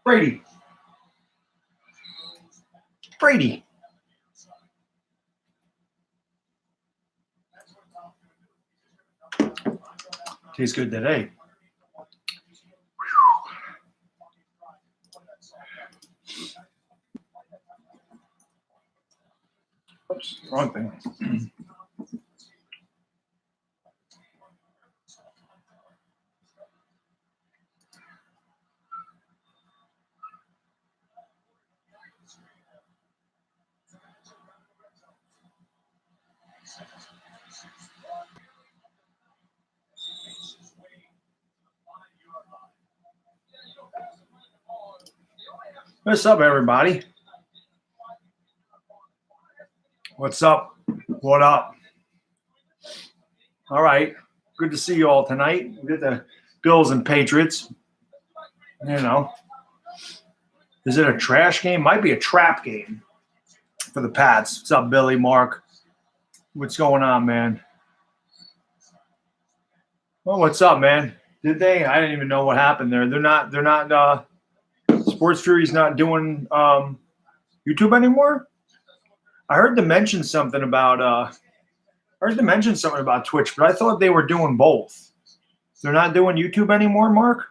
Brady. Brady. Tastes good today. Oops, wrong thing. What's up, everybody? What's up? What up? All right. Good to see you all tonight. We get the Bills and Patriots. You know. Is it a trash game? Might be a trap game for the Pats. What's up, Billy, Mark? What's going on, man? Well, what's up, man? Did they? I didn't even know what happened there. They're not Sports Fury's not doing YouTube anymore? I heard them mention something about Twitch, but I thought they were doing both. They're not doing YouTube anymore, Mark?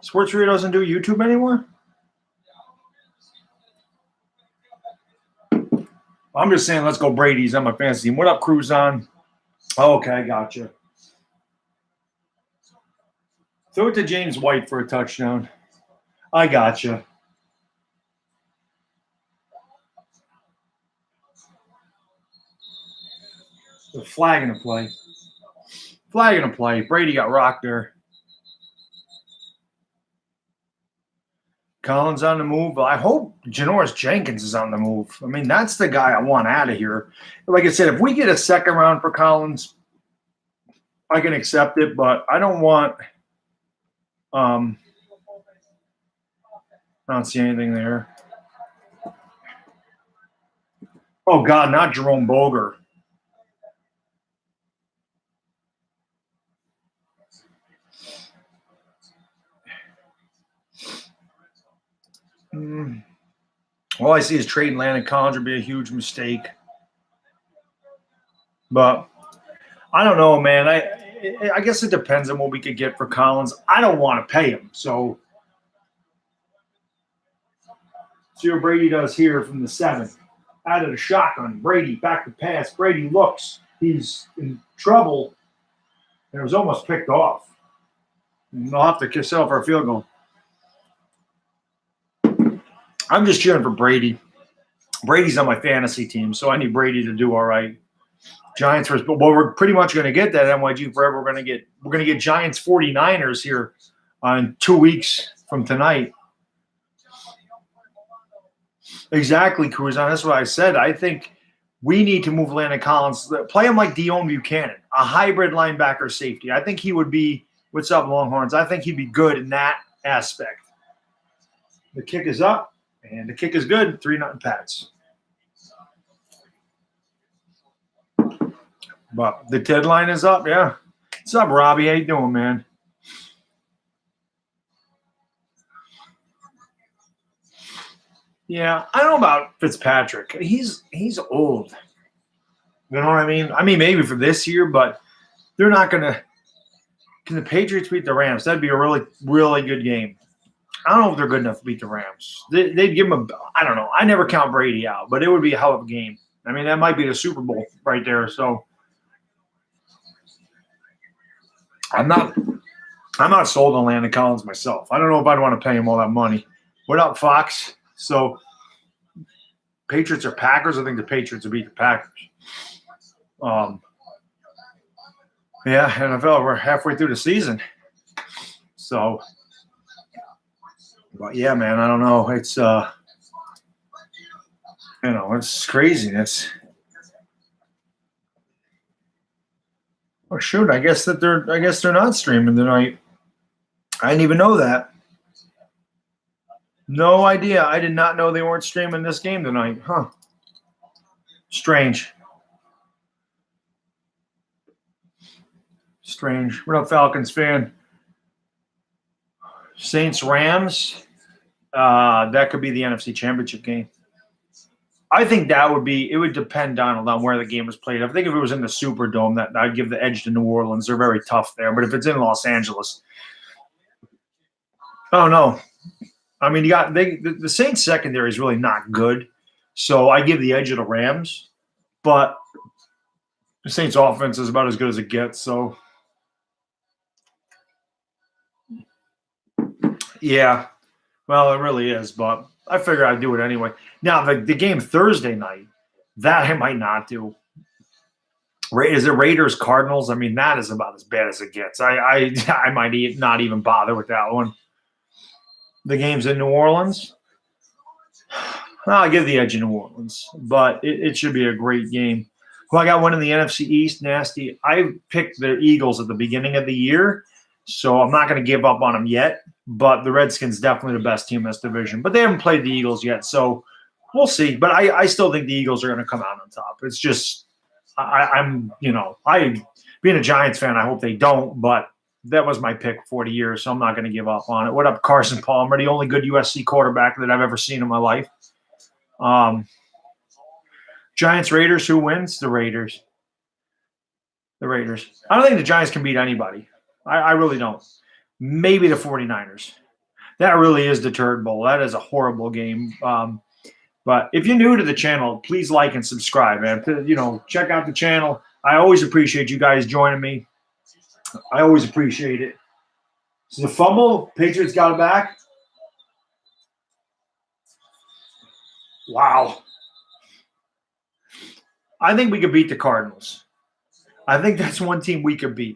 Sports Fury doesn't do YouTube anymore? I'm just saying, let's go Brady's on my fantasy team. What up, Cruzon? Oh, okay, gotcha. Throw it to James White for a touchdown. I gotcha. The flag in a play. Flag in a play. Brady got rocked there. Collins on the move. I hope Janoris Jenkins is on the move. I mean, that's the guy I want out of here. Like I said, if we get a second round for Collins, I can accept it, but I don't want I don't see anything there. Oh, God, not Jerome Boger. All I see is trading Landon Collins would be a huge mistake. But I don't know, man. I guess it depends on what we could get for Collins. I don't want to pay him. So see what Brady does here from the 7th. Out of the shotgun. Brady back to pass. Brady looks. He's in trouble. And it was almost picked off. And they'll have to settle for a field goal. I'm just cheering for Brady. Brady's on my fantasy team, so I need Brady to do all right. Giants first, but we're pretty much going to get that NYG forever. We're going to get Giants 49ers here in 2 weeks from tonight. Exactly, Cruzon. That's what I said. I think we need to move Landon Collins, play him like Dion Buchanan, a hybrid linebacker safety. I think he would be. What's up, Longhorns? I think he'd be good in that aspect. The kick is up, and the kick is good. 3-0 Pats. But the deadline is up, yeah. What's up, Robbie? How you doing, man? Yeah, I don't know about Fitzpatrick. He's old. You know what I mean? I mean, maybe for this year, but they're not going to – can the Patriots beat the Rams? That'd be a really, really good game. I don't know if they're good enough to beat the Rams. They'd give them – I don't know. I never count Brady out, but it would be a hell of a game. I mean, that might be the Super Bowl right there. So I'm not sold on Landon Collins myself. I don't know if I'd want to pay him all that money. What up, Fox? So Patriots or Packers? I think the Patriots will beat the Packers. Yeah, NFL, we're halfway through the season. So, but yeah, man, I don't know. It's it's crazy. Oh shoot, I guess they're not streaming tonight. I didn't even know that. No idea. I did not know they weren't streaming this game tonight. Huh. Strange. What up, Falcons fan? Saints Rams. That could be the NFC Championship game. I think that would be. It would depend, Donald, on where the game was played. I think if it was in the Superdome, that I'd give the edge to New Orleans. They're very tough there. But if it's in Los Angeles, oh no. I mean, the Saints secondary is really not good, so I give the edge to the Rams. But the Saints offense is about as good as it gets. So yeah, well, it really is. But I figure I'd do it anyway. Now the game Thursday night, that I might not do. Is it Raiders Cardinals? I mean, that is about as bad as it gets. I might not even bother with that one. The game's in New Orleans. I'll give the edge in New Orleans, but it should be a great game. Well, I got one in the NFC East, nasty. I picked the Eagles at the beginning of the year, so I'm not going to give up on them yet. But the Redskins definitely the best team in this division. But they haven't played the Eagles yet, so we'll see. But I still think the Eagles are going to come out on top. It's just I'm being a Giants fan, I hope they don't, but that was my pick 40 years, so I'm not going to give up on it. What up, Carson Palmer, the only good USC quarterback that I've ever seen in my life. Giants, Raiders, who wins? The Raiders. The Raiders. I don't think the Giants can beat anybody. I really don't. Maybe the 49ers. That really is the Turd Bowl. That is a horrible game. But if you're new to the channel, please like and subscribe, man. Check out the channel. I always appreciate you guys joining me. I always appreciate it. So the fumble, Patriots got it back. Wow. I think we could beat the Cardinals. I think that's one team we could beat.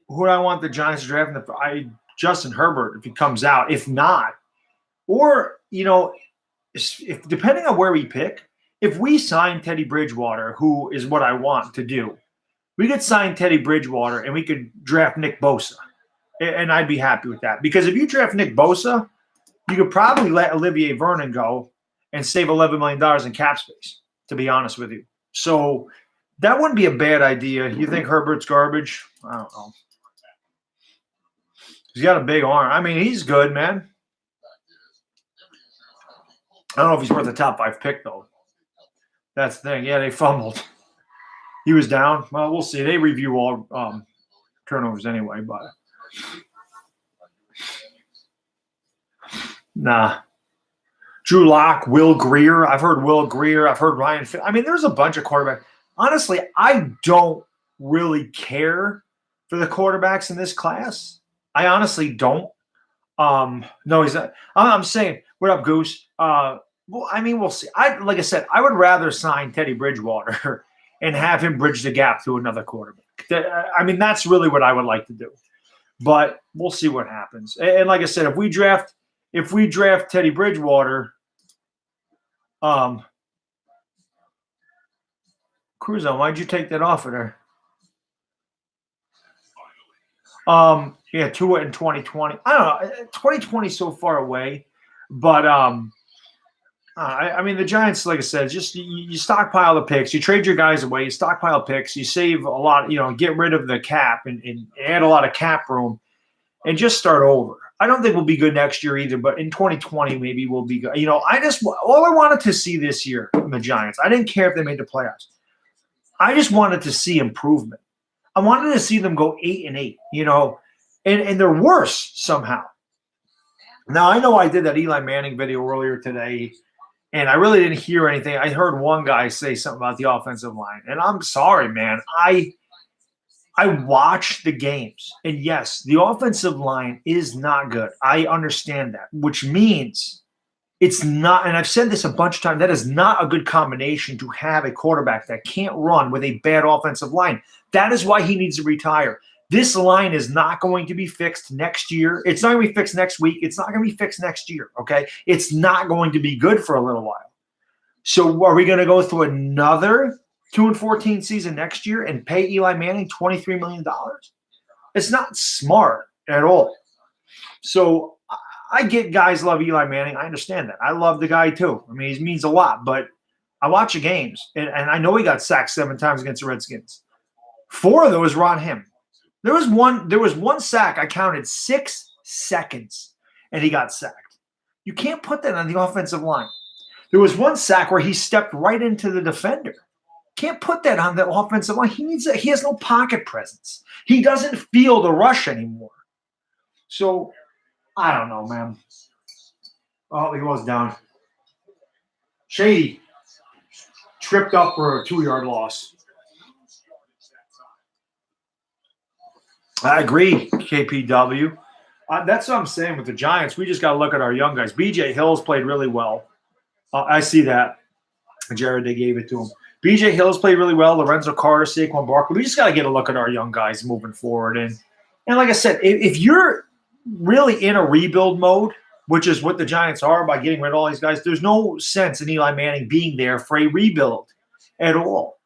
Who do I want the Giants to draft? Justin Herbert, if he comes out. If not, or, if depending on where we pick, if we sign Teddy Bridgewater, who is what I want to do, we could sign Teddy Bridgewater and we could draft Nick Bosa. And I'd be happy with that. Because if you draft Nick Bosa, you could probably let Olivier Vernon go and save $11 million in cap space, to be honest with you. So that wouldn't be a bad idea. You think Herbert's garbage? I don't know. He's got a big arm. I mean, he's good, man. I don't know if he's worth a top 5 pick, though. That's the thing. Yeah, they fumbled. He was down. Well, we'll see. They review all turnovers anyway, but nah. Drew Lock, Will Greer. I've heard Will Greer. I've heard Ryan. I mean, there's a bunch of quarterbacks. Honestly, I don't really care for the quarterbacks in this class. I honestly don't. No, he's not. I'm saying, what up, Goose? Well, I mean, we'll see. Like I said, I would rather sign Teddy Bridgewater and have him bridge the gap to another quarterback. I mean, that's really what I would like to do. But we'll see what happens. And like I said, if we draft Teddy Bridgewater, Cruzon, why'd you take that off of there? Yeah, Tua in 2020. I don't know. 2020 is so far away, but I mean, the Giants, like I said, just you stockpile the picks, you trade your guys away, you stockpile picks, you save a lot, get rid of the cap and add a lot of cap room, and just start over. I don't think we'll be good next year either, but in 2020 maybe we'll be good. All I wanted to see this year from the Giants, I didn't care if they made the playoffs. I just wanted to see improvement. I wanted to see them go 8-8, and they're worse somehow. Now, I know I did that Eli Manning video earlier today, and I really didn't hear anything. I heard one guy say something about the offensive line, and I'm sorry, man. I watch the games, and yes, the offensive line is not good. I understand that, which means it's not, and I've said this a bunch of times, that is not a good combination to have a quarterback that can't run with a bad offensive line. That is why he needs to retire. This line is not going to be fixed next year. It's not going to be fixed next week. It's not going to be fixed next year, okay? It's not going to be good for a little while. So are we going to go through another 2-14 season next year and pay Eli Manning $23 million? It's not smart at all. So I get guys love Eli Manning. I understand that. I love the guy too. I mean, he means a lot, but I watch the games, and I know he got sacked 7 times against the Redskins. 4 of those were on him. There was one sack. I counted 6 seconds, and he got sacked. You can't put that on the offensive line. There was one sack where he stepped right into the defender. Can't put that on the offensive line. He has no pocket presence. He doesn't feel the rush anymore. So, I don't know, man. Oh, he was down. Shady tripped up for a 2-yard loss. I agree, KPW. That's what I'm saying with the Giants. We just got to look at our young guys. B.J. Hill's played really well. I see that. Jared, they gave it to him. B.J. Hill's played really well. Lorenzo Carter, Saquon Barkley. We just got to get a look at our young guys moving forward. And like I said, if you're really in a rebuild mode, which is what the Giants are by getting rid of all these guys, there's no sense in Eli Manning being there for a rebuild at all.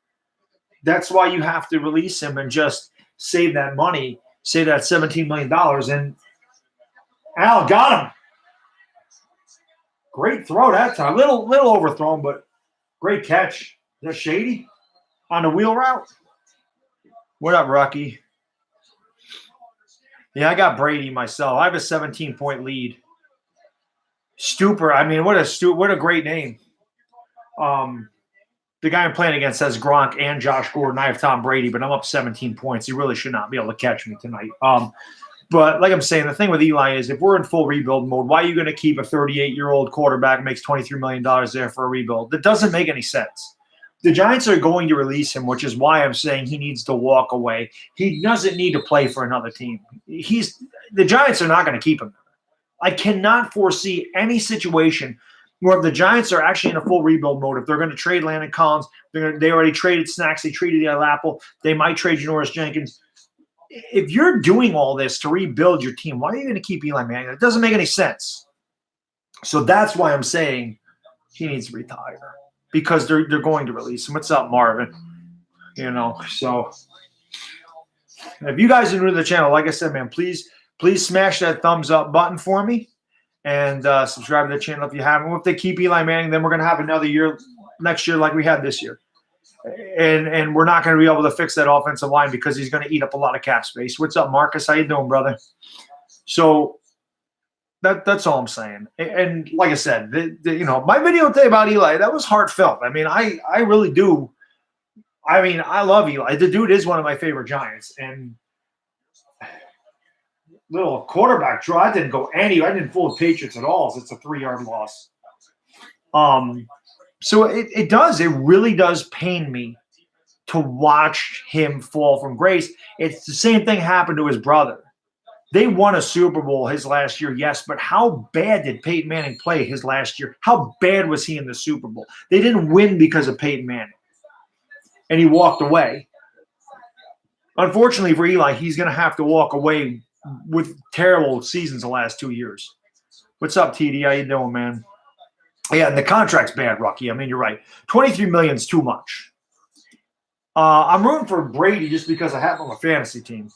That's why you have to release him and just save that money, save that $17 million. And Al got him. Great throw that time. Little overthrown, but great catch. Is that Shady on the wheel route? What up, Rocky? Yeah, I got Brady myself. I have a 17-point lead. Stuper. I mean, what a great name. The guy I'm playing against says Gronk and Josh Gordon. I have Tom Brady, but I'm up 17 points. He really should not be able to catch me tonight. But like I'm saying, the thing with Eli is if we're in full rebuild mode, why are you going to keep a 38-year-old quarterback makes $23 million there for a rebuild? That doesn't make any sense. The Giants are going to release him, which is why I'm saying he needs to walk away. He doesn't need to play for another team. The Giants are not going to keep him. I cannot foresee any situation where the Giants are actually in a full rebuild mode. If they're going to trade Landon Collins, they already traded Snacks, they traded Eli Apple, they might trade Janoris Jenkins. If you're doing all this to rebuild your team, why are you going to keep Eli Manning? It doesn't make any sense. So that's why I'm saying he needs to retire because they're going to release him. What's up, Marvin? So if you guys are new to the channel, like I said, man, please smash that thumbs up button for me and subscribe to the channel if you haven't. If they keep Eli Manning, then we're going to have another year next year like we had this year. And we're not going to be able to fix that offensive line because he's going to eat up a lot of cap space. What's up, Marcus? How you doing, brother? So that's all I'm saying. And like I said, my video today about Eli, that was heartfelt. I mean, I really do. I mean, I love Eli. The dude is one of my favorite Giants. And little quarterback draw, I didn't go I didn't fool the Patriots at all. So it's a 3-yard loss. So it really does pain me to watch him fall from grace. It's the same thing happened to his brother. They won a Super Bowl his last year, yes, but how bad did Peyton Manning play his last year? How bad was he in the Super Bowl? They didn't win because of Peyton Manning, and he walked away. Unfortunately for Eli, he's going to have to walk away with terrible seasons the last 2 years. What's up, TD? How you doing, man? Yeah, and the contract's bad, Rocky. I mean, you're right. $23 million is too much. I'm rooting for Brady just because I have him on a fantasy team.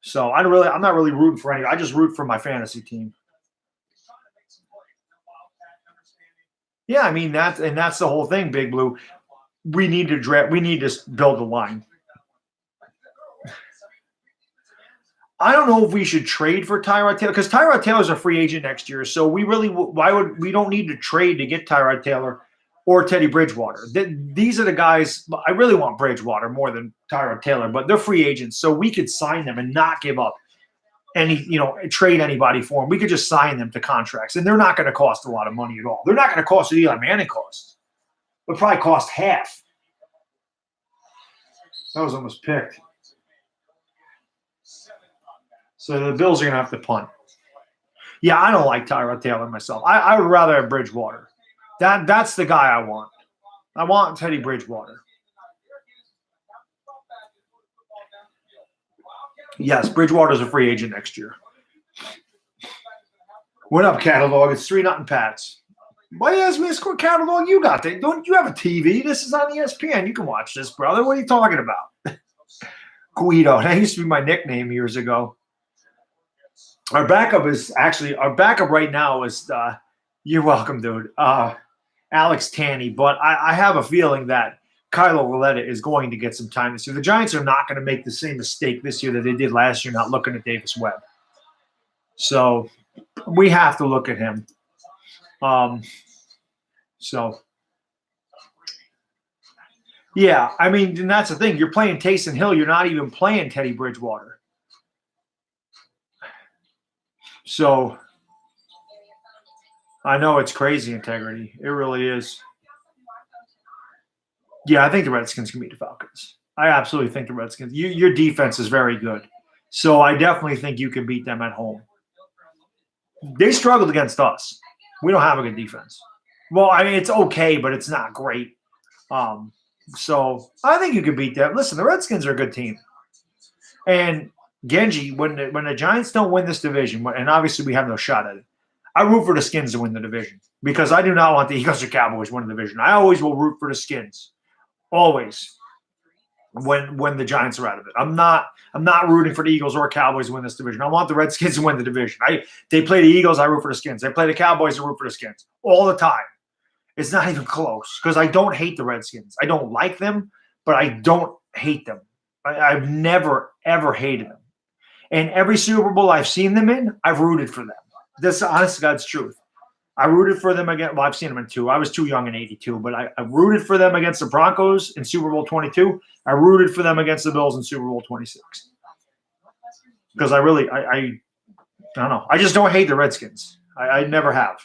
So I'm not really rooting for any. I just root for my fantasy team. Yeah, I mean that's the whole thing, Big Blue. We need to build a line. I don't know if we should trade for Tyrod Taylor because Tyrod Taylor's a free agent next year. So we don't need to trade to get Tyrod Taylor or Teddy Bridgewater. These are the guys. I really want Bridgewater more than Tyrod Taylor, but they're free agents. So we could sign them and not give up trade anybody for them. We could just sign them to contracts and they're not going to cost a lot of money at all. They're not going to cost what Eli Manning cost. They'll probably cost half. That was almost picked. So the Bills are going to have to punt. Yeah, I don't like Tyrod Taylor myself. I would rather have Bridgewater. That's the guy I want. I want Teddy Bridgewater. Yes, Bridgewater's a free agent next year. What up, Cattle Dog? It's 3-0 Pats. Why you ask me to score, Cattle Dog? You got that. Don't you have a TV? This is on ESPN. You can watch this, brother. What are you talking about? Guido. That used to be my nickname years ago. Our backup right now is you're welcome, dude. Alex Tanney, but I have a feeling that Kylo Valletta is going to get some time this year. The Giants are not going to make the same mistake this year that they did last year, not looking at Davis Webb. So we have to look at him. So yeah, I mean, and that's the thing. You're playing Taysom Hill. You're not even playing Teddy Bridgewater. So I know it's crazy integrity. It really is. Yeah, I think the Redskins can beat the Falcons. I absolutely think the Redskins. Your defense is very good. So I definitely think you can beat them at home. They struggled against us. We don't have a good defense. Well, I mean, it's okay, but it's not great. So I think you can beat them. Listen, the Redskins are a good team. And Genji, when the Giants don't win this division, and obviously we have no shot at it, I root for the Skins to win the division because I do not want the Eagles or Cowboys win the division. I always will root for the Skins, always. When the Giants are out of it, I'm not rooting for the Eagles or Cowboys to win this division. I want the Redskins to win the division. They play the Eagles, I root for the Skins. They play the Cowboys, I root for the Skins all the time. It's not even close because I don't hate the Redskins. I don't like them, but I don't hate them. I've never, ever hated them. And every Super Bowl I've seen them in, I've rooted for them. That's the honest to God's truth. I rooted for them again. Well, I've seen them in 2. I was too young in 82, but I rooted for them against the Broncos in Super Bowl 22. I rooted for them against the Bills in Super Bowl 26. Because I don't know. I just don't hate the Redskins. I never have.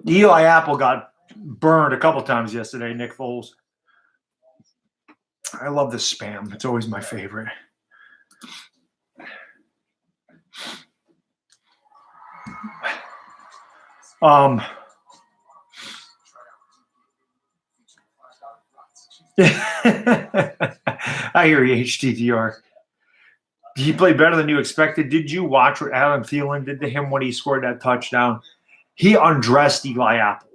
Eli Apple got burned a couple times yesterday, Nick Foles. I love the spam. It's always my favorite. I hear you, HTTR. He played better than you expected. Did you watch what Adam Thielen did to him when he scored that touchdown? He undressed Eli Apple.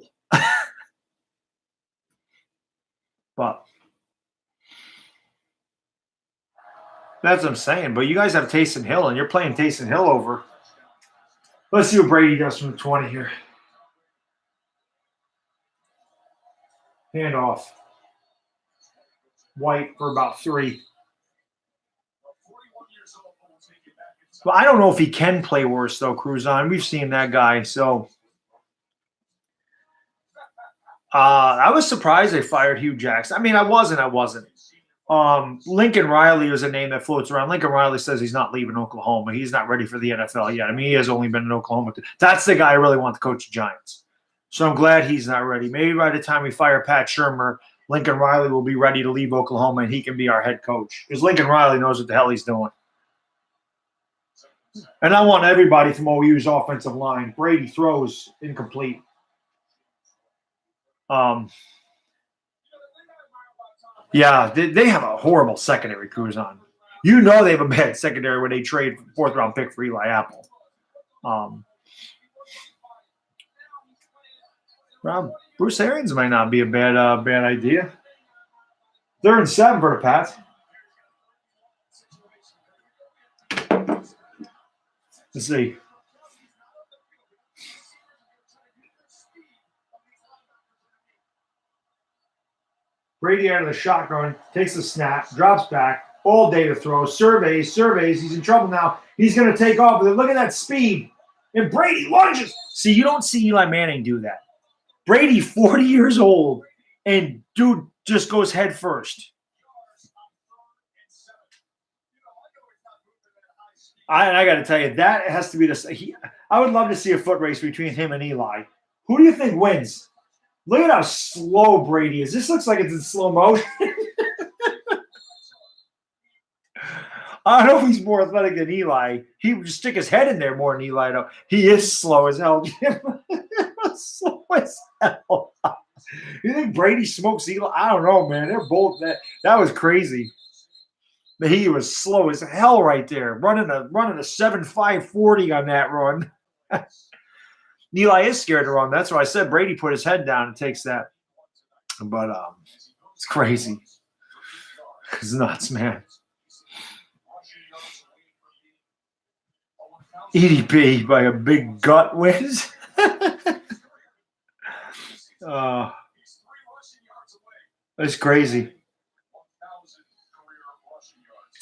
But that's what I'm saying. But you guys have Taysom Hill, and you're playing Taysom Hill over. Let's see what Brady does from the 20 here. Hand off. White for about 3. Well, I don't know if he can play worse, though, Cruzon. We've seen that guy. So I was surprised they fired Hugh Jackson. I mean, I wasn't. Lincoln Riley is a name that floats around. Lincoln Riley says he's not leaving Oklahoma. He's not ready for the NFL yet. I mean, he has only been in Oklahoma. That's the guy I really want to coach the Giants. So I'm glad he's not ready. Maybe by the time we fire Pat Shurmur, Lincoln Riley will be ready to leave Oklahoma and he can be our head coach. Because Lincoln Riley knows what the hell he's doing. And I want everybody from OU's offensive line. Brady throws incomplete. Yeah, they have a horrible secondary, Cruzon. You know they have a bad secondary when they trade 4th-round pick for Eli Apple. Bruce Arians might not be a bad idea. 3rd and 7 for the Pats. Let's see. Brady out of the shotgun, takes the snap, drops back, all day to throw, surveys. He's in trouble now. He's going to take off. Look at that speed. And Brady lunges. See, you don't see Eli Manning do that. Brady, 40 years old, and dude just goes head first. I got to tell you, that has to be I would love to see a foot race between him and Eli. Who do you think wins? Look at how slow Brady is. This looks like it's in slow motion. I don't know if he's more athletic than Eli. He would stick his head in there more than Eli, though. He is slow as hell. Slow as hell. You think Brady smokes Eli? I don't know, man. They're both that was crazy. But he was slow as hell right there, running a 7.5 40 on that run. Eli is scared to run. That's why I said Brady put his head down and takes that. But it's crazy. It's nuts, man. EDP by a big gut wins. That's crazy.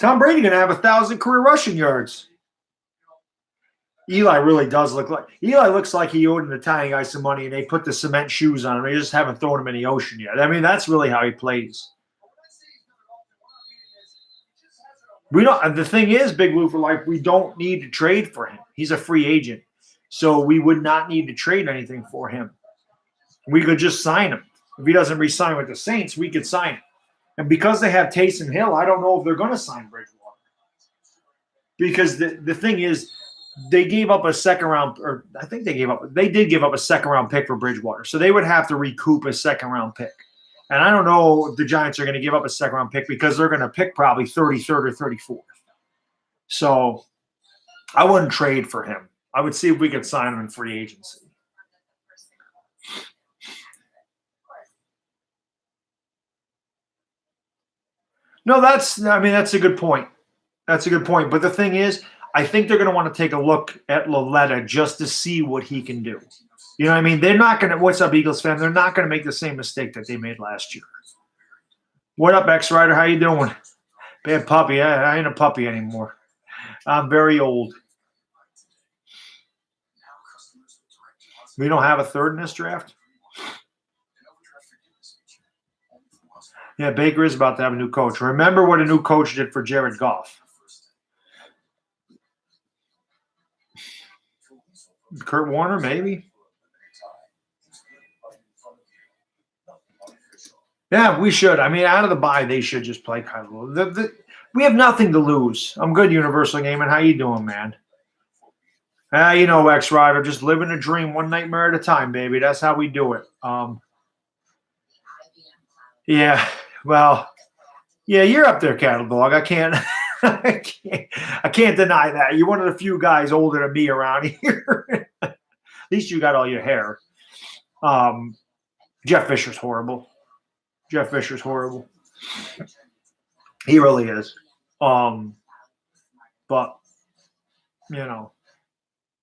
Tom Brady going to have 1,000 career rushing yards. Eli really does look like Eli looks like he owed an Italian guy some money and they put the cement shoes on him. They just haven't thrown him in the ocean yet. I mean, that's really how he plays. We don't. The thing is, Big Blue for Life, we don't need to trade for him. He's a free agent, so we would not need to trade anything for him. We could just sign him. If he doesn't re-sign with the Saints, we could sign him. And because they have Taysom Hill, I don't know if they're going to sign Bridgewater. Because the thing is, they gave up a second round, or I think they did give up a second round pick for Bridgewater. So they would have to recoup a second round pick. And I don't know if the Giants are going to give up a second round pick because they're going to pick probably 33rd or 34th. So I wouldn't trade for him. I would see if we could sign him in free agency. No, that's a good point. That's a good point. But the thing is, I think they're going to want to take a look at Loletta just to see what he can do. You know what I mean? They're not going to – what's up, Eagles fan? They're not going to make the same mistake that they made last year. What up, X-Rider? How you doing? Bad puppy. I ain't a puppy anymore. I'm very old. We don't have a third in this draft? Yeah, Baker is about to have a new coach. Remember what a new coach did for Jared Goff. Kurt Warner, maybe? Yeah, we should. I mean, out of the bye, they should just play kind of. We have nothing to lose. I'm good, Universal Gaming. How you doing, man? You know, X-Rider, just living a dream one nightmare at a time, baby. That's how we do it. Yeah, well, yeah, you're up there, Cattle Dog. I can't deny that. You're one of the few guys older than me around here. At least you got all your hair. Jeff Fisher's horrible. Jeff Fisher's horrible. He really is. But you know,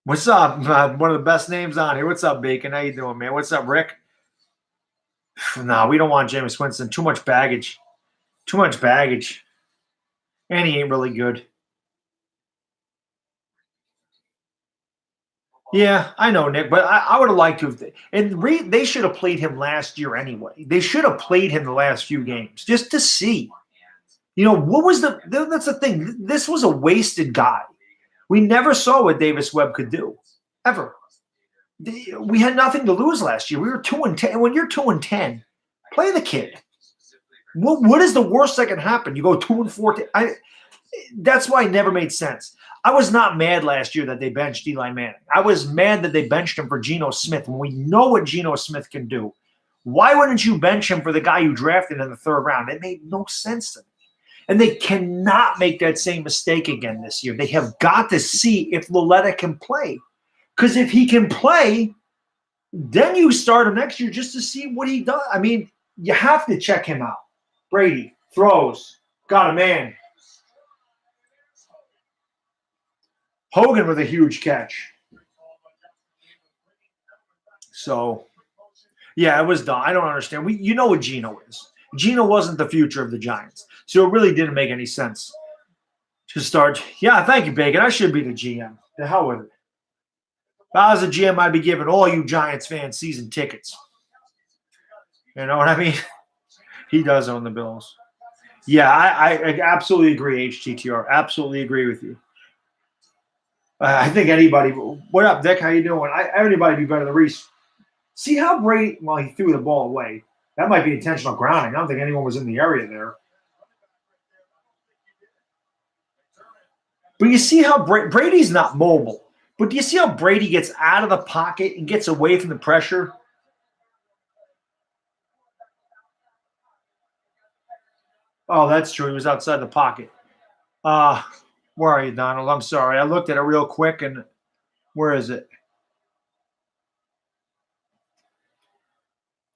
what's up? One of the best names on here. What's up, Bacon? How you doing, man? What's up, Rick? No, we don't want Jameis Winston. Too much baggage. Too much baggage. And he ain't really good. Yeah, I know, Nick, but I would have liked to have. And they should have played him last year anyway. They should have played him the last few games just to see. You know, what was that's the thing. This was a wasted guy. We never saw what Davis Webb could do, ever. We had nothing to lose last year. We were 2-10. When you're 2-10, play the kid. What is the worst that can happen? You go 2-14. That's why it never made sense. I was not mad last year that they benched Eli Manning. I was mad that they benched him for Geno Smith when we know what Geno Smith can do. Why wouldn't you bench him for the guy you drafted in the third round? It made no sense to me. And they cannot make that same mistake again this year. They have got to see if Loletta can play. Because if he can play, then you start him next year just to see what he does. I mean, you have to check him out. Brady throws. Got a man. Hogan with a huge catch. So, yeah, it was dumb. I don't understand. You know what Geno is. Geno wasn't the future of the Giants. So it really didn't make any sense to start. Yeah, thank you, Bacon. I should be the GM. The hell with it. If I was a GM, I'd be giving all you Giants fans season tickets. You know what I mean? He does own the Bills. Yeah, I absolutely agree, HTTR. Absolutely agree with you. I think anybody – what up, Dick? How you doing? Anybody do better than Reese. See how Brady – well, he threw the ball away. That might be intentional grounding. I don't think anyone was in the area there. But you see how Brady's not mobile. But do you see how Brady gets out of the pocket and gets away from the pressure? Oh, that's true. He was outside the pocket. Where are you, Donald? I'm sorry. I looked at it real quick, and where is it?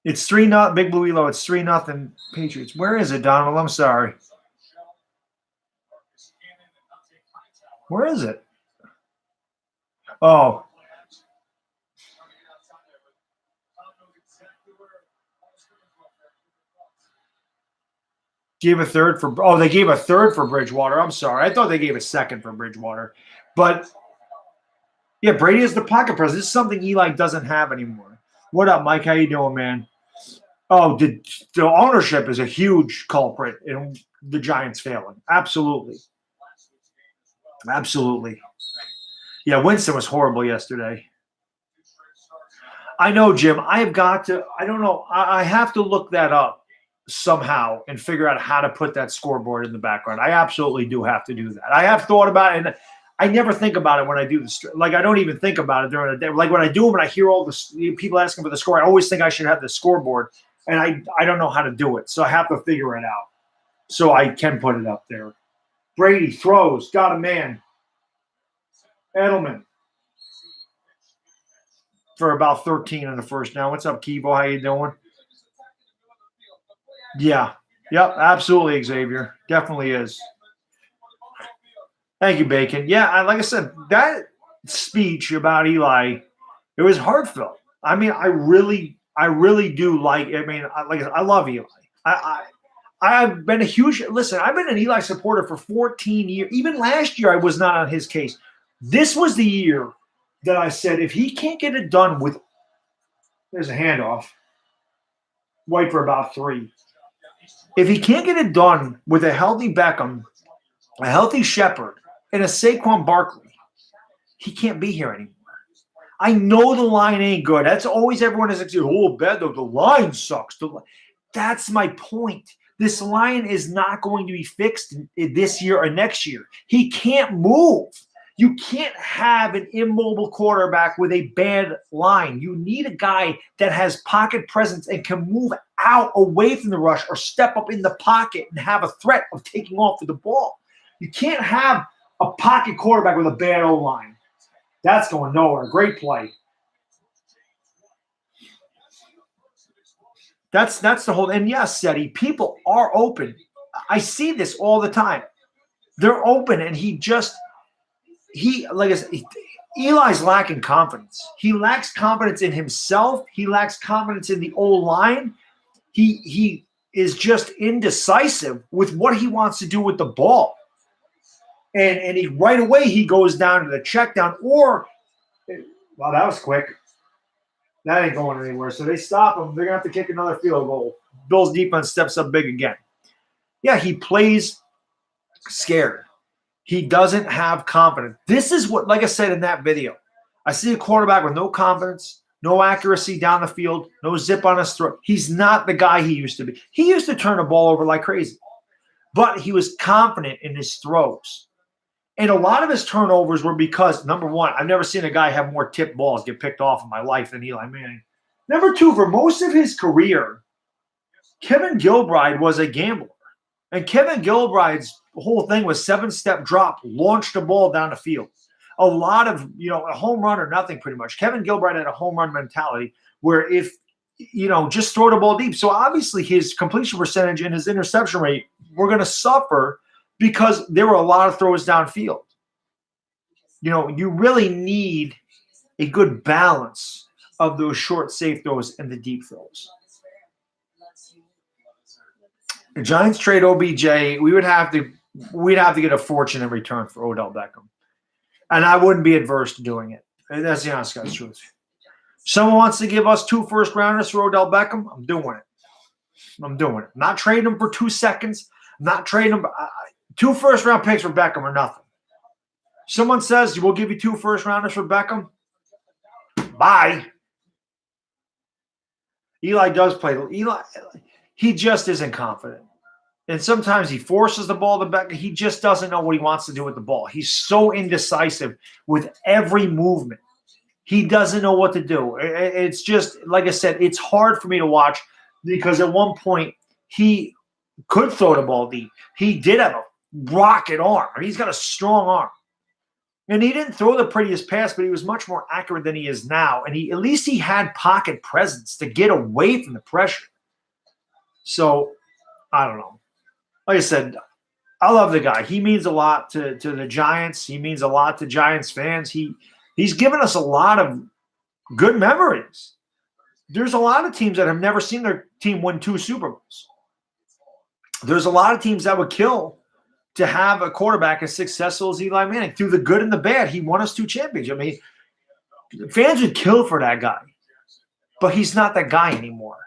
It's 3-0. Big Blue Elo. It's 3-0 Patriots. Where is it, Donald? I'm sorry. Where is it? Oh. Gave a third for – oh, they gave a third for Bridgewater. I'm sorry. I thought they gave a second for Bridgewater. But, yeah, Brady is the pocket presence. This is something Eli doesn't have anymore. What up, Mike? How you doing, man? Oh, the ownership is a huge culprit in the Giants failing. Absolutely. Absolutely. Yeah, Winston was horrible yesterday. I know, Jim. I have got to – I don't know. I have to look that up somehow and figure out how to put that scoreboard in the background. I absolutely do have to do that. I have thought about it, and I never think about it when I do this. Like, I don't even think about it during the day. Like, when I do them and I hear all the people asking for the score, I always think I should have the scoreboard, and I don't know how to do it. So I have to figure it out so I can put it up there. Brady throws. Got a man. Edelman. For about 13 in the first down. What's up, Kevo? How you doing? Yeah. Yep, absolutely, Xavier. Definitely is. Thank you, Bacon. Yeah, like I said, that speech about Eli, it was heartfelt. I mean, I really do like. I mean, I love Eli. I've been a huge listen. I've been an Eli supporter for 14 years. Even last year, I was not on his case. This was the year that I said, if he can't get it done with, there's a handoff. White for about 3. If he can't get it done with a healthy Beckham, a healthy Shepard, and a Saquon Barkley, he can't be here anymore. I know the line ain't good. That's always everyone is like, oh, bad. The line sucks. That's my point. This line is not going to be fixed this year or next year. He can't move. You can't have an immobile quarterback with a bad line. You need a guy that has pocket presence and can move out away from the rush or step up in the pocket and have a threat of taking off with the ball. You can't have a pocket quarterback with a bad O-line. That's going nowhere. Great play. That's the whole – and yes, Seti, people are open. I see this all the time. They're open, and like I said, Eli's lacking confidence. He lacks confidence in himself. He lacks confidence in the O-line. He is just indecisive with what he wants to do with the ball. And he right away he goes down to the check down or – wow, that was quick. That ain't going anywhere. So they stop him. They're going to have to kick another field goal. Bills defense steps up big again. Yeah, he plays scared. He doesn't have confidence. This is what, like I said in that video, I see a quarterback with no confidence, no accuracy down the field, no zip on his throat. He's not the guy he used to be. He used to turn the ball over like crazy, but he was confident in his throws. And a lot of his turnovers were because, number one, I've never seen a guy have more tipped balls get picked off in my life than Eli Manning. Number two, for most of his career, Kevin Gilbride was a gambler. And Kevin Gilbride's whole thing was 7-step drop, launch the ball down the field. A lot of, a home run or nothing pretty much. Kevin Gilbride had a home run mentality where if, just throw the ball deep. So obviously his completion percentage and his interception rate were going to suffer because there were a lot of throws downfield. You really need a good balance of those short, safe throws and the deep throws. The Giants trade OBJ, we'd have to get a fortune in return for Odell Beckham. And I wouldn't be adverse to doing it. That's the honest guy's truth. Someone wants to give us 2 first-rounders for Odell Beckham, I'm doing it. I'm not trading him for 2 seconds. I'm not trading him. 2 first-round picks for Beckham or nothing. Someone says, we'll give you 2 first-rounders for Beckham. Bye. Eli does play. Eli, he just isn't confident. And sometimes he forces the ball to Beckham. He just doesn't know what he wants to do with the ball. He's so indecisive with every movement. He doesn't know what to do. It's just, like I said, it's hard for me to watch because at one point he could throw the ball deep. He did have a rocket arm. He's got a strong arm. And he didn't throw the prettiest pass, but he was much more accurate than he is now. And at least he had pocket presence to get away from the pressure. So, I don't know. Like I said, I love the guy. He means a lot to the Giants. He means a lot to Giants fans. He's given us a lot of good memories. There's a lot of teams that have never seen their team win 2 Super Bowls. there's a lot of teams that would kill to have a quarterback as successful as Eli Manning. Through the good and the bad, he won us 2 championships. I mean, fans would kill for that guy, but he's not that guy anymore.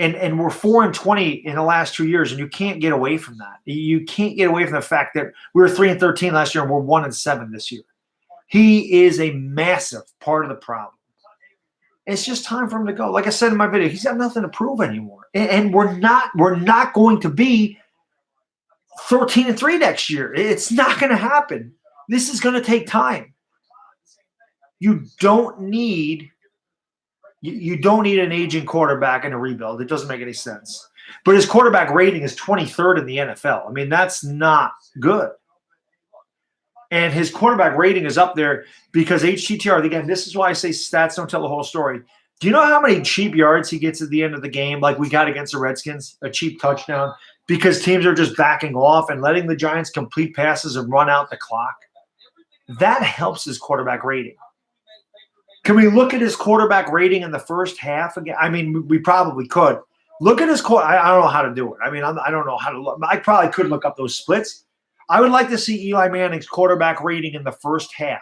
And we're 4-20 in the last 2 years, and you can't get away from that. You can't get away from the fact that we were 3-13 last year, and we're 1-7 this year. He is a massive part of the problem. It's just time for him to go. Like I said in my video, he's got nothing to prove anymore, and we're not going to be 13-3 next year. It's not going to happen. This is going to take time. You don't need an aging quarterback in a rebuild. It doesn't make any sense. But his quarterback rating is 23rd in the NFL. I mean, that's not good. And his quarterback rating is up there because HTTR, again, this is why I say stats don't tell the whole story. Do you know how many cheap yards he gets at the end of the game, like we got against the Redskins, a cheap touchdown, because teams are just backing off and letting the Giants complete passes and run out the clock? That helps his quarterback rating. Can we look at his quarterback rating in the first half again? I mean, we probably could. Look at his I don't know how to do it. I mean, I don't know how to look. I probably could look up those splits. I would like to see Eli Manning's quarterback rating in the first half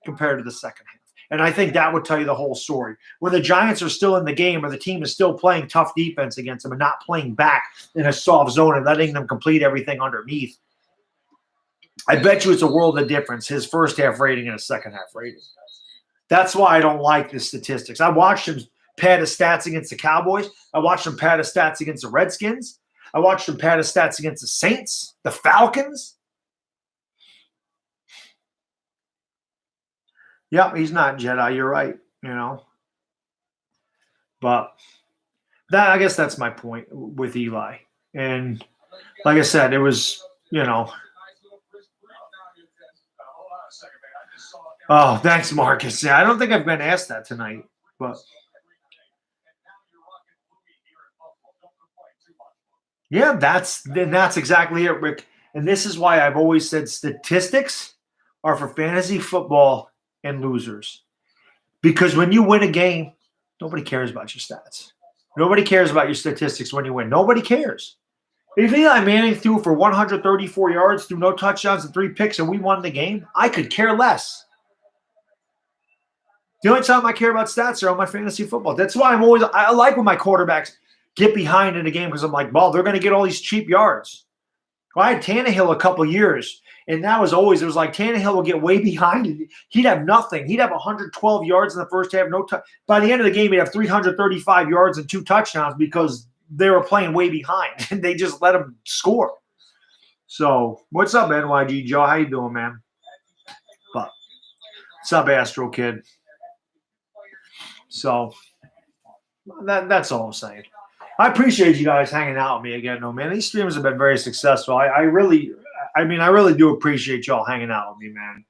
compared to the second half. And I think that would tell you the whole story. When the Giants are still in the game or the team is still playing tough defense against them and not playing back in a soft zone and letting them complete everything underneath, I bet you it's a world of difference, his first half rating and his second half rating. That's why I don't like the statistics. I watched him pad his stats against the Cowboys. I watched him pad his stats against the Redskins. I watched him pad his stats against the Saints, the Falcons. Yep, he's not Jedi. You're right, But I guess that's my point with Eli. And like I said, it was, Oh, thanks, Marcus. Yeah, I don't think I've been asked that tonight, but yeah, that's exactly it, Rick. And this is why I've always said statistics are for fantasy football and losers. Because when you win a game, nobody cares about your stats. Nobody cares about your statistics when you win. Nobody cares. If Eli Manning threw for 134 yards, threw no touchdowns and 3 picks, and we won the game, I could care less. The only time I care about stats are on my fantasy football. That's why I like when my quarterbacks get behind in a game because I'm like, well, they're going to get all these cheap yards. Well, I had Tannehill a couple years, and that was always, it was like Tannehill would get way behind, and he'd have nothing. He'd have 112 yards in the first half. By the end of the game, he'd have 335 yards and 2 touchdowns because they were playing way behind, and they just let him score. So, what's up, NYG Joe? How you doing, man? But what's up, Astro Kid? So that's all I'm saying. I appreciate you guys hanging out with me again, though, man. These streams have been very successful. I really do appreciate y'all hanging out with me, man.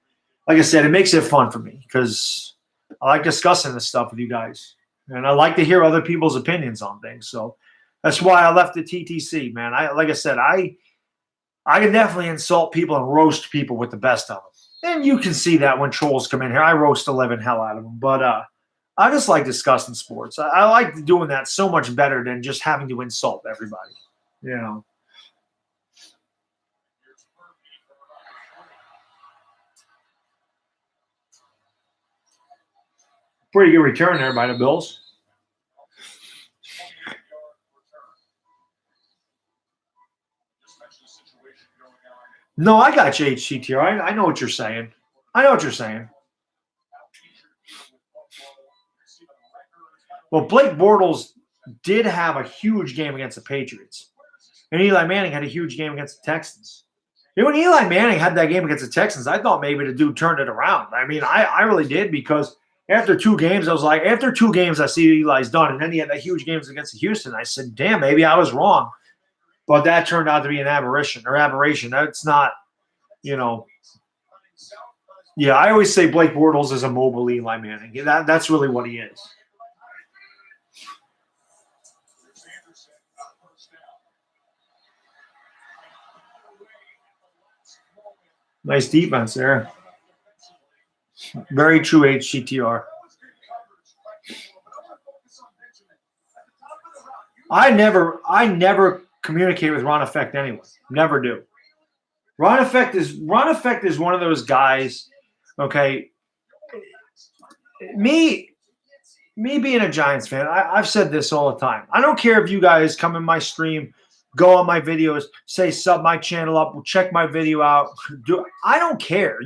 Like I said, it makes it fun for me because I like discussing this stuff with you guys, and I like to hear other people's opinions on things. So that's why I left the TTC, man. Like I said, I can definitely insult people and roast people with the best of them, and you can see that when trolls come in here. I roast the living hell out of them, but I just like discussing sports. I like doing that so much better than just having to insult everybody, Pretty good return there by the Bills. No, I got you, HCTR. I know what you're saying. Well, Blake Bortles did have a huge game against the Patriots. And Eli Manning had a huge game against the Texans. And when Eli Manning had that game against the Texans, I thought maybe the dude turned it around. I mean, I really did because after 2 games, I was like, after 2 games, I see Eli's done. And then he had that huge games against Houston. I said, damn, maybe I was wrong. But that turned out to be an aberration. That's not, Yeah, I always say Blake Bortles is a mobile Eli Manning. That's really what he is. Nice defense there. Very true, HCTR. I never communicate with Ron Effect anyway. Never do. Ron Effect is one of those guys. Okay, me being a Giants fan, I've said this all the time. I don't care if you guys come in my stream, go on my videos, say sub my channel up, check my video out. I don't care.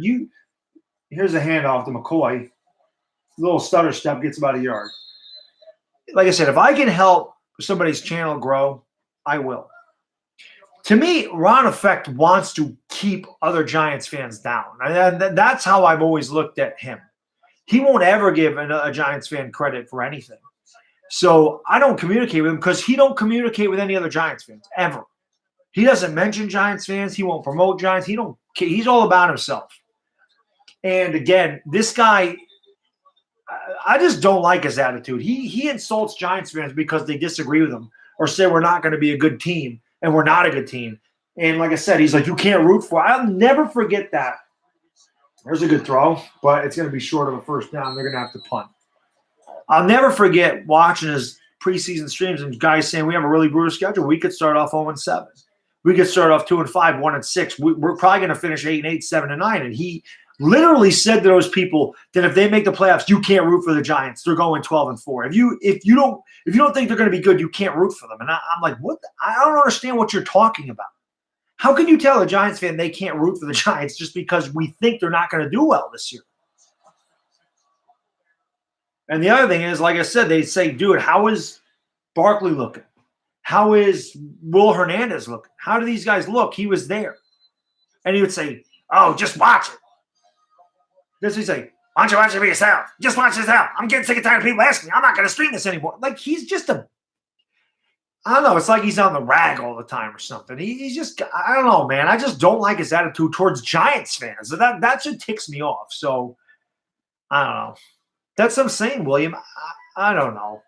Here's a handoff to McCoy. Little stutter step gets about a yard. Like I said, if I can help somebody's channel grow, I will. To me, Ron Effect wants to keep other Giants fans down. And that's how I've always looked at him. He won't ever give a Giants fan credit for anything. So I don't communicate with him because he don't communicate with any other Giants fans ever. He doesn't mention Giants fans. He won't promote Giants. He's all about himself. And again, this guy, I just don't like his attitude. He insults Giants fans because they disagree with him or say we're not going to be a good team and we're not a good team. And like I said, he's like, you can't root for. I'll never forget that. There's a good throw, but it's going to be short of a first down. They're going to have to punt. I'll never forget watching his preseason streams and guys saying we have a really brutal schedule. We could start off 0-7. We could start off 2-5, 1-6. We're probably going to finish 8-8, 7-9. And he literally said to those people that if they make the playoffs, you can't root for the Giants. They're going 12-4. If you don't think they're going to be good, you can't root for them. And I'm like, what? I don't understand what you're talking about. How can you tell a Giants fan they can't root for the Giants just because we think they're not going to do well this year? And the other thing is, like I said, they say, dude, how is Barkley looking? How is Will Hernandez looking? How do these guys look? He was there. And he would say, oh, just watch it. This he'd say, why don't you watch it for yourself? Just watch this out. I'm getting sick and tired of people asking me. I'm not going to stream this anymore. Like, he's just I don't know. It's like he's on the rag all the time or something. He's just, I don't know, man. I just don't like his attitude towards Giants fans. That just ticks me off. So, I don't know. That's what I'm saying, William. I don't know.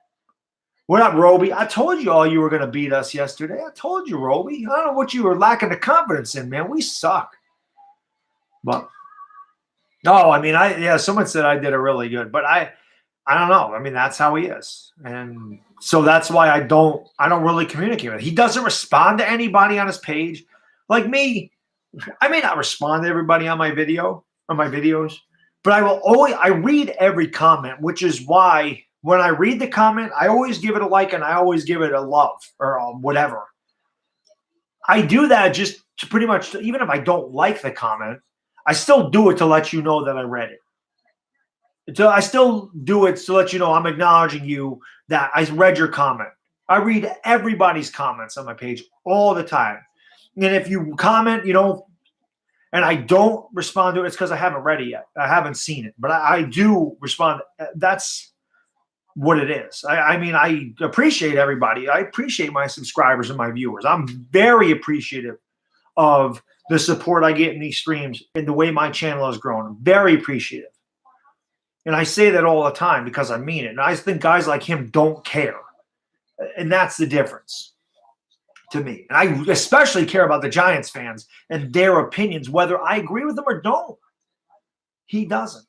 What up, Roby? I told you all you were going to beat us yesterday. I told you, Roby. I don't know what you were lacking the confidence in, man. We suck. But, no, I mean, someone said I did a really good. But I don't know. I mean, that's how he is. And so that's why I don't really communicate with him. He doesn't respond to anybody on his page. Like me, I may not respond to everybody on my videos, but I read every comment, which is why when I read the comment, I always give it a like and I always give it a love or whatever. I do that just to pretty much, even if I don't like the comment, I still do it to let you know that I read it. So I still do it to let you know I'm acknowledging you that I read your comment. I read everybody's comments on my page all the time. And if you comment, and I don't respond to it, it's because I haven't read it yet. I haven't seen it. But I do respond. That's what it is. I mean, I appreciate everybody. I appreciate my subscribers and my viewers. I'm very appreciative of the support I get in these streams and the way my channel has grown. I'm very appreciative. And I say that all the time because I mean it. And I think guys like him don't care. And that's the difference to me. And I especially care about the Giants fans and their opinions, whether I agree with them or don't. He doesn't.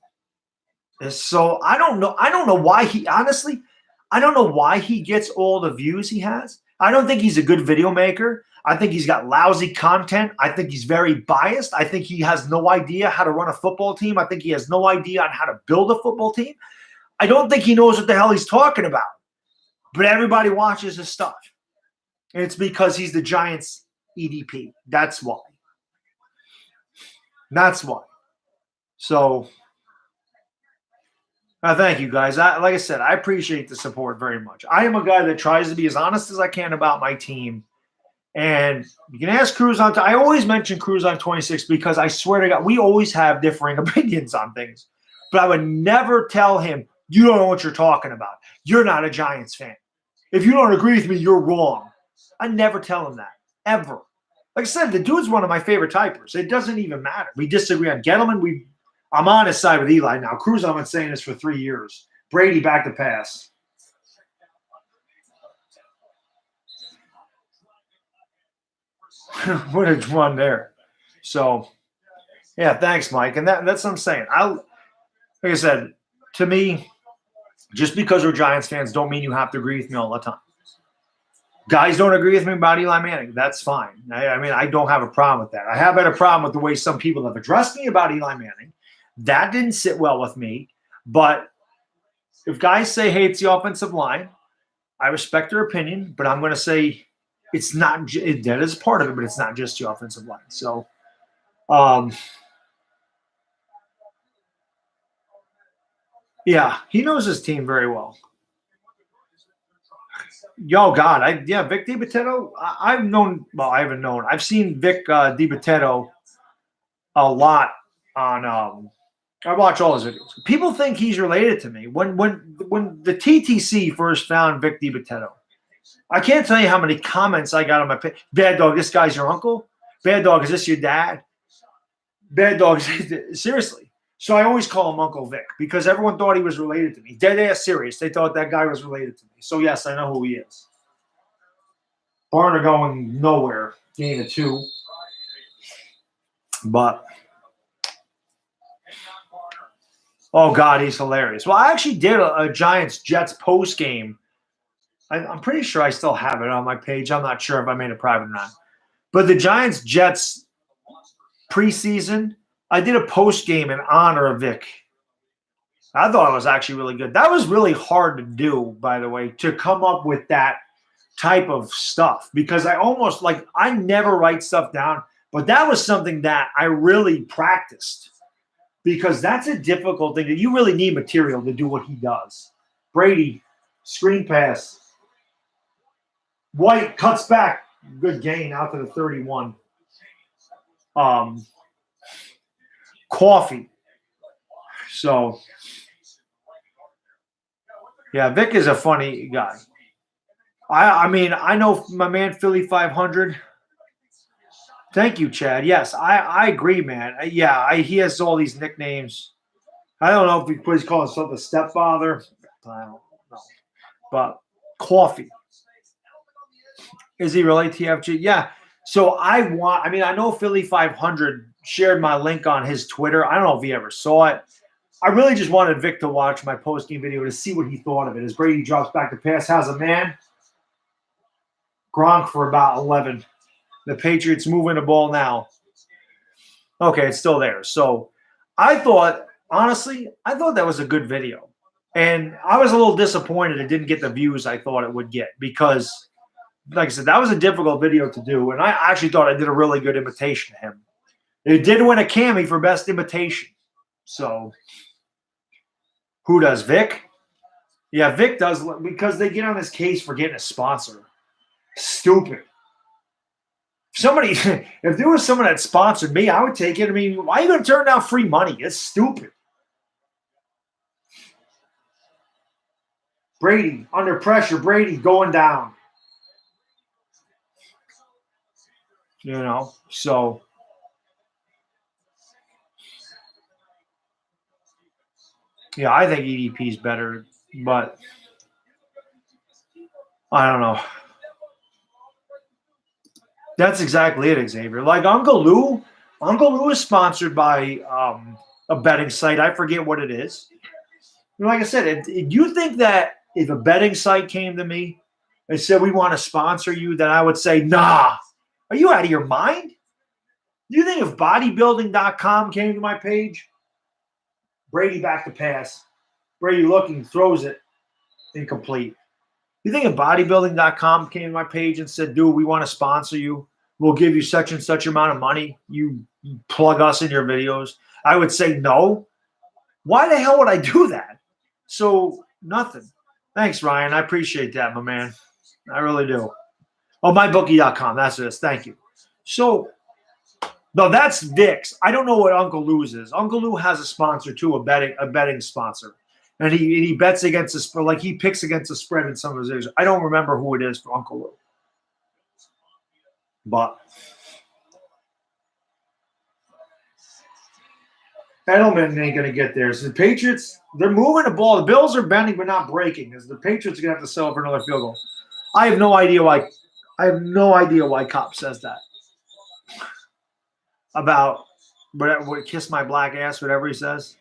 And so I don't know. I don't know why I don't know why he gets all the views he has. I don't think he's a good video maker. I think he's got lousy content. I think he's very biased. I think he has no idea how to run a football team. I think he has no idea on how to build a football team. I don't think he knows what the hell he's talking about. But everybody watches his stuff. And it's because he's the Giants EDP. That's why. That's why. So, thank you, guys. Like I said, I appreciate the support very much. I am a guy that tries to be as honest as I can about my team. And you can ask Cruz on. I always mention Cruz on 26 because I swear to God, we always have differing opinions on things. But I would never tell him, you don't know what you're talking about. You're not a Giants fan. If you don't agree with me, you're wrong. I never tell him that, ever. Like I said, the dude's one of my favorite typers. It doesn't even matter. We disagree on Gettleman. I'm on his side with Eli now. Cruz, I've been saying this for 3 years. Brady back to pass. What a one there. So, yeah, thanks, Mike. And that's what I'm saying. Like I said, to me, just because we're Giants fans don't mean you have to agree with me all the time. Guys don't agree with me about Eli Manning. That's fine. I mean, I don't have a problem with that. I have had a problem with the way some people have addressed me about Eli Manning. That didn't sit well with me. But if guys say, hey, it's the offensive line, I respect their opinion, but I'm going to say it's not. That is part of it, but it's not just the offensive line. So, yeah, he knows his team very well. Yo, God, Vic DiBitetto. I've known. Well, I haven't known. I've seen Vic DiBitetto a lot on. I watch all his videos. People think he's related to me. When the TTC first found Vic DiBitetto, I can't tell you how many comments I got on my page. Bad dog, this guy's your uncle. Bad dog, is this your dad? Bad dog, seriously. So I always call him Uncle Vic because everyone thought he was related to me. Dead ass serious. They thought that guy was related to me. So yes, I know who he is. Barner going nowhere. Gain of 2. But oh God, he's hilarious. Well, I actually did a Giants-Jets post game. I'm pretty sure I still have it on my page. I'm not sure if I made it private or not. But the Giants-Jets preseason, I did a post game in honor of Vic. I thought it was actually really good. That was really hard to do, by the way, to come up with that type of stuff because I never write stuff down, but that was something that I really practiced because that's a difficult thing that you really need material to do what he does. Brady, screen pass. White cuts back. Good gain out to the 31. Coffee. So, yeah, Vic is a funny guy. I mean, I know my man Philly 500. Thank you, Chad. Yes, I agree, man. He has all these nicknames. I don't know if he's calling himself a stepfather. I don't know. But coffee. Is he really TFG? Yeah. So I know Philly 500 shared my link on his Twitter. I don't know if he ever saw it. I really just wanted Vic to watch my post-game video to see what he thought of it. As Brady drops back to pass, has a man. Gronk for about 11. The Patriots moving the ball now. Okay, it's still there. So I thought that was a good video. And I was a little disappointed it didn't get the views I thought it would get because, like I said, that was a difficult video to do. And I actually thought I did a really good imitation of him. It did win a Cammy for best imitation. So who does? Vic? Yeah, Vic does because they get on his case for getting a sponsor. Stupid. If there was someone that sponsored me, I would take it. I mean, why are you going to turn down free money? It's stupid. Brady, under pressure. Brady going down. So. Yeah, I think EDP is better, but I don't know. That's exactly it, Xavier. Like Uncle Lou is sponsored by a betting site. I forget what it is. Like I said, you think that if a betting site came to me and said, we want to sponsor you, then I would say, nah, are you out of your mind? Do you think if bodybuilding.com came to my page, Brady back to pass, Brady looking, throws it, incomplete. You think if bodybuilding.com came to my page and said, dude, we want to sponsor you, we'll give you such and such amount of money, you plug us in your videos, I would say no. Why the hell would I do that? So nothing. Thanks, Ryan. I appreciate that, my man. I really do. Oh, mybookie.com. That's this. Thank you. So, no, that's Vic's. I don't know what Uncle Lou's is. Uncle Lou has a sponsor too, a betting sponsor. And he bets against the spread, like he picks against the spread in some of his videos. I don't remember who it is for Uncle Lou. But Edelman ain't going to get there. So the Patriots, they're moving the ball. The Bills are bending but not breaking because the Patriots are going to have to settle for another field goal. I have no idea why Cop says that. About whatever, kiss my black ass, whatever he says.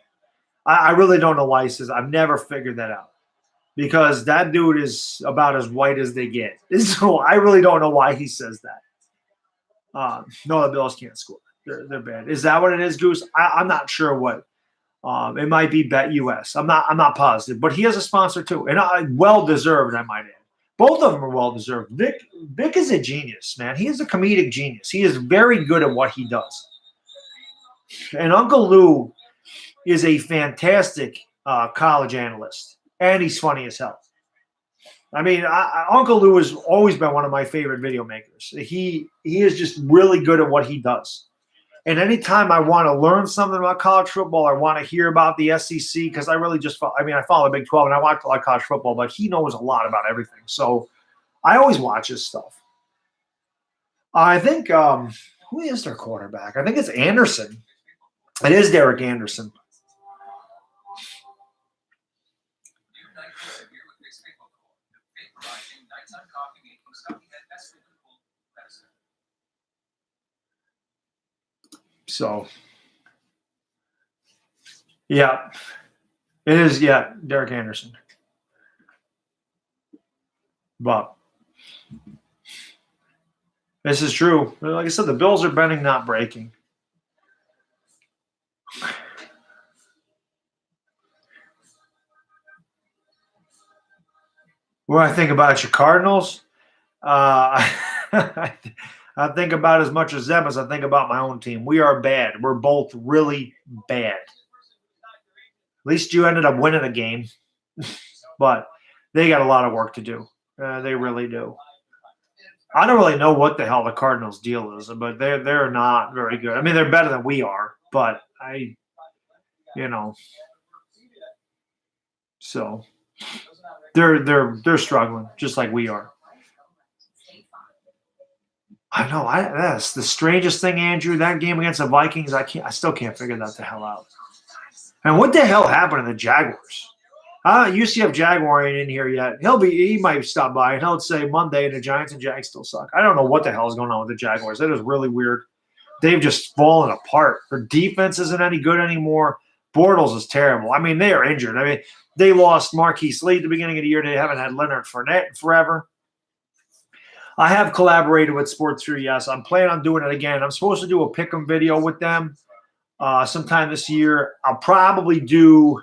I really don't know why he says. I've never figured that out. because that dude is about as white as they get. So I really don't know why he says that. No, the Bills can't score. They're bad. Is that what it is, Goose? I'm not sure what. It might be Bet US. I'm not positive, but he has a sponsor too, and well deserved, I might add. Both of them are well deserved. Vic is a genius, man. He is a comedic genius. He is very good at what he does. And Uncle Lou is a fantastic college analyst, and he's funny as hell. I mean, Uncle Lou has always been one of my favorite video makers. He is just really good at what he does. And anytime I want to learn something about college football, I want to hear about the SEC, because I really just – I follow the Big 12, and I watch a lot of college football, but he knows a lot about everything. So I always watch his stuff. I think who is their quarterback? I think it's Anderson. It is Derek Anderson. So, yeah, it is. Yeah, Derek Anderson. But this is true. Like I said, the Bills are bending, not breaking. What I think about your Cardinals, I think about as much as them as I think about my own team. We are bad. We're both really bad. At least you ended up winning a game, but they got a lot of work to do. They really do. I don't really know what the hell the Cardinals' deal is, but they're not very good. I mean, they're better than we are, but so they're struggling just like we are. I know. That's the strangest thing, Andrew. That game against the Vikings, I still can't figure that the hell out. And what the hell happened to the Jaguars? UCF Jaguar ain't in here yet. He might stop by and he'll say Monday, and the Giants and Jags still suck. I don't know what the hell is going on with the Jaguars. That is really weird. They've just fallen apart. Their defense isn't any good anymore. Bortles is terrible. I mean, they are injured. I mean, they lost Marquise Lee at the beginning of the year. They haven't had Leonard Fournette in forever. I have collaborated with Sports Fury, yes. I'm planning on doing it again. I'm supposed to do a pick'em video with them sometime this year. I'll probably do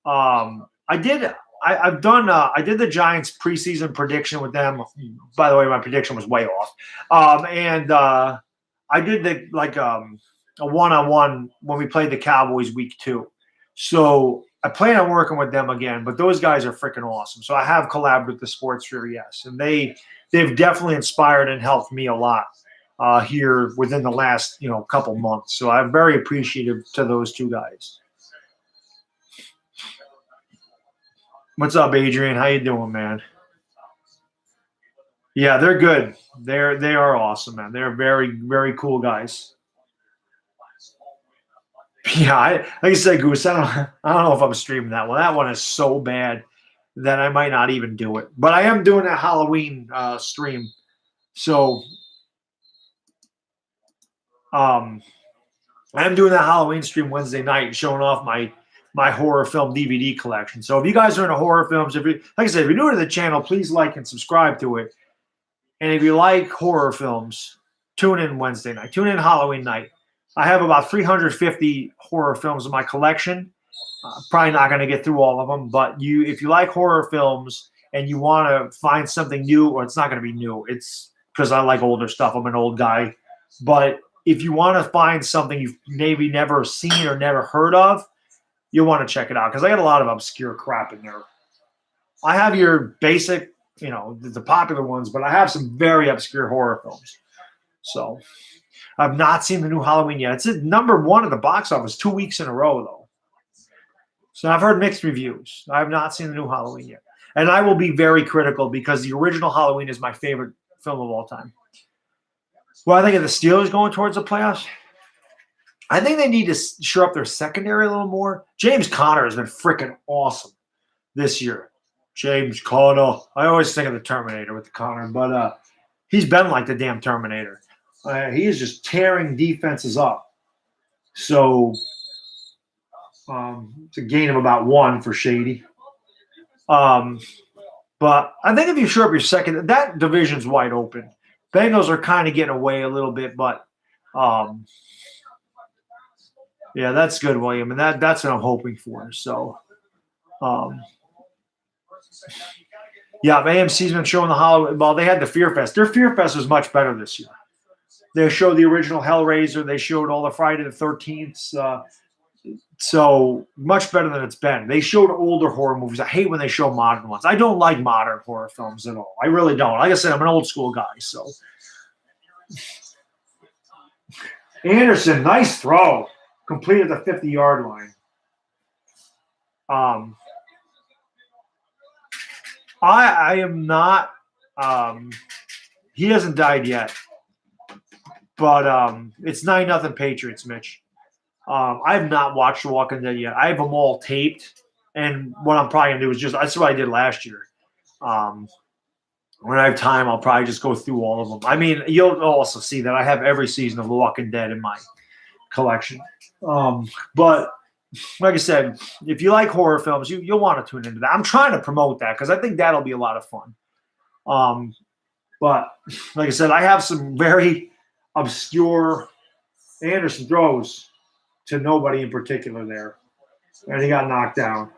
I did the Giants preseason prediction with them. By the way, my prediction was way off. And I did a one-on-one when we played the Cowboys week 2. So I plan on working with them again, but those guys are freaking awesome. So I have collabed with the Sports Fury, yes. And they've definitely inspired and helped me a lot here within the last couple months. So I'm very appreciative to those two guys. What's up, Adrian? How you doing, man? Yeah, they're good. They are awesome, man. They're very, very cool guys. Yeah, like I said, Goose, I don't know if I'm streaming that one. That one is so bad that I might not even do it. But I am doing a Halloween stream. So I am doing that Halloween stream Wednesday night, showing off my horror film DVD collection. So if you guys are into horror films, like I said, if you're new to the channel, please like and subscribe to it. And if you like horror films, tune in Wednesday night. Tune in Halloween night. I have about 350 horror films in my collection. Probably not going to get through all of them, but if you like horror films and you want to find something new, or it's not going to be new, it's because I like older stuff. I'm an old guy. But if you want to find something you've maybe never seen or never heard of, you'll want to check it out because I got a lot of obscure crap in there. I have your basic, the popular ones, but I have some very obscure horror films. So I've not seen the new Halloween yet. It's at number 1 at the box office 2 weeks in a row, though. So I've heard mixed reviews. I have not seen the new Halloween yet. And I will be very critical because the original Halloween is my favorite film of all time. Well, I think of the Steelers going towards the playoffs. I think they need to shore up their secondary a little more. James Conner has been freaking awesome this year. James Conner. I always think of the Terminator with the Conner, but he's been like the damn Terminator. He is just tearing defenses up. So it's a gain of about 1 for Shady. Um, but I think if you show up your second, that division's wide open. Bengals are kind of getting away a little bit, but um, yeah, that's good, William, and that's what I'm hoping for. So, um, yeah, AMC's been showing the Halloween. Well, they had the Fear Fest. Their Fear Fest was much better this year. They showed the original Hellraiser. They showed all the Friday the 13th. So much better than it's been. They showed older horror movies. I hate when they show modern ones. I don't like modern horror films at all. I really don't. Like I said, I'm an old school guy. So Anderson, nice throw. Completed the 50-yard line. I am not. He hasn't died yet, but it's 9-0 Patriots, Mitch. I have not watched The Walking Dead yet. I have them all taped, and what I'm probably gonna do is that's what I did last year. When I have time, I'll probably just go through all of them. I mean, you'll also see that I have every season of The Walking Dead in my collection. But like I said, if you like horror films, you'll want to tune into that. I'm trying to promote that because I think that'll be a lot of fun. But like I said, I have some very obscure Anderson throws to nobody in particular there, and he got knocked down.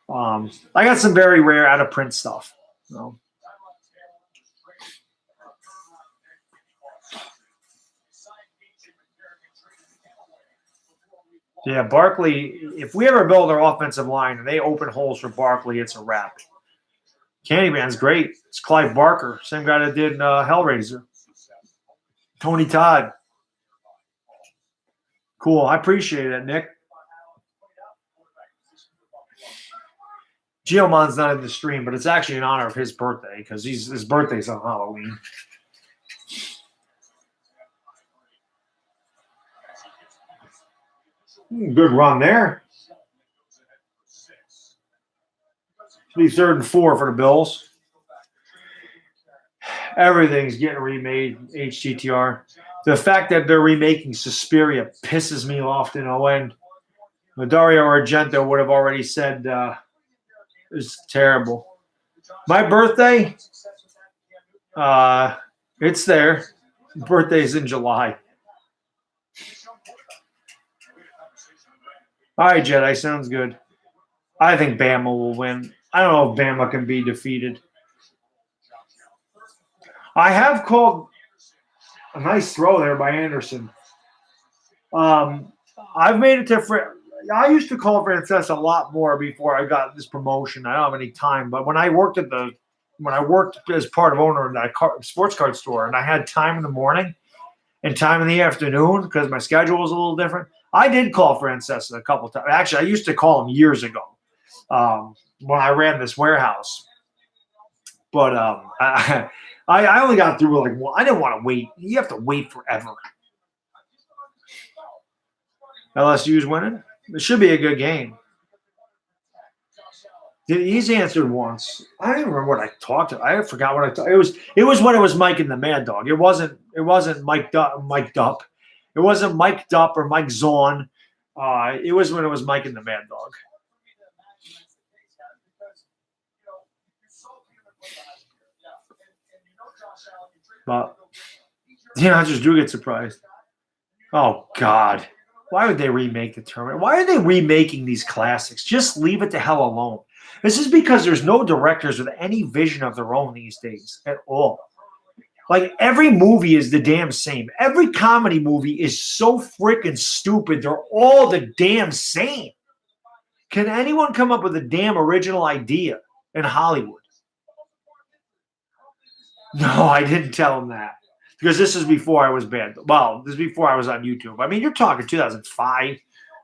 I got some very rare out of print stuff. So. Yeah, Barkley, if we ever build our offensive line and they open holes for Barkley, it's a wrap. Candyman's great. It's Clive Barker, same guy that did Hellraiser. Tony Todd. Cool. I appreciate it, Nick. Geomon's not in the stream, but it's actually in honor of his birthday because his birthday's on Halloween. Good run there. Should be 3rd and 4 for the Bills. Everything's getting remade, HTTR. The fact that they're remaking Suspiria pisses me off to no end. Dario Argento would have already said it's terrible. My birthday, it's there. Birthday's in July. All right, Jedi, sounds good. I think Bama will win. I don't know if Bama can be defeated. I have called a nice throw there by Anderson. I've made it to I used to call Francesa a lot more before I got this promotion. I don't have any time, but when I worked as part of owner of that sports card store, and I had time in the morning and time in the afternoon because my schedule was a little different, I did call Francesa a couple times. Actually, I used to call him years ago when I ran this warehouse. But I only got through like one. I didn't want to wait. You have to wait forever. LSU's winning. It should be a good game. He's answered once. I don't even remember what I talked to. I forgot what I talked. It was when it was Mike and the Mad Dog. It wasn't mic'd up. It wasn't mic'd up or Mike Zahn. It was when it was Mike and the Mad Dog. But the Dodgers do get surprised. Oh God. Why would they remake the tournament? Why are they remaking these classics? Just leave it the hell alone. This is because there's no directors with any vision of their own these days at all. Like every movie is the damn same. Every comedy movie is so freaking stupid. They're all the damn same. Can anyone come up with a damn original idea in Hollywood? No, I didn't tell him that. Because this is before I was banned. Well, this is before I was on YouTube. I mean, you're talking 2005,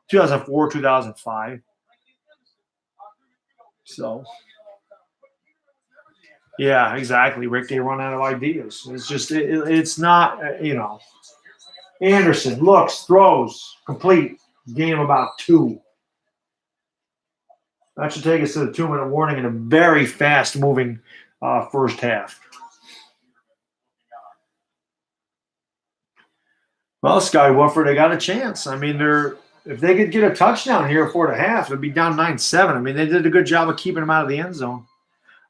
2004, 2005. So, yeah, exactly, Rick. They run out of ideas. It's just, it's not, Anderson looks, throws, complete. Game about 2. That should take us to the 2-minute warning in a very fast-moving first half. Well, Sky Woofer, they got a chance. I mean, they're if they could get a touchdown here before the half, it'd be down 9-7. I mean, they did a good job of keeping them out of the end zone.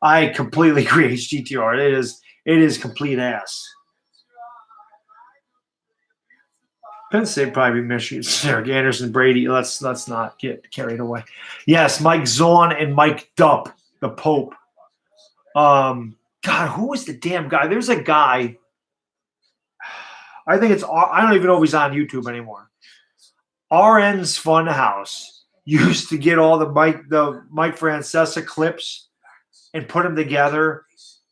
I completely agree, HGTR. It is complete ass. Penn State probably Michigan. Derek Anderson, Brady. Let's not get carried away. Yes, Mike Zorn and Mike Dupp, the Pope. God, who was the damn guy? There's a guy. I think it's. I don't even know if he's on YouTube anymore. RN's Funhouse used to get all the Mike Francesa clips and put them together,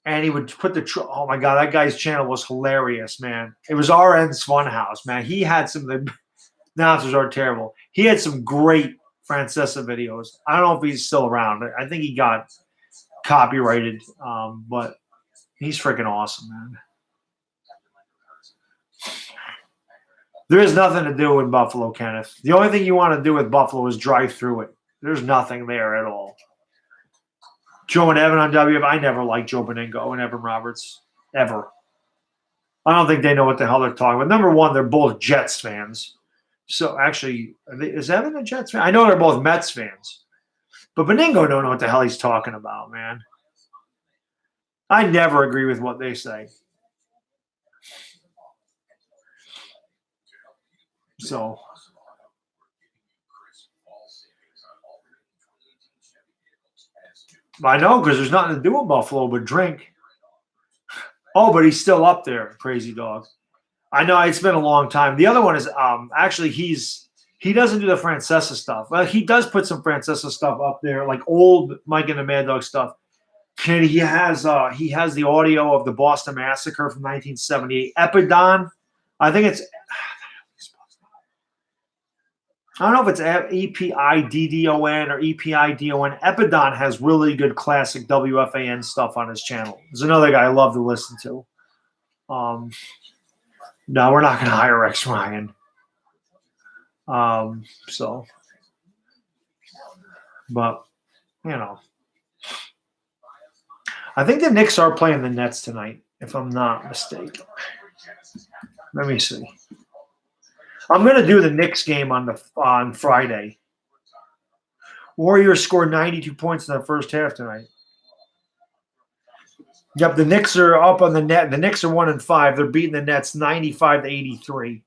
and he would put oh my god, that guy's channel was hilarious, man. It was RN's Funhouse, man. He had some of the announcers are terrible. He had some great Francesa videos. I don't know if he's still around. I think he got copyrighted, but he's freaking awesome, man. There is nothing to do in Buffalo, Kenneth. The only thing you want to do with Buffalo is drive through it. There's nothing there at all. Joe and Evan on WF. I never liked Joe Beningo and Evan Roberts. Ever. I don't think they know what the hell they're talking about. Number one, they're both Jets fans. So actually, is Evan a Jets fan? I know they're both Mets fans. But Beningo don't know what the hell he's talking about, man. I never agree with what they say. So I know, because there's nothing to do in Buffalo but drink. Oh, but he's still up there, crazy dog. I know, it's been a long time. The other one is actually he doesn't do the Francesa stuff. Well, he does put some Francesa stuff up there, like old Mike and the Mad Dog stuff. And he has the audio of the Boston Massacre from 1978. Epidon, I think it's. I don't know if it's EPIDDON or EPIDON. Epidon has really good classic WFAN stuff on his channel. There's another guy I love to listen to. No, we're not going to hire Rex Ryan. But, you know. I think the Knicks are playing the Nets tonight, if I'm not mistaken. Let me see. I'm going to do the Knicks game on Friday. Warriors scored 92 points in the first half tonight. Yep, the Knicks are up on the net. The Knicks are 1-5. They're beating the Nets 95-83.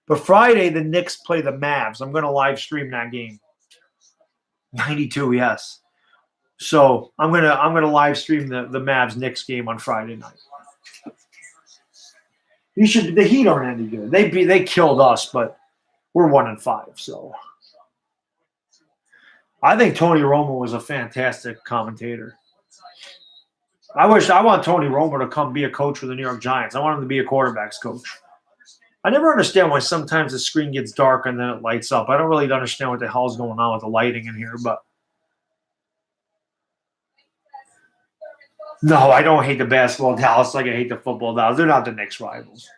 But Friday, the Knicks play the Mavs. I'm going to live stream that game. 92, yes. So I'm gonna live stream the Mavs Knicks game on Friday night. The Heat aren't any good. They killed us, but we're 1-5. So I think Tony Romo was a fantastic commentator. I want Tony Romo to come be a coach for the New York Giants. I want him to be a quarterback's coach. I never understand why sometimes the screen gets dark and then it lights up. I don't really understand what the hell's going on with the lighting in here, but no, I don't hate the basketball Dallas like I hate the football Dallas. They're not the Knicks rivals.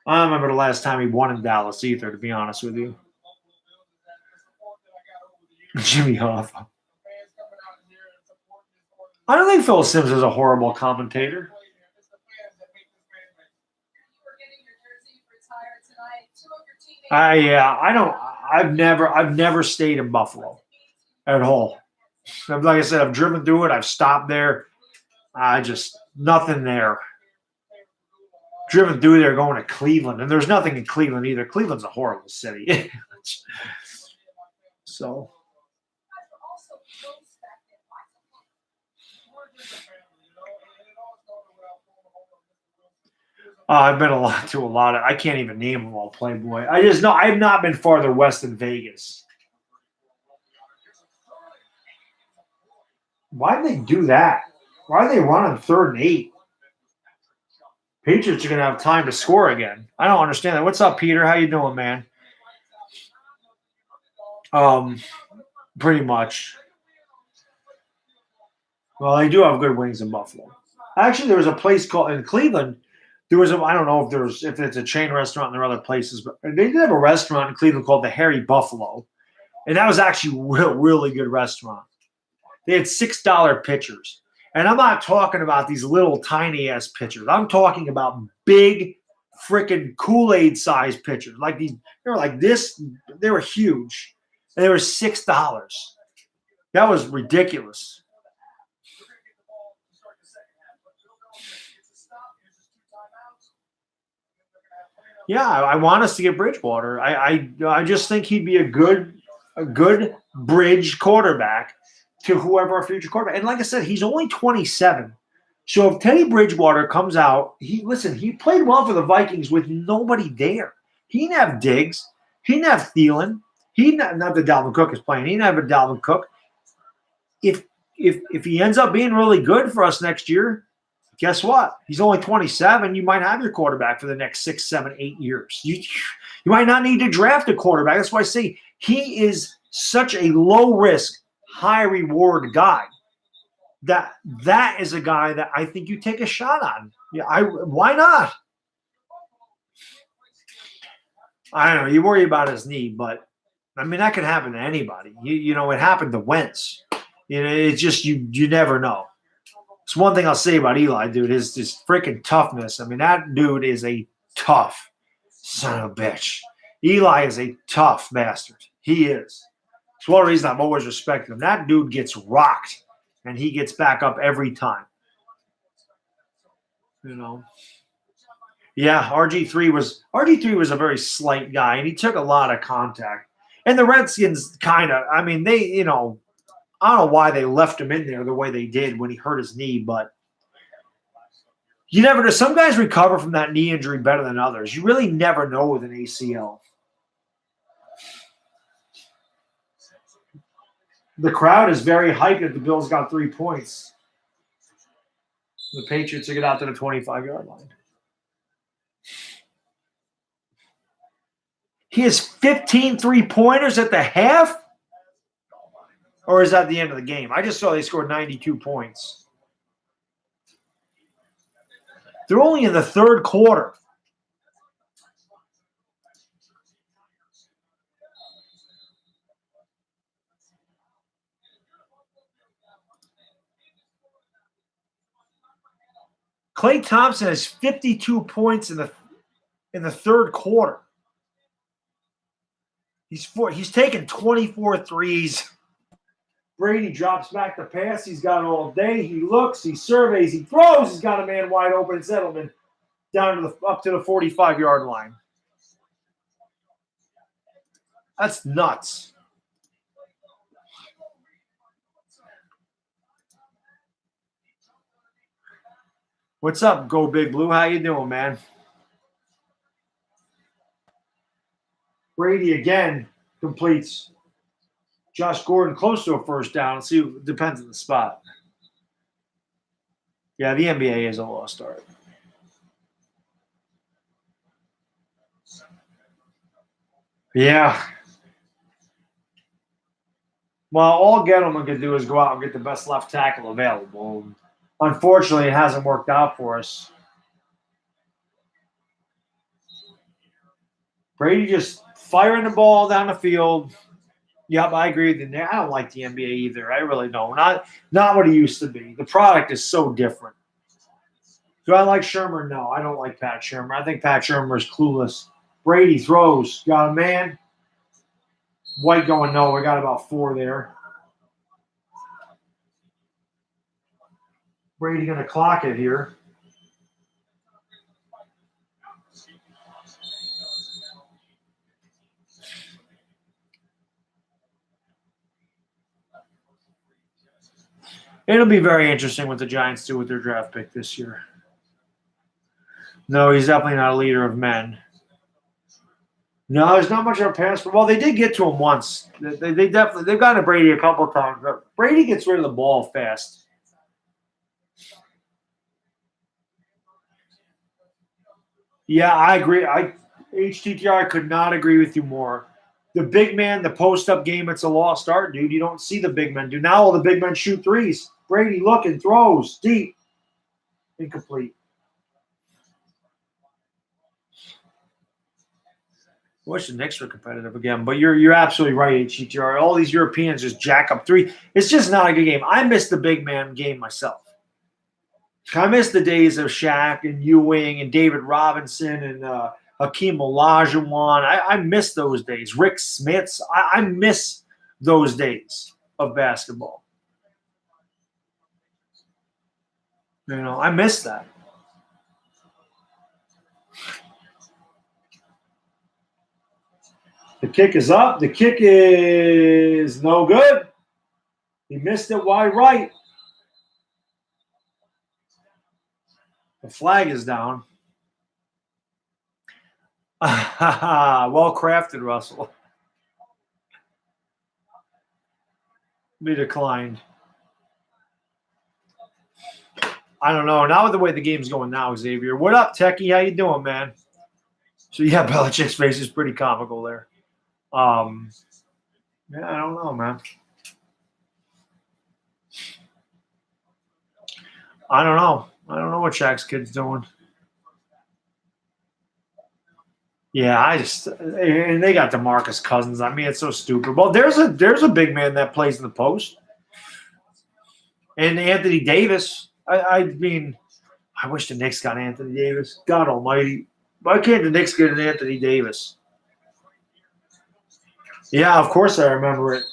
I don't remember the last time he won in Dallas either, to be honest with you. Jimmy Hoffa. I don't think Phil Simms is a horrible commentator. I've never stayed in Buffalo at all. Like I said, I've driven through it. I've stopped there. Nothing there. Driven through there going to Cleveland, and there's nothing in Cleveland either. Cleveland's a horrible city. So. I've been to a lot of. I can't even name them all. Playboy. I just know I've not been farther west than Vegas. Why did they do that? Why are they running 3rd and 8? Patriots are going to have time to score again. I don't understand that. What's up, Peter? How you doing, man? Pretty much. Well, they do have good wings in Buffalo. Actually, there was a place called in Cleveland. I don't know if it's a chain restaurant and there are other places, but they did have a restaurant in Cleveland called the Hairy Buffalo, and that was actually a really good restaurant. They had $6 pitchers. And I'm not talking about these little tiny ass pitchers. I'm talking about big freaking Kool-Aid size pitchers. Like these, they were like this. They were huge, and they were $6. That was ridiculous. Yeah, I want us to get Bridgewater. I just think he'd be a good bridge quarterback to whoever our future quarterback. And like I said, he's only 27. So if Teddy Bridgewater comes out, he played well for the Vikings with nobody there. He didn't have Diggs. He didn't have Thielen. He didn't not that Dalvin Cook is playing. He didn't have a Dalvin Cook. If he ends up being really good for us next year, guess what? He's only 27. You might have your quarterback for the next 6, 7, 8 years. You might not need to draft a quarterback. That's why I say he is such a low risk, high reward guy. That is a guy that I think you take a shot on. Yeah, why not? I don't know. You worry about his knee, but I mean that could happen to anybody. You know, it happened to Wentz. You know, it's just you never know. It's one thing I'll say about Eli, dude, his freaking toughness. I mean, that dude is a tough son of a bitch. Eli is a tough bastard. He is. It's one reason I've always respected him. That dude gets rocked, and he gets back up every time. You know. Yeah, RG3 was a very slight guy, and he took a lot of contact. And the Redskins kind of, I mean, they, you know, I don't know why they left him in there the way they did when he hurt his knee, but you never know. Some guys recover from that knee injury better than others. You really never know with an ACL. The crowd is very hyped that the Bills got 3 points. The Patriots took it out to the 25-yard line. He has 15 3-pointers at the half? Or is that the end of the game? I just saw they scored 92 points. They're only in the third quarter. Klay Thompson has 52 points in the third quarter. He's taken 24 threes. Brady drops back the pass. He's got all day. He looks. He surveys. He throws. He's got a man wide open. It's Edelman up to the 45-yard line. That's nuts. What's up, Go Big Blue? How you doing, man? Brady again completes. Josh Gordon close to a first down. See, it depends on the spot. Yeah, the NBA is a lost art. Yeah. Well, all Gettleman can do is go out and get the best left tackle available. Unfortunately, it hasn't worked out for us. Brady just firing the ball down the field. Yep, I agree with you. I don't like the NBA either. I really don't. Not what it used to be. The product is so different. Do I like Shermer? No, I don't like Pat Shermer. I think Pat Shermer is clueless. Brady throws. Got a man. White going no. We got about 4 there. Brady going to clock it here. It'll be very interesting what the Giants do with their draft pick this year. No, he's definitely not a leader of men. No, there's not much of a pass. Well, they did get to him once. They've gotten to Brady a couple of times, but Brady gets rid of the ball fast. Yeah, I agree. HTTR could not agree with you more. The big man, the post-up game, it's a lost art, dude. You don't see the big men do. Now all the big men shoot threes. Brady looking, throws, deep. Incomplete. I wish the Knicks were competitive again, but you're absolutely right, HTTR. All these Europeans just jack up 3. It's just not a good game. I missed the big man game myself. I miss the days of Shaq and Ewing and David Robinson and Hakeem Olajuwon. I miss those days. Rick Smiths. I miss those days of basketball. I miss that. The kick is up. The kick is no good. He missed it wide right. The flag is down. Well crafted, Russell. Be declined. I don't know. Now with the way the game's going now, Xavier. What up, Techie? How you doing, man? So yeah, Belichick's face is pretty comical there. Yeah, I don't know, man. I don't know. I don't know what Shaq's kid's doing. Yeah, and they got DeMarcus Cousins. I mean, it's so stupid. Well, there's a big man that plays in the post, and Anthony Davis. I mean, I wish the Knicks got Anthony Davis. God Almighty, why can't the Knicks get an Anthony Davis? Yeah, of course I remember it.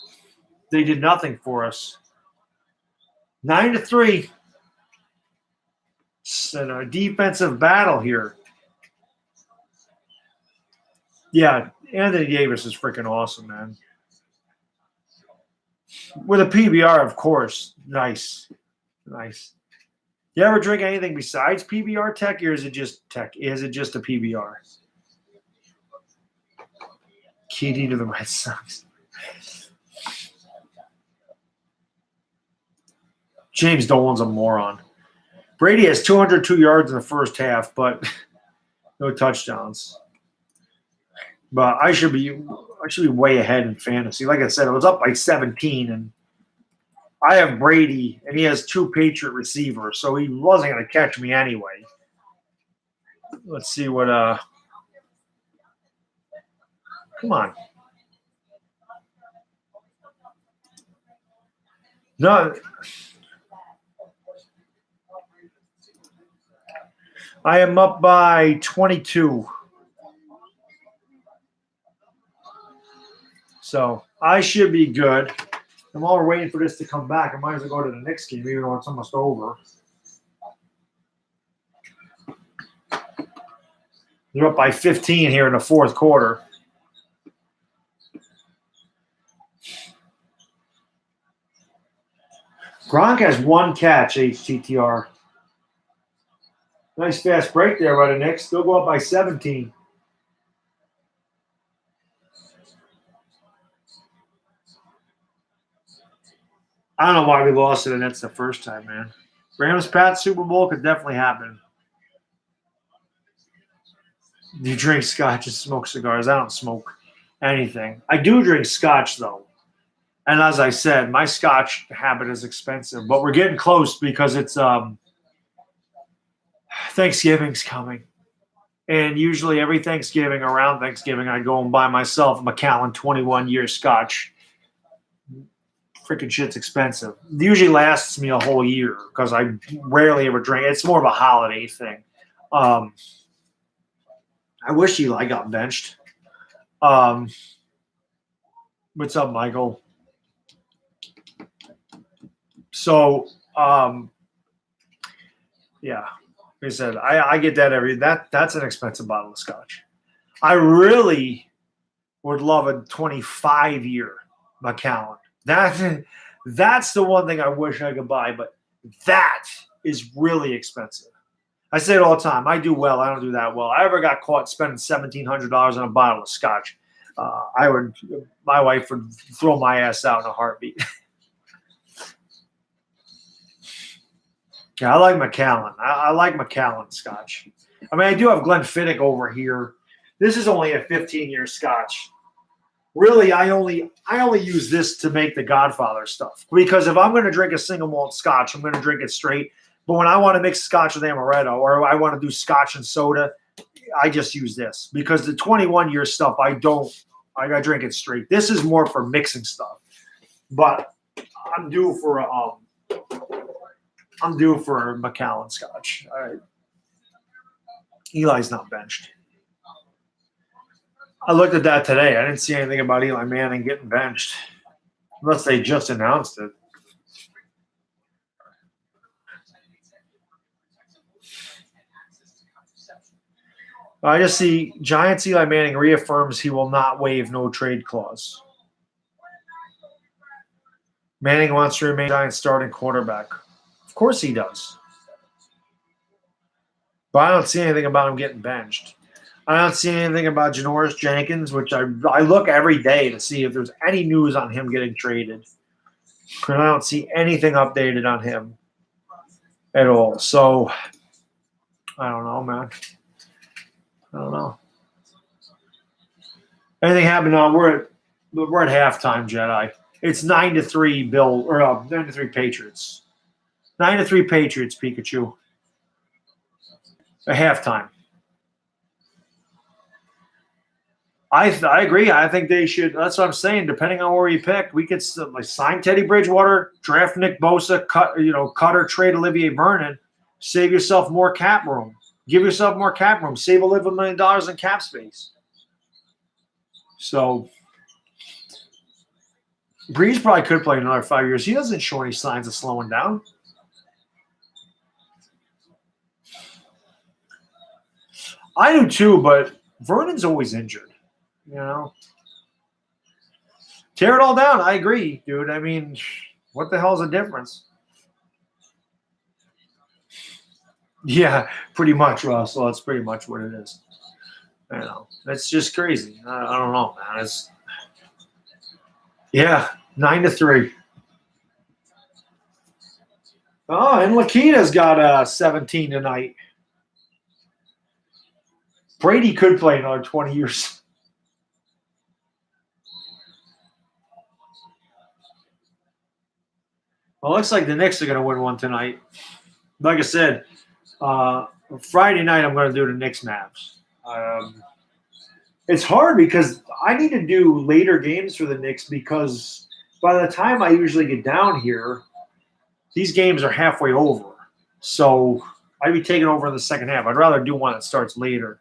They did nothing for us. 9-3. It's a defensive battle here. Yeah, Anthony Davis is freaking awesome, man. With a PBR, of course. Nice. You ever drink anything besides PBR, Tech, or is it just Tech? Is it just a PBR? KD to the Red Sox. James Dolan's a moron. Brady has 202 yards in the first half, but no touchdowns. But I should be way ahead in fantasy. Like I said, I was up by 17, and I have Brady, and he has 2 Patriot receivers, so he wasn't going to catch me anyway. Let's see what come on. No. I am up by 22. So I should be good. I'm all waiting for this to come back. I might as well go to the next game, even though it's almost over. They're up by 15 here in the fourth quarter. Gronk has 1 catch, HTTR. Nice fast break there by the Knicks. Still go up by 17. I don't know why we lost to the Nets the first time, man. Rams Pats Super Bowl could definitely happen. Do you drink scotch and smoke cigars? I don't smoke anything. I do drink scotch, though. And as I said, my scotch habit is expensive. But we're getting close because it's Thanksgiving's coming. And usually every Thanksgiving, around Thanksgiving, I go and buy myself a Macallan 21-year scotch. Freaking shit's expensive. It usually lasts me a whole year because I rarely ever drink. It's more of a holiday thing. I wish Eli got benched. What's up, Michael? So, yeah. Like I said, I get that that's an expensive bottle of scotch. I really would love a 25-year Macallan. That's the one thing I wish I could buy, but that is really expensive. I say it all the time. I do well. I don't do that well. I ever got caught spending $1,700 on a bottle of scotch, my wife would throw my ass out in a heartbeat. Yeah, I like Macallan. I like Macallan scotch. I mean, I do have Glenfiddich over here. This is only a 15-year scotch. Really, I only use this to make the Godfather stuff. Because if I'm going to drink a single malt scotch, I'm going to drink it straight. But when I want to mix scotch with amaretto or I want to do scotch and soda, I just use this. Because the 21-year stuff, I drink it straight. This is more for mixing stuff. But I'm due for I'm due for Macallan Scotch. All right. Eli's not benched. I looked at that today. I didn't see anything about Eli Manning getting benched, unless they just announced it. I just see Giants Eli Manning reaffirms he will not waive no trade clause. Manning wants to remain Giants starting quarterback. Of course he does. But I don't see anything about him getting benched. I don't see anything about Janoris Jenkins, which I look every day to see if there's any news on him getting traded. And I don't see anything updated on him at all. So, I don't know, man. I don't know. Anything happened on? We're at halftime, Jedi. It's 9-3 Bill or 9-3 Patriots. 9-3 Patriots, Pikachu. At halftime. I agree. I think they should. That's what I'm saying. Depending on where you pick, we could sign Teddy Bridgewater, draft Nick Bosa, cut or trade Olivier Vernon, save yourself more cap room. Give yourself more cap room. Save $11 million in cap space. So Breeze probably could play another 5 years. He doesn't show any signs of slowing down. I do too, but Vernon's always injured. Tear it all down. I agree, dude. I mean, what the hell's the difference? Yeah, pretty much, Russell. That's pretty much what it is. I know. That's just crazy. I don't know, man. 9-3. Oh, and Lakita's got 17 tonight. Brady could play another 20 years. Well, it looks like the Knicks are going to win one tonight. Like I said, Friday night I'm going to do the Knicks Mavs. It's hard because I need to do later games for the Knicks because by the time I usually get down here, these games are halfway over. So I'd be taking over in the second half. I'd rather do one that starts later.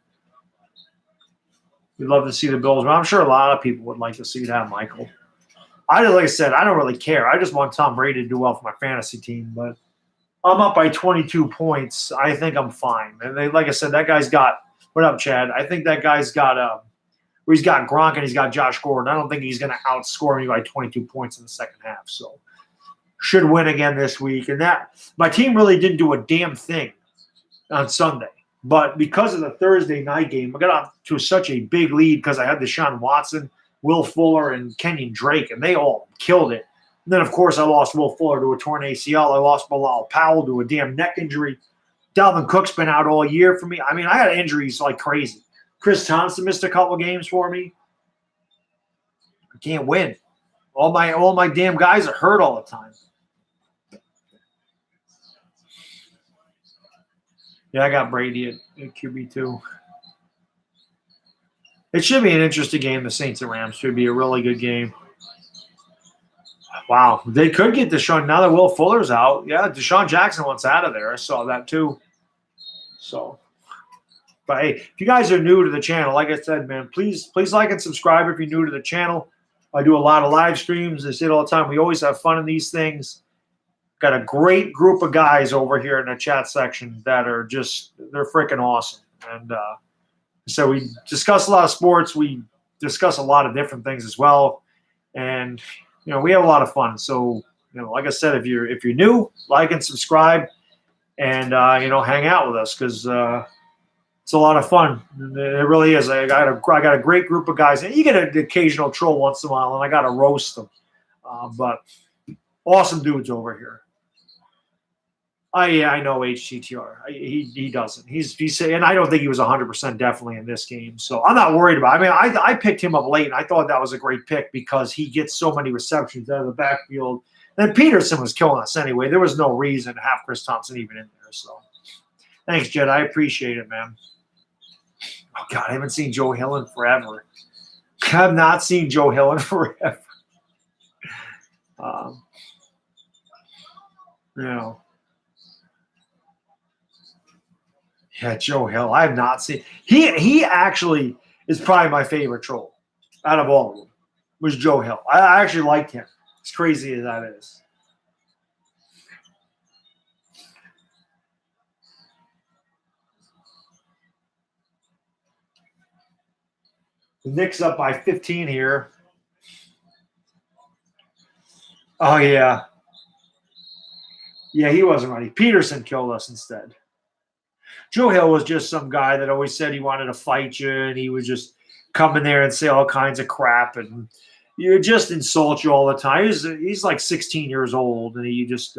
We'd love to see the Bills, but I'm sure a lot of people would like to see that, Michael. Like I said, I don't really care. I just want Tom Brady to do well for my fantasy team, but I'm up by 22 points. I think I'm fine. And like I said, that guy's got – what up, Chad? I think that guy's got he's got Gronk and he's got Josh Gordon. I don't think he's going to outscore me by 22 points in the second half. So should win again this week. And that my team really didn't do a damn thing on Sunday. But because of the Thursday night game, I got off to such a big lead because I had Deshaun Watson, Will Fuller, and Kenyon Drake, and they all killed it. And then, of course, I lost Will Fuller to a torn ACL. I lost Bilal Powell to a damn neck injury. Dalvin Cook's been out all year for me. I mean, I got injuries like crazy. Chris Thompson missed a couple games for me. I can't win. All my damn guys are hurt all the time. Yeah, I got Brady at QB2. It should be an interesting game. The Saints and Rams should be a really good game. Wow. They could get Deshaun. Now that Will Fuller's out. Yeah, Deshaun Jackson wants out of there. I saw that too. So, but hey, if you guys are new to the channel, like I said, man, please like and subscribe if you're new to the channel. I do a lot of live streams. I say it all the time. We always have fun in these things. Got a great group of guys over here in the chat section that are they're freaking awesome. And so we discuss a lot of sports. We discuss a lot of different things as well. And, we have a lot of fun. So, like I said, if you're new, like and subscribe and, hang out with us because it's a lot of fun. It really is. I got a great group of guys. And you get an occasional troll once in a while, and I got to roast them. But awesome dudes over here. I know HTTR. He doesn't. He's and I don't think he was 100% definitely in this game. So I'm not worried about it. I mean, I picked him up late, and I thought that was a great pick because he gets so many receptions out of the backfield. And Peterson was killing us anyway. There was no reason to have Chris Thompson even in there. So thanks, Jed. I appreciate it, man. Oh, God, I haven't seen Joe Hill in forever. I have not seen Joe Hill in forever. Yeah, Joe Hill. I have not seen. He actually is probably my favorite troll out of all of them. Was Joe Hill. I actually liked him. As crazy as that is. The Knicks up by 15 here. Oh yeah, yeah. He wasn't ready. Peterson killed us instead. Joe Hill was just some guy that always said he wanted to fight you, and he would just come in there and say all kinds of crap, and you just insult you all the time. He's like 16 years old, and he just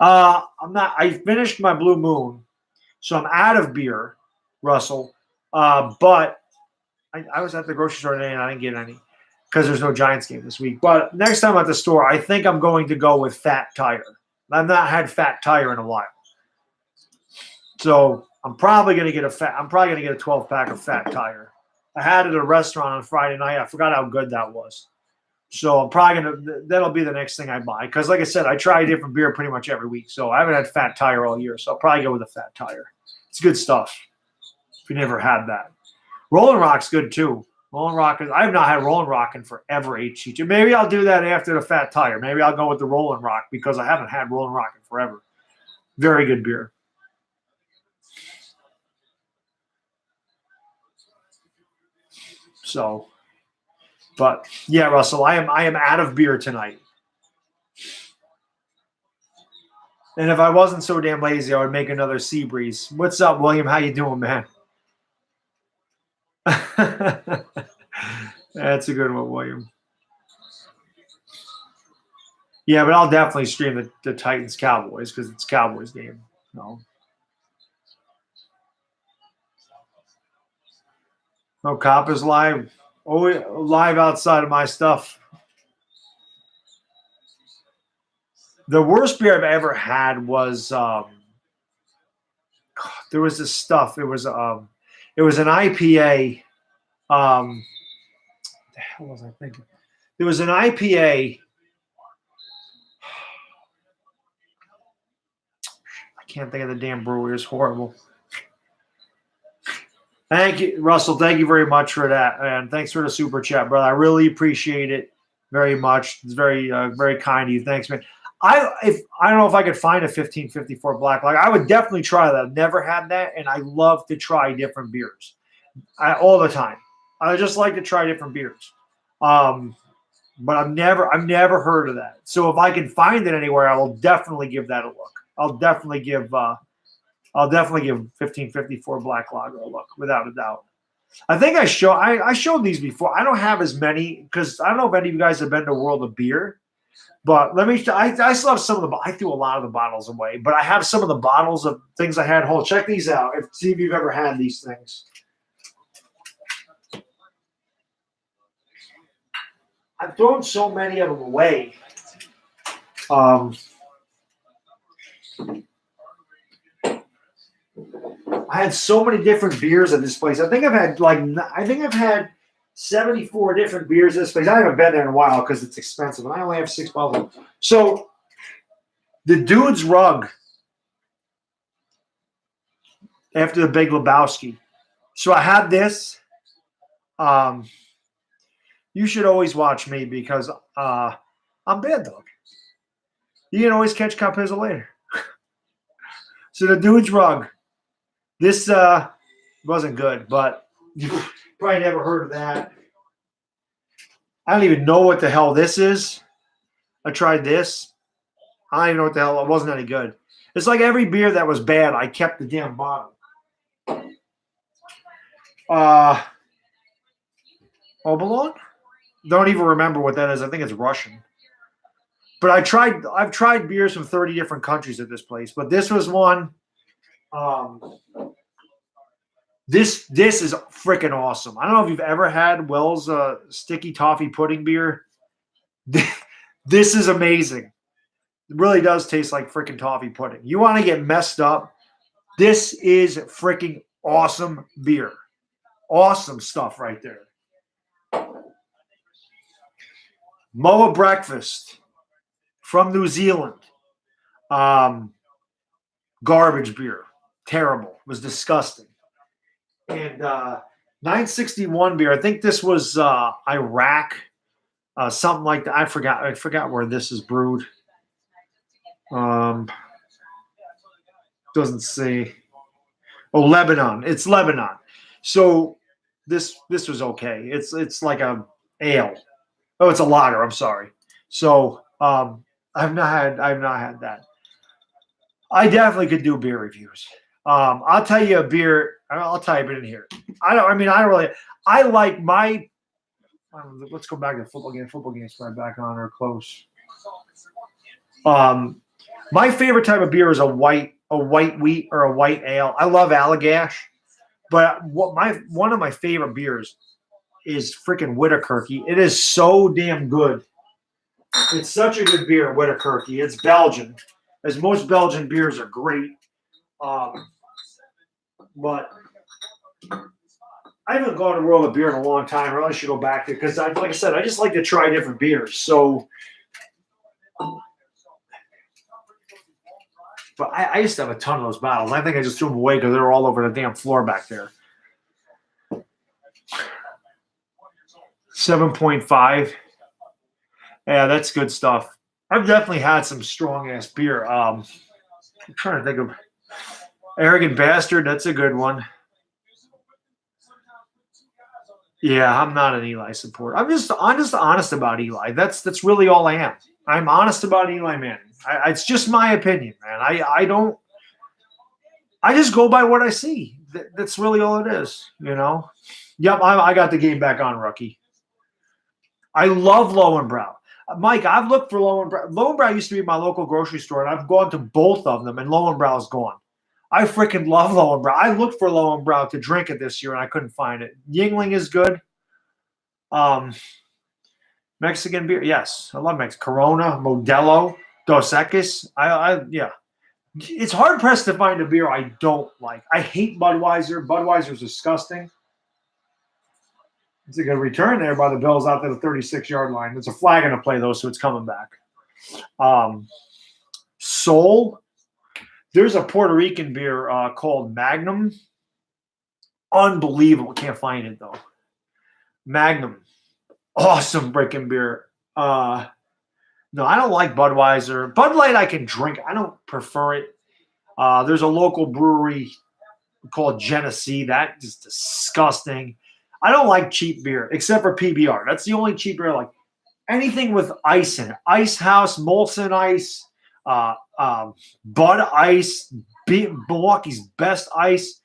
I'm not. I finished my Blue Moon, so I'm out of beer, Russell. But I was at the grocery store today and I didn't get any because there's no Giants game this week. But next time at the store, I think I'm going to go with Fat Tire. I've not had Fat Tire in a while. So I'm probably going to get a 12 pack of Fat Tire. I had it at a restaurant on Friday night. I forgot how good that was. So I'm probably that'll be the next thing I buy. Because like I said, I try a different beer pretty much every week. So I haven't had Fat Tire all year. So I'll probably go with a Fat Tire. It's good stuff. If you never had that. Rolling Rock's good too. Rolling Rock I've not had Rolling Rock in forever, HG2. Maybe I'll do that after the Fat Tire. Maybe I'll go with the Rolling Rock because I haven't had Rolling Rock in forever. Very good beer. So, but yeah, Russell, I am out of beer tonight. And if I wasn't so damn lazy, I would make another Sea Breeze. What's up, William? How you doing, man? That's a good one, William. Yeah, but I'll definitely stream the Titans Cowboys because it's Cowboys game. No. No cop is live. Oh, live outside of my stuff. The worst beer I've ever had was there was this stuff. It was an IPA. What the hell was I thinking? There was an IPA. I can't think of the damn brewery. It's horrible. Thank you, Russell. Thank you very much for that, and thanks for the super chat, brother. I really appreciate it very much. It's very, very kind of you. Thanks, man. I don't know if I could find a 1554 Black Lager. I would definitely try that. I've never had that, and I love to try different beers all the time. I just like to try different beers, but I've never heard of that. So if I can find it anywhere, I will definitely give that a look. I'll definitely give 1554 Black Lager a look, without a doubt. I think I showed these before. I don't have as many because I don't know if any of you guys have been to World of Beer. But let me. I still have some of the. I threw a lot of the bottles away, but I have some of the bottles of things I had. Hold, check these out. See if you've ever had these things. I've thrown so many of them away. I had so many different beers at this place. I think I've had 74 different beers at this place. I haven't been there in a while because it's expensive, and I only have 6 bottles. So the Dude's Rug after the Big Lebowski. So I had this. You should always watch me because I'm Bad Dog. You can always catch Capizzle later. So the Dude's Rug. This wasn't good, but you probably never heard of that. I don't even know what the hell this is. I tried this. I don't even know what the hell. It wasn't any good. It's like every beer that was bad, I kept the damn bottle. Obolon? Don't even remember what that is. I think it's Russian. But I've tried beers from 30 different countries at this place, but this was one. This is freaking awesome. I don't know if you've ever had Wells sticky toffee pudding beer. This is amazing. It really does taste like freaking toffee pudding. You want to get messed up? This is freaking awesome beer. Awesome stuff right there. Moa Breakfast from New Zealand. Garbage beer. Terrible. It was disgusting. And 961 beer. I think this was Iraq, something like that. I forgot. I forgot where this is brewed. Um, doesn't say. Oh, Lebanon. It's Lebanon. So this was okay. It's like a ale. Oh, it's a lager. I'm sorry. So I've not had that. I definitely could do beer reviews. I'll tell you a beer. I'll type it in here. I don't. I mean, I don't really. I like my. Let's go back to the football game. Football games right back on or close. Um, my favorite type of beer is a white wheat or a white ale. I love Allagash, but one of my favorite beers is freaking Witterkirky. It is so damn good. It's such a good beer, Witterkirky. It's Belgian, as most Belgian beers are great. But I haven't gone to World of Beer in a long time. I really should go back there because, like I said, I just like to try different beers. So, but I used to have a ton of those bottles. I think I just threw them away because they were all over the damn floor back there. 7.5. Yeah, that's good stuff. I've definitely had some strong ass beer. I'm trying to think of Arrogant Bastard. That's a good one. Yeah, I'm not an Eli supporter. I'm just honest about Eli. That's really all I am. I'm honest about Eli Manning. It's just my opinion, man. I don't. I just go by what I see. That's really all it is, you know. Yep, I got the game back on, rookie. I love Lowenbrow. Mike, I've looked for Lowenbrow. Lowenbrow used to be my local grocery store, and I've gone to both of them, and Lowenbrow's gone. I freaking love Lowenbrow. I looked for Lowenbrow to drink it this year, and I couldn't find it. Yingling is good. Mexican beer, yes, I love Mexican. Corona, Modelo, Dos Equis. Yeah. It's hard pressed to find a beer I don't like. I hate Budweiser. Budweiser's disgusting. It's a good return there by the Bills out to the 36-yard line. There's a flag in the play, though, so it's coming back. Sol. There's a Puerto Rican beer called Magnum. Unbelievable. Can't find it, though. Magnum. Awesome freaking beer. No, I don't like Budweiser. Bud Light I can drink. I don't prefer it. There's a local brewery called Genesee. That is disgusting. I don't like cheap beer except for PBR. That's the only cheap beer I like. Anything with ice in it. Ice House, Molson Ice, Bud Ice, Milwaukee's Best Ice,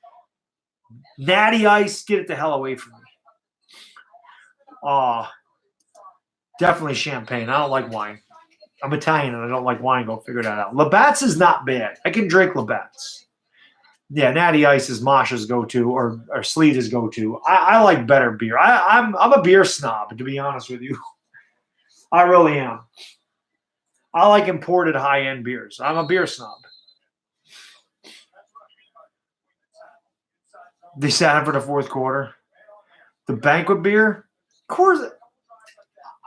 Natty Ice. Get it the hell away from me. Definitely champagne. I don't like wine. I'm Italian and I don't like wine. Go figure that out. Labatt's is not bad. I can drink Labatt's. Yeah, Natty Ice is Masha's go-to or Sleete's go-to. I like better beer. I'm a beer snob, to be honest with you. I really am. I like imported high-end beers. I'm a beer snob. They sat in for the fourth quarter. The banquet beer, of course.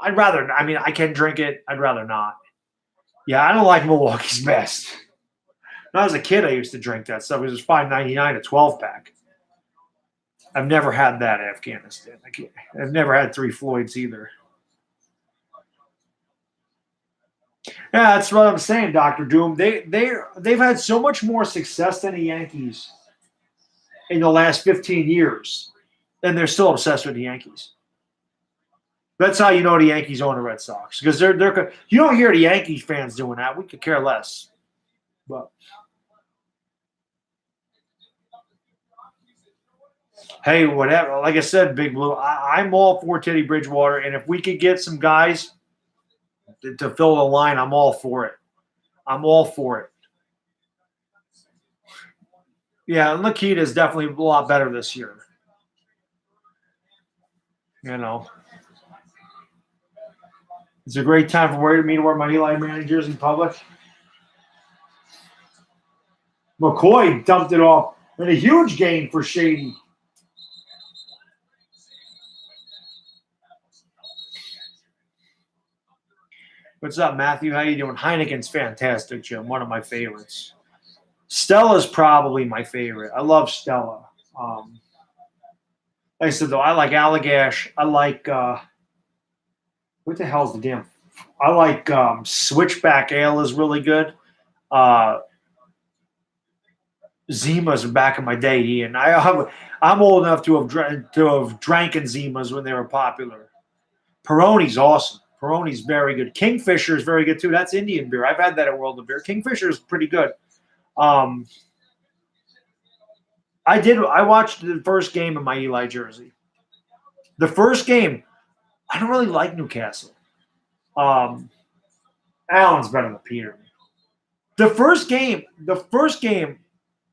I'd rather. I mean, I can drink it. I'd rather not. Yeah, I don't like Milwaukee's Best. When I was a kid, I used to drink that stuff. It was $5.99 a 12-pack. I've never had that in Afghanistan. I've never had Three Floyds either. Yeah, that's what I'm saying, Dr. Doom. They've had so much more success than the Yankees in the last 15 years, and they're still obsessed with the Yankees. That's how you know the Yankees own the Red Sox because they're. You don't hear the Yankees fans doing that. We could care less. But hey, whatever. Like I said, Big Blue, I'm all for Teddy Bridgewater, and if we could get some guys to fill the line, I'm all for it. I'm all for it. Yeah, and Lakita is definitely a lot better this year. You know, it's a great time for me to wear my Eli Manning jersey in public. McCoy dumped it off in a huge gain for Shady. What's up, Matthew? How you doing? Heineken's fantastic, Jim. One of my favorites. Stella's probably my favorite. I love Stella. Like I said, though, I like Allagash. I like what the hell's the damn? I like Switchback Ale is really good. Uh, Zimas are back in my day, Ian. I'm old enough to have drank in Zimas when they were popular. Peroni's awesome. Peroni's very good. Kingfisher is very good too. That's Indian beer. I've had that at World of Beer. Kingfisher is pretty good. I watched the first game in my Eli jersey. The first game, I don't really like Newcastle. Allen's better than Peter. The first game,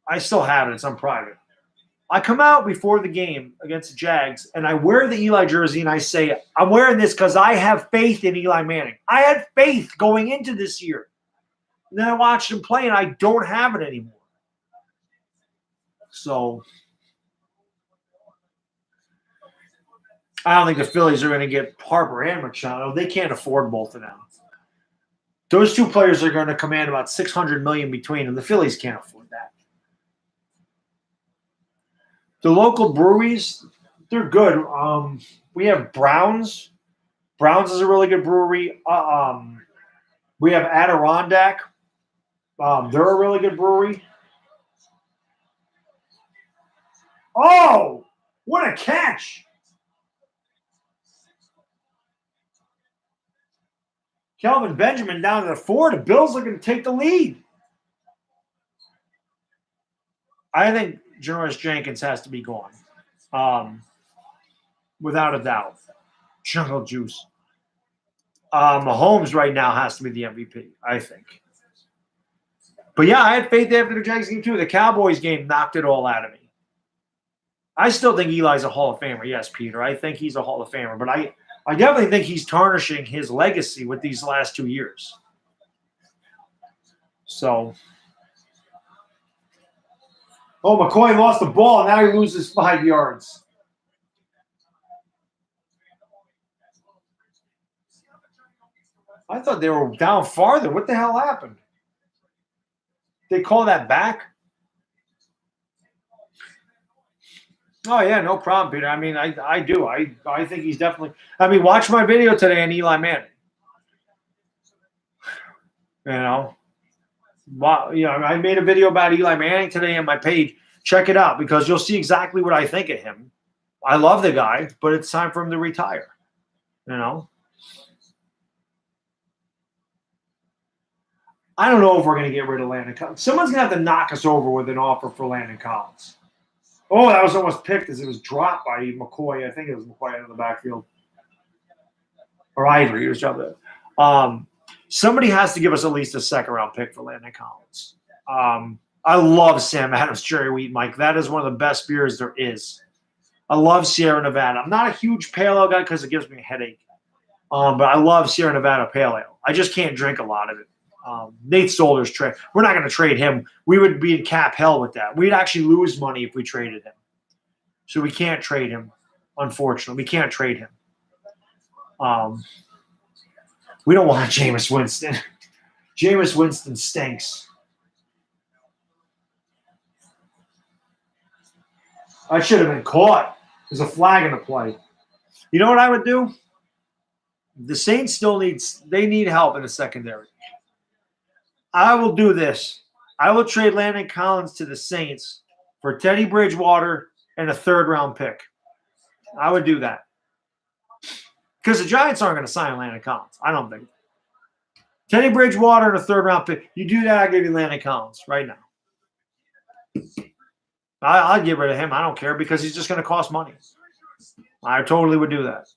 I still have it. It's on private. I come out before the game against the Jags, and I wear the Eli jersey, and I say, I'm wearing this because I have faith in Eli Manning. I had faith going into this year. And then I watched him play, and I don't have it anymore. So I don't think the Phillies are going to get Harper and Machado. They can't afford both of them. Those two players are going to command about $600 million between them. The Phillies can't afford that. The local breweries, they're good. We have Browns. Browns is a really good brewery. We have Adirondack. They're a really good brewery. Oh, what a catch! Kelvin Benjamin down to the 4. The Bills are going to take the lead. I think Janoris Jenkins has to be gone. Without a doubt. Jungle Juice. Mahomes right now has to be the MVP, I think. But yeah, I had faith after the Jags game too. The Cowboys game knocked it all out of me. I still think Eli's a Hall of Famer. Yes, Peter. I think he's a Hall of Famer. But I definitely think he's tarnishing his legacy with these last 2 years. So. Oh, McCoy lost the ball. Now he loses 5 yards. I thought they were down farther. What the hell happened? They call that back? Oh, yeah, no problem, Peter. I mean, I do. I think he's definitely – I mean, watch my video today on Eli Manning. You know? I made a video about Eli Manning today on my page. Check it out because you'll see exactly what I think of him. I love the guy, but it's time for him to retire. You know? I don't know if we're going to get rid of Landon Collins. Someone's going to have to knock us over with an offer for Landon Collins. Oh, that was almost picked as it was dropped by McCoy. I think it was McCoy out of the backfield. Or Ivory. He was dropped there. Somebody has to give us at least a second-round pick for Landon Collins. I love Sam Adams Cherry Wheat, Mike. That is one of the best beers there is. I love Sierra Nevada. I'm not a huge pale ale guy because it gives me a headache. But I love Sierra Nevada pale ale. I just can't drink a lot of it. Nate Solder's trade. We're not going to trade him. We would be in cap hell with that. We'd actually lose money if we traded him. So we can't trade him, unfortunately. We can't trade him. We don't want Jameis Winston. Jameis Winston stinks. I should have been caught. There's a flag in the play. You know what I would do? The Saints still need help in the secondary. I will do this. I will trade Landon Collins to the Saints for Teddy Bridgewater and a third-round pick. I would do that. Because the Giants aren't going to sign Landon Collins. I don't think. Teddy Bridgewater and a third-round pick. You do that, I'll give you Landon Collins right now. I'll get rid of him. I don't care because he's just going to cost money. I totally would do that.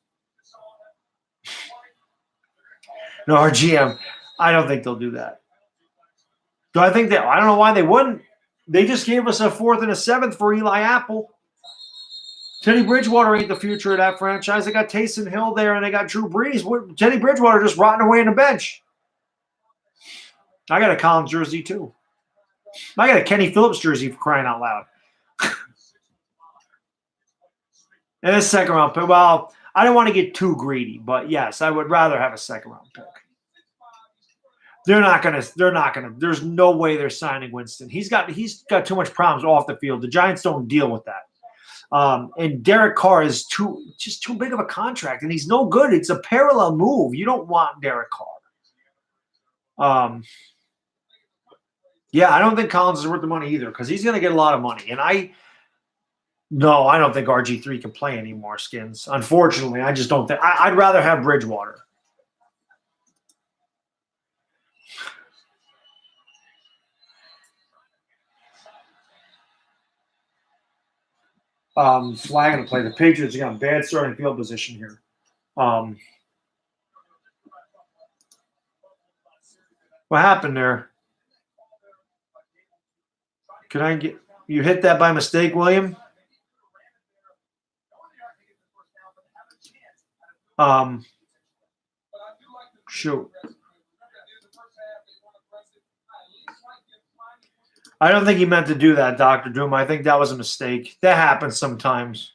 No, our GM, I don't think they'll do that. Do I think that? I don't know why they wouldn't. They just gave us a 4th and a 7th for Eli Apple. Teddy Bridgewater ain't the future of that franchise. They got Taysom Hill there, and they got Drew Brees. Teddy Bridgewater just rotting away on the bench. I got a Collins jersey, too. I got a Kenny Phillips jersey for crying out loud. And a second-round pick. Well, I don't want to get too greedy, but, yes, I would rather have a second-round pick. They're not gonna. There's no way they're signing Winston. He's got too much problems off the field. The Giants don't deal with that. And Derek Carr is just too big of a contract, and he's no good. It's a parallel move. You don't want Derek Carr. Yeah, I don't think Collins is worth the money either because he's going to get a lot of money. And I don't think RG3 can play anymore, Skins. Unfortunately, I just don't think. I'd rather have Bridgewater. Flag to play. The Patriots got a bad starting field position here. What happened there? Can I get you hit that by mistake, William? Shoot. I don't think he meant to do that, Dr. Doom. I think that was a mistake. That happens sometimes.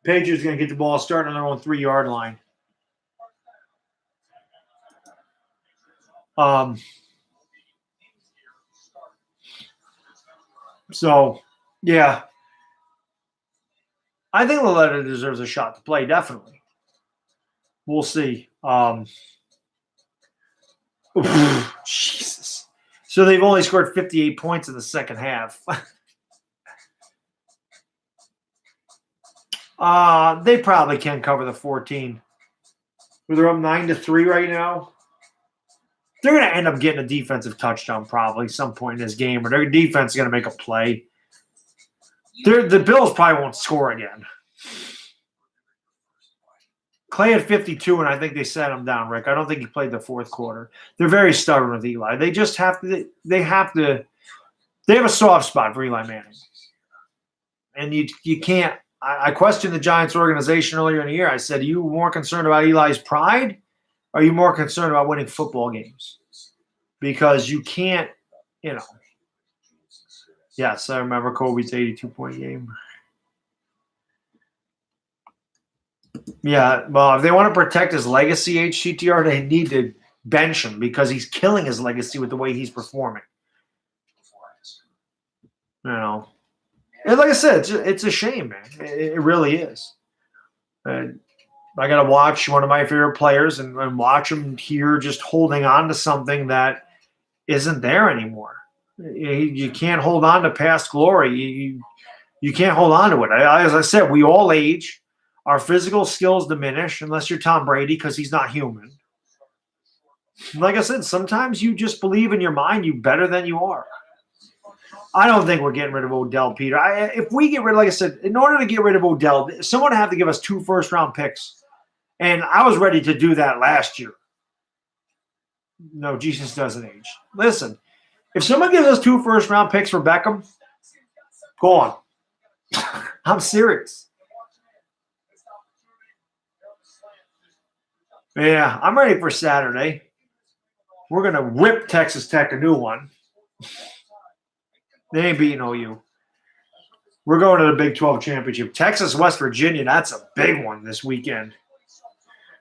Patriots going to get the ball starting on their own 3-yard line. So, yeah. I think Loletta deserves a shot to play, definitely. We'll see. Jesus. So they've only scored 58 points in the second half. They probably can cover the 14. They're up 9-3 right now. They're going to end up getting a defensive touchdown probably some point in this game, or their defense is going to make a play. The Bills probably won't score again. Clay had 52, and I think they sat him down, Rick. I don't think he played the fourth quarter. They're very stubborn with Eli. They just have to – they have a soft spot for Eli Manning. And you can't – I questioned the Giants organization earlier in the year. I said, are you more concerned about Eli's pride, or are you more concerned about winning football games? Because you can't, Yes, I remember Kobe's 82-point game. Yeah, well, if they want to protect his legacy, HCTR, they need to bench him because he's killing his legacy with the way he's performing. And like I said, it's a shame, man. It really is. I got to watch one of my favorite players and watch him here just holding on to something that isn't there anymore. You can't hold on to past glory. You can't hold on to it. As I said, we all age. Our physical skills diminish unless you're Tom Brady because he's not human. Like I said, sometimes you just believe in your mind you better than you are. I don't think we're getting rid of Odell, Peter. If we get rid, like I said, in order to get rid of Odell, someone would have to give us 2 first-round picks. And I was ready to do that last year. No, Jesus doesn't age. Listen, if someone gives us 2 first-round picks for Beckham, go on. I'm serious. Yeah, I'm ready for Saturday. We're going to whip Texas Tech a new one. They ain't beating OU. We're going to the Big 12 championship. Texas, West Virginia, that's a big one this weekend.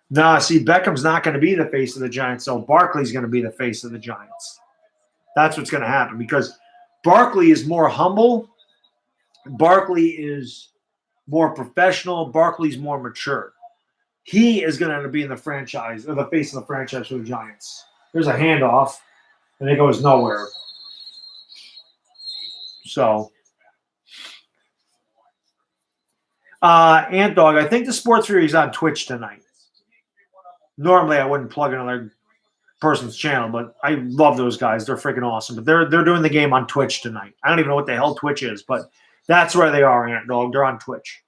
No, see, Beckham's not going to be the face of the Giants, so Barkley's going to be the face of the Giants. That's what's going to happen because Barkley is more humble. Barkley is more professional. Barkley's more mature. He is going to end up being the franchise or the face of the franchise for the Giants. There's a handoff, and it goes nowhere. So, Ant Dog, I think the Sports Fury is on Twitch tonight. Normally, I wouldn't plug another person's channel, but I love those guys. They're freaking awesome. But they're doing the game on Twitch tonight. I don't even know what the hell Twitch is, but that's where they are, Ant Dog. They're on Twitch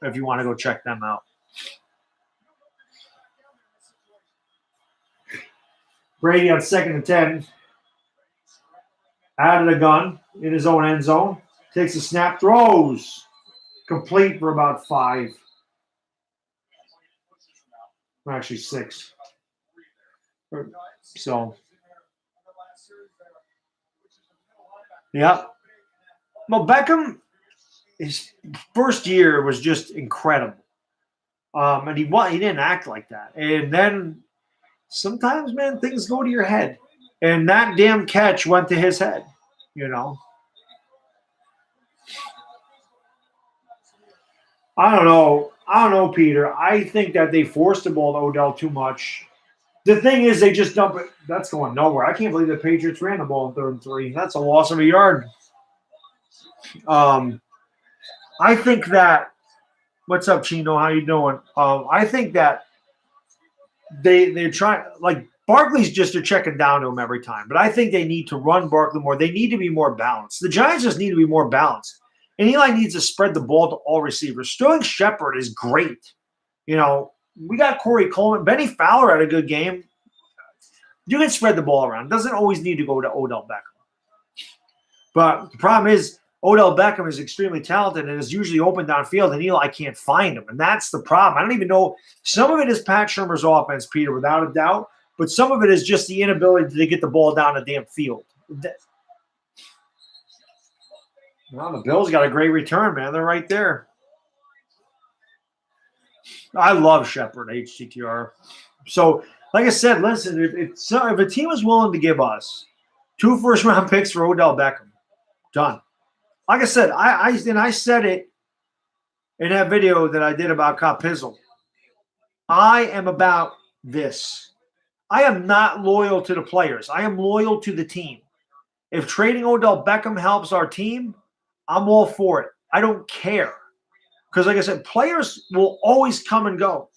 if you want to go check them out. Brady on 2nd and 10. Out of the gun in his own end zone. Takes a snap, throws. Complete for about 5. Actually 6. So, yeah. Well, Beckham, his first year was just incredible. And he didn't act like that. And then sometimes, man, things go to your head. And that damn catch went to his head, you know. I don't know. I don't know, Peter. I think that they forced the ball to Odell too much. The thing is, they just dump it. That's going nowhere. I can't believe the Patriots ran the ball in 3rd and 3. That's a loss of a yard. I think that. What's up, Chino? How you doing? I think that they're trying, like, Barkley's just they're checking down to him every time. But I think they need to run Barkley more. They need to be more balanced. The Giants just need to be more balanced. And Eli needs to spread the ball to all receivers. Sterling Shepard is great. You know, we got Corey Coleman. Benny Fowler had a good game. You can spread the ball around. It doesn't always need to go to Odell Beckham. But the problem is Odell Beckham is extremely talented and is usually open downfield, and Eli can't find him. And that's the problem. I don't even know. Some of it is Pat Shurmur's offense, Peter, without a doubt. But some of it is just the inability to get the ball down the damn field. Well, the Bills got a great return, man. They're right there. I love Shepard, HTTR. So, like I said, listen, if a team is willing to give us 2 first-round picks for Odell Beckham, done. Like I said, I said it in that video that I did about Cop Pizzle. I am about this. I am not loyal to the players. I am loyal to the team. If trading Odell Beckham helps our team, I'm all for it. I don't care. Because, like I said, players will always come and go.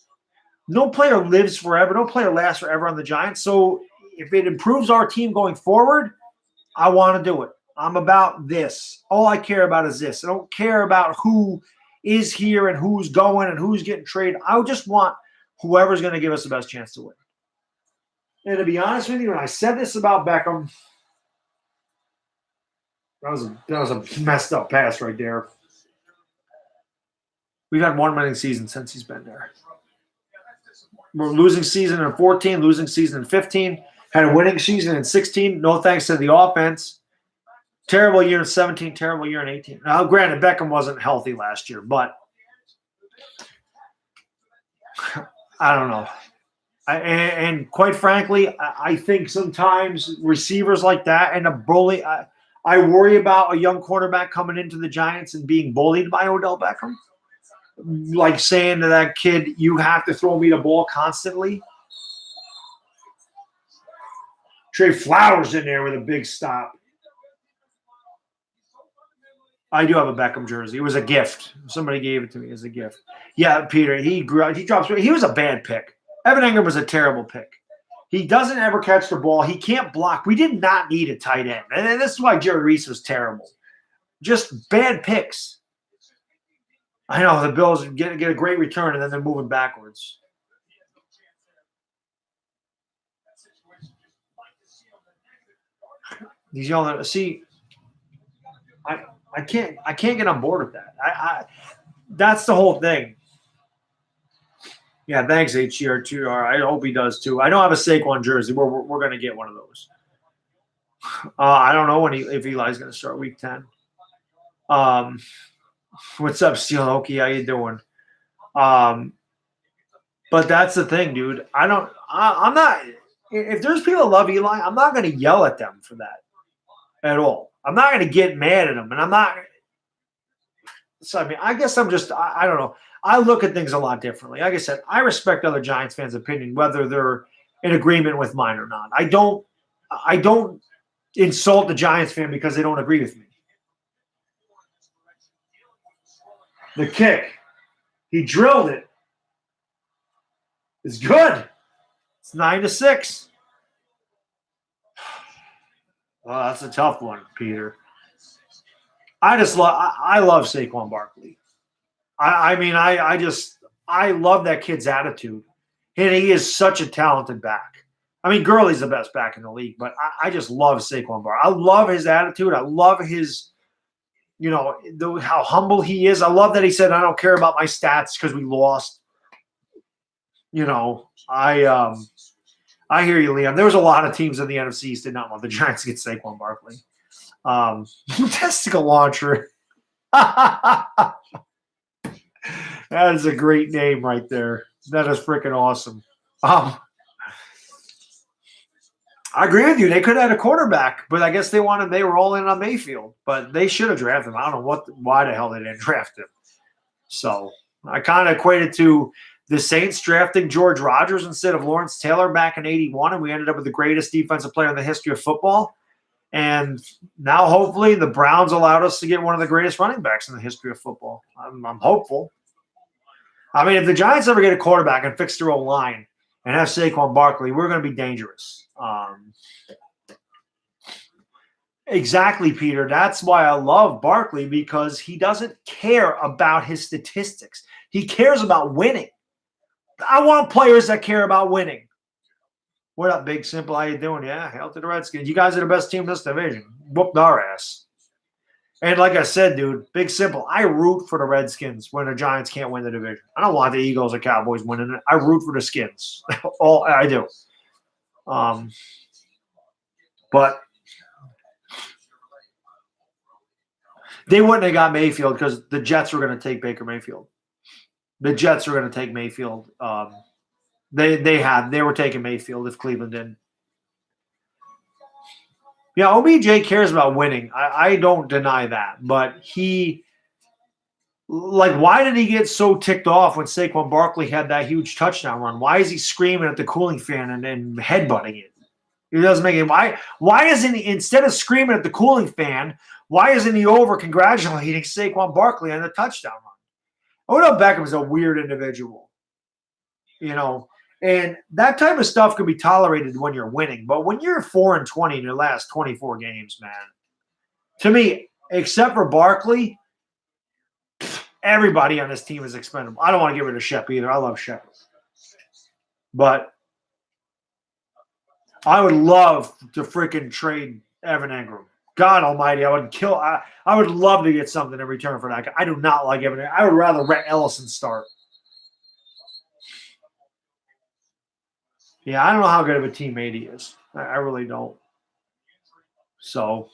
No player lives forever. No player lasts forever on the Giants. So if it improves our team going forward, I want to do it. I'm about this. All I care about is this. I don't care about who is here and who's going and who's getting traded. I just want whoever's going to give us the best chance to win. And to be honest with you, when I said this about Beckham, that was a messed up pass right there. We've had 1 winning season since he's been there. We're losing season in 14, losing season in 15, had a winning season in 16. No thanks to the offense. Terrible year in 17, terrible year in 18. Now, granted, Beckham wasn't healthy last year, but I don't know. And quite frankly, I think sometimes receivers like that and a bully. I worry about a young quarterback coming into the Giants and being bullied by Odell Beckham. Like saying to that kid, you have to throw me the ball constantly. Trey Flowers in there with a big stop. I do have a Beckham jersey. It was a gift. Somebody gave it to me as a gift. Yeah, Peter, he drops. He was a bad pick. Evan Engram was a terrible pick. He doesn't ever catch the ball. He can't block. We did not need a tight end. And this is why Jerry Reese was terrible. Just bad picks. I know the Bills get a great return, and then they're moving backwards. These young, see, I can't get on board with that. That's the whole thing. Yeah, thanks, HCR2R. I hope he does too. I don't have a Saquon jersey. We're going to get one of those. I don't know if Eli's going to start week 10. What's up, Steel Okie? How you doing? But that's the thing, dude. I'm not. If there's people that love Eli, I'm not going to yell at them for that at all. I'm not going to get mad at them, and I'm not. So I mean, I guess I'm just. I don't know. I look at things a lot differently. Like I said, I respect other Giants fans' opinion, whether they're in agreement with mine or not. I don't insult the Giants fan because they don't agree with me. The kick, he drilled it. It's good. It's 9-6. Oh, that's a tough one, Peter. I love Saquon Barkley. I mean, I love that kid's attitude. And he is such a talented back. I mean, Gurley's the best back in the league, but I just love Saquon Barkley. I love his attitude. I love his, how humble he is. I love that he said, I don't care about my stats because we lost. I hear you, Leon. There was a lot of teams in the NFC East did not want the Giants to get Saquon Barkley. Testicle launcher. That is a great name right there. That is freaking awesome. I agree with you. They could have had a quarterback, but I guess they were all in on Mayfield. But they should have drafted him. I don't know why the hell they didn't draft him. So I kind of equated to the Saints drafting George Rogers instead of Lawrence Taylor back in '81, and we ended up with the greatest defensive player in the history of football. And now, hopefully, the Browns allowed us to get one of the greatest running backs in the history of football. I'm hopeful. I mean, if the Giants ever get a quarterback and fix their own line and have Saquon Barkley, we're going to be dangerous. Exactly, Peter. That's why I love Barkley, because he doesn't care about his statistics. He cares about winning. I want players that care about winning. What up, Big Simple? How you doing? Yeah, hell to the Redskins. You guys are the best team in this division. Whooped our ass. And like I said, dude, Big Simple, I root for the Redskins when the Giants can't win the division. I don't want the Eagles or Cowboys winning it. I root for the Skins. All I do. But they wouldn't have got Mayfield because the Jets were going to take Baker Mayfield. The Jets were going to take Mayfield. They were taking Mayfield if Cleveland didn't. Yeah, OBJ cares about winning. I don't deny that. But why did he get so ticked off when Saquon Barkley had that huge touchdown run? Why is he screaming at the cooling fan and headbutting it? It doesn't make it. Why isn't he, instead of screaming at the cooling fan, why isn't he over congratulating Saquon Barkley on the touchdown run? Odell Beckham is a weird individual. And that type of stuff can be tolerated when you're winning. But when you're 4-20 in your last 24 games, man, to me, except for Barkley, everybody on this team is expendable. I don't want to get rid of Shep either. I love Shep. But I would love to freaking trade Evan Engram. God almighty, I would love to get something in return for that guy. I do not like Evan Engram. I would rather Rhett Ellison start. Yeah, I don't know how good of a teammate he is. I really don't. So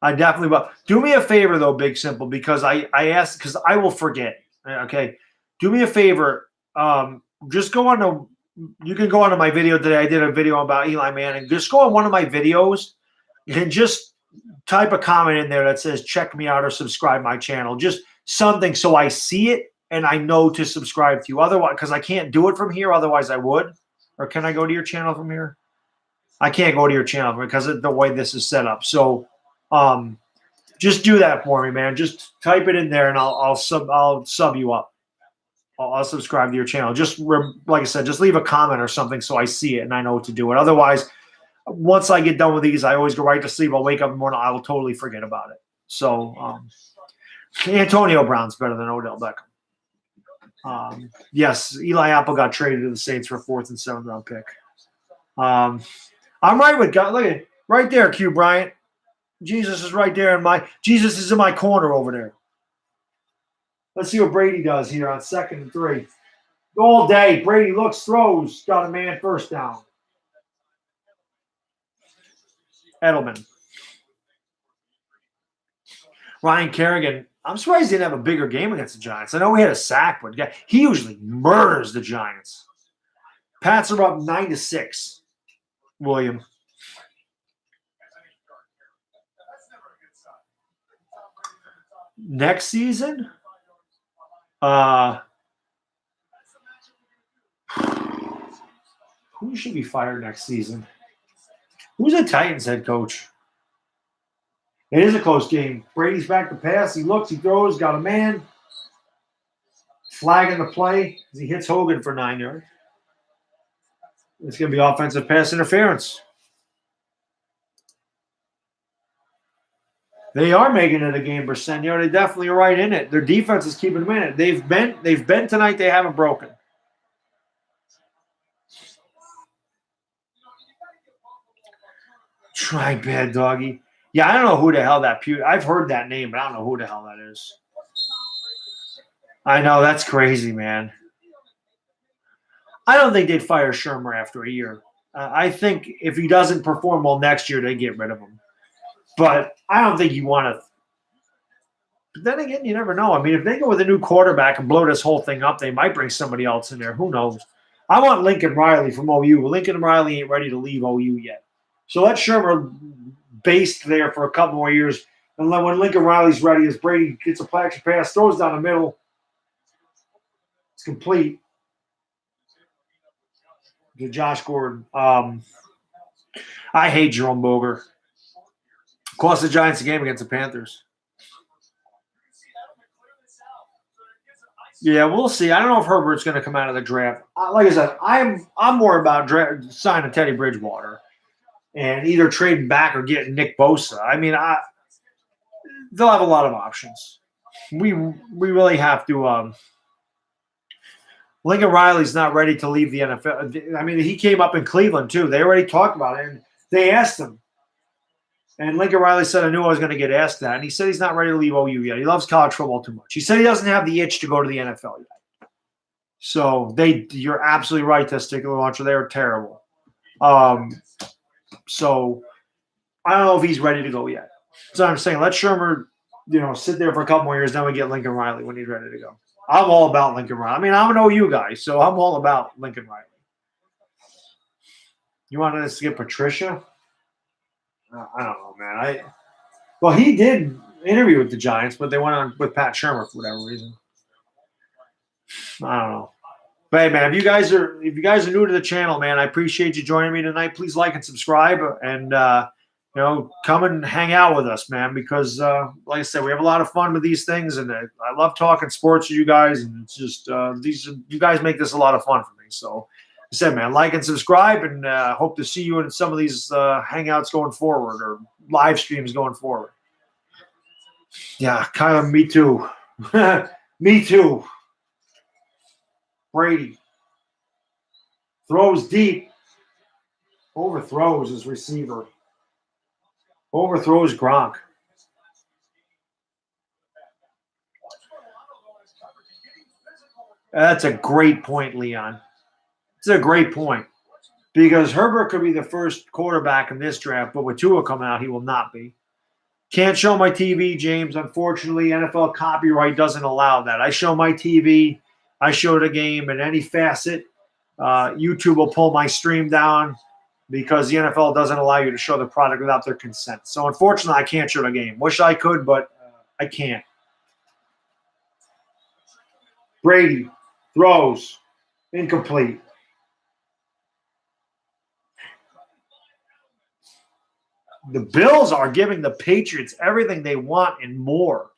I definitely will. Do me a favor, though, Big Simple, because I asked, because I will forget. Okay. Do me a favor. Just go on to, you can go on to my video today. I did a video about Eli Manning. Just go on one of my videos and just type a comment in there that says, check me out or subscribe my channel. Just something so I see it and I know to subscribe to you. Otherwise, because I can't do it from here. Otherwise, I would. Or can I go to your channel from here? I can't go to your channel because of the way this is set up. So just do that for me, man. Just type it in there and I'll sub you up. I'll subscribe to your channel. Just like I said, just leave a comment or something so I see it and I know what to do it. Otherwise, once I get done with these, I always go right to sleep. I'll wake up in the morning. I will totally forget about it. So Antonio Brown's better than Odell Beckham. Yes, Eli Apple got traded to the Saints for a 4th and 7th round pick. I'm right with God. Look at right there, Q Bryant. Jesus is right there Jesus is in my corner over there. Let's see what Brady does here on 2nd and 3. All day, Brady looks, throws, got a man first down. Edelman. Ryan Kerrigan. I'm surprised he didn't have a bigger game against the Giants. I know we had a sack, but he usually murders the Giants. Pats are up 9-6. William. Next season? Who should be fired next season? Who's the Titans head coach? It is a close game. Brady's back to pass. He looks, he throws, got a man. Flag in the play as he hits Hogan for 9 yards. It's going to be offensive pass interference. They are making it a game, Bersenio. They definitely are right in it. Their defense is keeping them in it. They've been tonight. They haven't broken. Try bad doggy. Yeah, I don't know who the hell that I've heard that name, but I don't know who the hell that is. I know, that's crazy, man. I don't think they'd fire Shermer after a year. I think if he doesn't perform well next year, they get rid of him. But I don't think you want to. But then again, you never know. I mean, if they go with a new quarterback and blow this whole thing up, they might bring somebody else in there. Who knows? I want Lincoln Riley from OU. Lincoln Riley ain't ready to leave OU yet. So let Shermer based there for a couple more years. And then when Lincoln Riley's ready, as Brady gets a play action pass, throws down the middle, it's complete to Josh Gordon. I hate Jerome Boger. Cost the Giants a game against the Panthers. Yeah, we'll see. I don't know if Herbert's going to come out of the draft. Like I said, I'm more about signing Teddy Bridgewater and either trading back or getting Nick Bosa. I mean, they'll have a lot of options. We really have to. Lincoln Riley's not ready to leave the NFL. I mean, he came up in Cleveland too. They already talked about it, and they asked him. And Lincoln Riley said, I knew I was going to get asked that. And he said he's not ready to leave OU yet. He loves college football too much. He said he doesn't have the itch to go to the NFL yet. So you're absolutely right, Testicular Launcher. They're terrible. So I don't know if he's ready to go yet. So I'm saying let Shermer, sit there for a couple more years. Then we get Lincoln Riley when he's ready to go. I'm all about Lincoln Riley. I mean, I'm an OU guy, so I'm all about Lincoln Riley. You wanted us to get Patricia? I don't know, man. Well, he did interview with the Giants, but they went on with Pat Shermer for whatever reason. I don't know. But hey, man, if you guys are new to the channel, man, I appreciate you joining me tonight. Please like and subscribe, and come and hang out with us, man. Because like I said, we have a lot of fun with these things, and I love talking sports with you guys. And it's just you guys make this a lot of fun for me. So. I said, man, like and subscribe, and hope to see you in some of these hangouts going forward or live streams going forward. Yeah, Kyler, me too. Me too. Brady throws deep, overthrows his receiver, overthrows Gronk. That's a great point, Leon. It's a great point because Herbert could be the first quarterback in this draft, but with Tua coming out, he will not be. Can't show my TV, James. Unfortunately, NFL copyright doesn't allow that. I show my TV. I show the game in any facet. YouTube will pull my stream down because the NFL doesn't allow you to show the product without their consent. So, unfortunately, I can't show the game. Wish I could, but I can't. Brady throws incomplete. The Bills are giving the Patriots everything they want and more.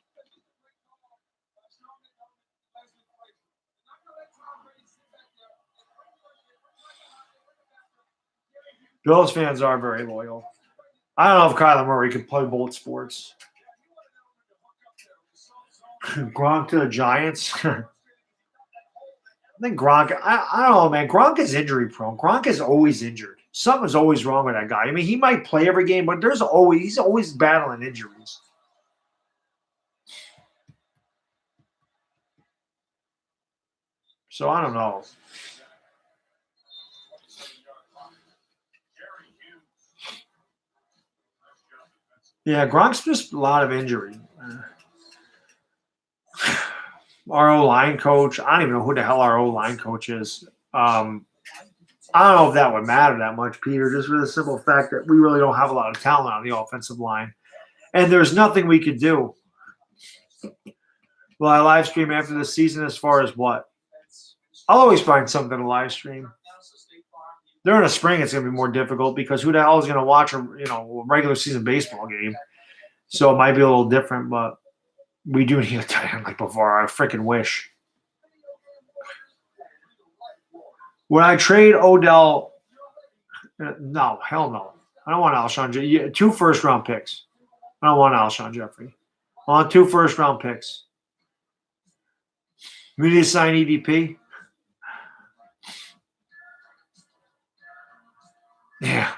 Bills fans are very loyal. I don't know if Kyler Murray can play both sports. Gronk to the Giants. I think Gronk, I don't know, man. Gronk is injury prone. Gronk is always injured. Something's always wrong with that guy. I mean, he might play every game, but he's always battling injuries. So I don't know. Yeah, Gronk's just a lot of injury. Our O-line coach, I don't even know who the hell our O-line coach is. I don't know if that would matter that much, Peter, just for the simple fact that we really don't have a lot of talent on the offensive line. And there's nothing we could do. Will I live stream after the season as far as what? I'll always find something to live stream. During the spring, it's going to be more difficult because who the hell is going to watch a regular season baseball game? So it might be a little different, but we do need a tight end like before. I freaking wish. Would I trade Odell? No, hell no. I don't want Alshon Jeffrey. 2 first-round picks. I don't want Alshon Jeffrey. I want 2 first-round picks. We need to sign EDP. Yeah,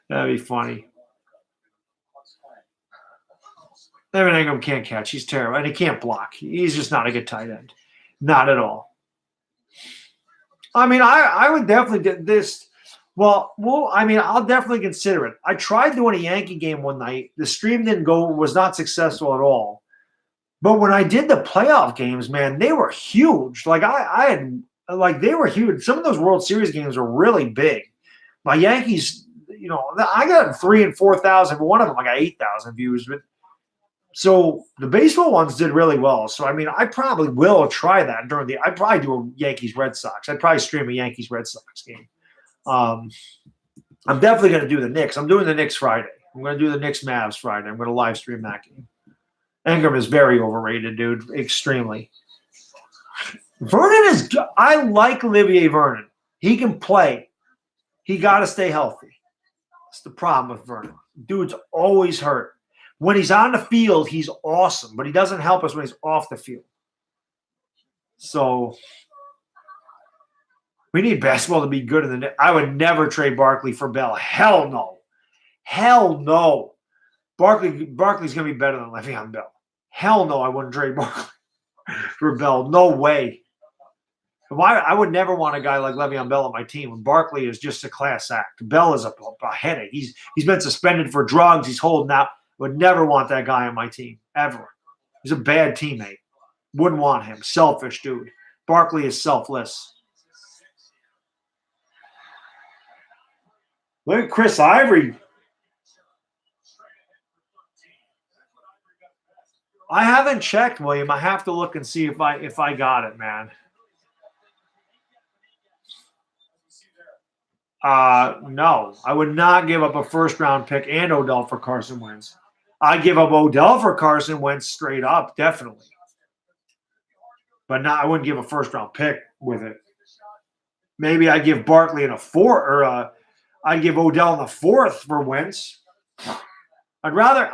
that'd be funny. Evan Ingram can't catch. He's terrible. And he can't block. He's just not a good tight end. Not at all. I mean, I would definitely get this. Well, I mean, I'll definitely consider it. I tried doing a Yankee game one night. The stream didn't go, was not successful at all. But when I did the playoff games, man, they were huge. Like I had like they were huge. Some of those World Series games were really big. My Yankees, I got 3,000 and 4,000. One of them I got 8,000 views. But so the baseball ones did really well. So I mean, I probably will try that I'd probably do a Yankees Red Sox. I'd probably stream a Yankees Red Sox game. I'm definitely going to do the Knicks. I'm doing the Knicks Friday. I'm going to do the Knicks Mavs Friday. I'm going to live stream that game. Ingram is very overrated, dude. Extremely. Vernon is – I like Olivier Vernon. He can play. He got to stay healthy. That's the problem with Vernon. Dude's always hurt. When he's on the field, he's awesome, but he doesn't help us when he's off the field. So we need basketball to be good in the – I would never trade Barkley for Bell. Hell no. Hell no. Barkley's going to be better than Le'Veon Bell. Hell no, I wouldn't trade Barkley for Bell. No way. Why? I would never want a guy like Le'Veon Bell on my team when Barkley is just a class act. Bell is a headache. He's been suspended for drugs. He's holding out. Would never want that guy on my team, ever. He's a bad teammate. Wouldn't want him. Selfish dude. Barkley is selfless. Look at Chris Ivory. I haven't checked, William. I have to look and see if I got it, man. No. I would not give up a first-round pick and Odell for Carson Wentz. I'd give up Odell for Carson Wentz straight up, definitely. But I wouldn't give a first-round pick with it. Maybe I'd give Barkley in a fourth, or I'd give Odell in the fourth for Wentz. I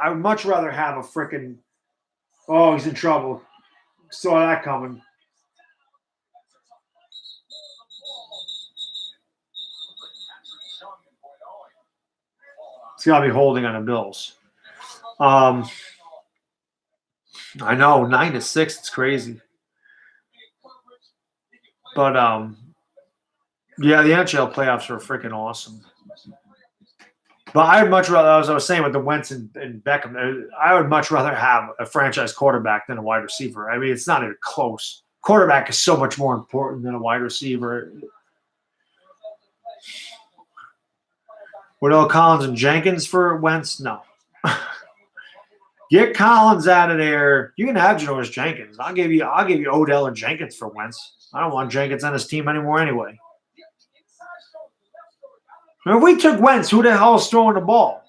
would much rather have a freaking. Oh, he's in trouble. Saw that coming. It's got to be holding on the Bills. I know, 9-6. It's crazy. But, yeah, the NHL playoffs are freaking awesome. But I would much rather, as I was saying with the Wentz and Beckham, I would much rather have a franchise quarterback than a wide receiver. I mean, it's not even close. Quarterback is so much more important than a wide receiver. Would Collins and Jenkins for Wentz? No. Get Collins out of there. You can have Janoris Jenkins. I'll give you Odell and Jenkins for Wentz. I don't want Jenkins on his team anymore anyway. If we took Wentz, who the hell is throwing the ball?